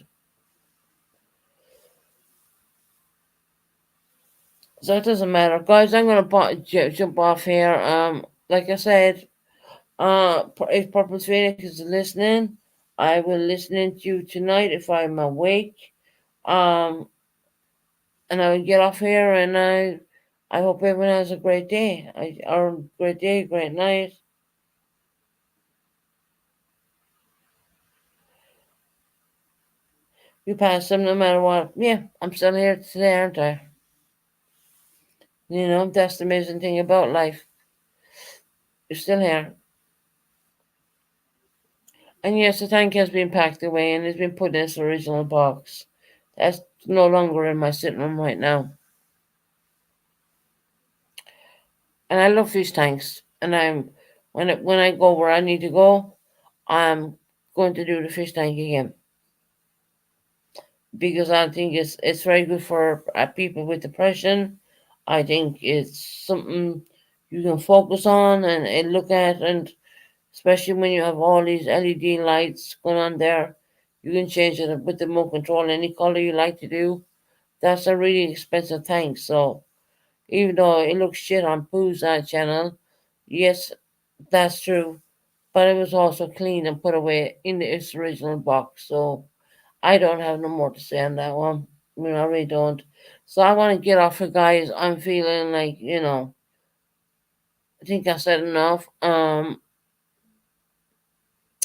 So it doesn't matter, guys. I'm gonna jump off here. Like I said, if Purple Phoenix is listening, I will listen to you tonight if I'm awake. Um, and I will get off here, and I hope everyone has a great day. Or great day, great night. You pass them no matter what. Yeah, I'm still here today, aren't I? That's the amazing thing about life. You're still here. And yes, the tank has been packed away and has been put in its original box. That's no longer in my sitting room right now. And I love fish tanks. And when I go where I need to go, I'm going to do the fish tank again because I think it's very good for people with depression. I think it's something you can focus on and look at, and especially when you have all these LED lights going on there, you can change it with the remote control any color you like to do. That's a really expensive tank, so even though it looks shit on Pooh's channel, yes, that's true. but it was also cleaned and put away in its original box. So I don't have no more to say on that one. I really don't. So I want to get off it, guys. I'm feeling like, I think I said enough. I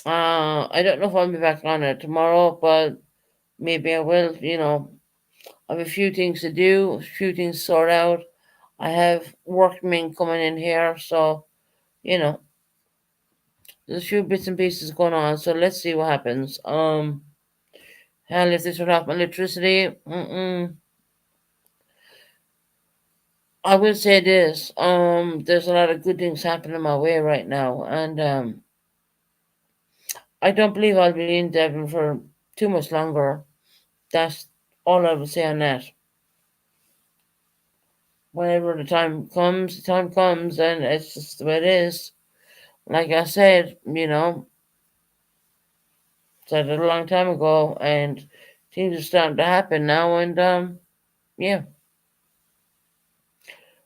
don't know if I'll be back on it tomorrow, but maybe I will. I have a few things to do, a few things to sort out. I have workmen coming in here, so you know, there's a few bits and pieces going on. So let's see what happens. Hell, if they turn off my electricity, I will say this. There's a lot of good things happening my way right now, and I don't believe I'll be in Devon for too much longer. That's all I will say on that. Whenever the time comes, and it's just the way it is. Like I said, said it a long time ago, and things are starting to happen now, and yeah.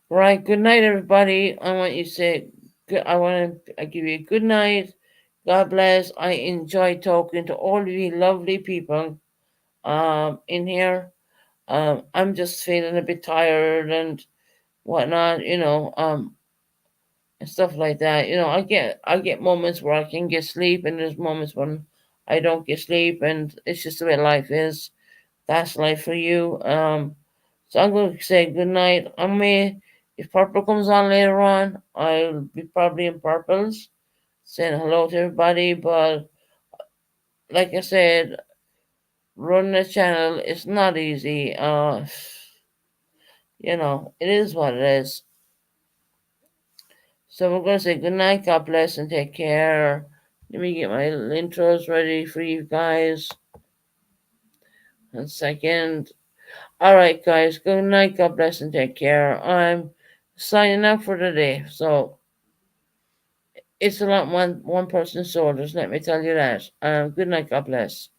Right. Good night, everybody. I want you to say, I want to give you a good night. God bless. I enjoy talking to all of you lovely people in here. I'm just feeling a bit tired and whatnot, and stuff like that. I get moments where I can get sleep, and there's moments when I don't get sleep, and it's just the way life is. That's life for you. So I'm going to say good night. If Purple comes on later on, I'll be probably in Purple's saying hello to everybody. But like I said, running a channel is not easy. It is what it is. So we're going to say good night, God bless, and take care. Let me get my intros ready for you guys. One second. All right, guys. Good night, God bless, and take care. I'm signing out for today. So it's a lot one person's shoulders. Let me tell you that. Good night, God bless.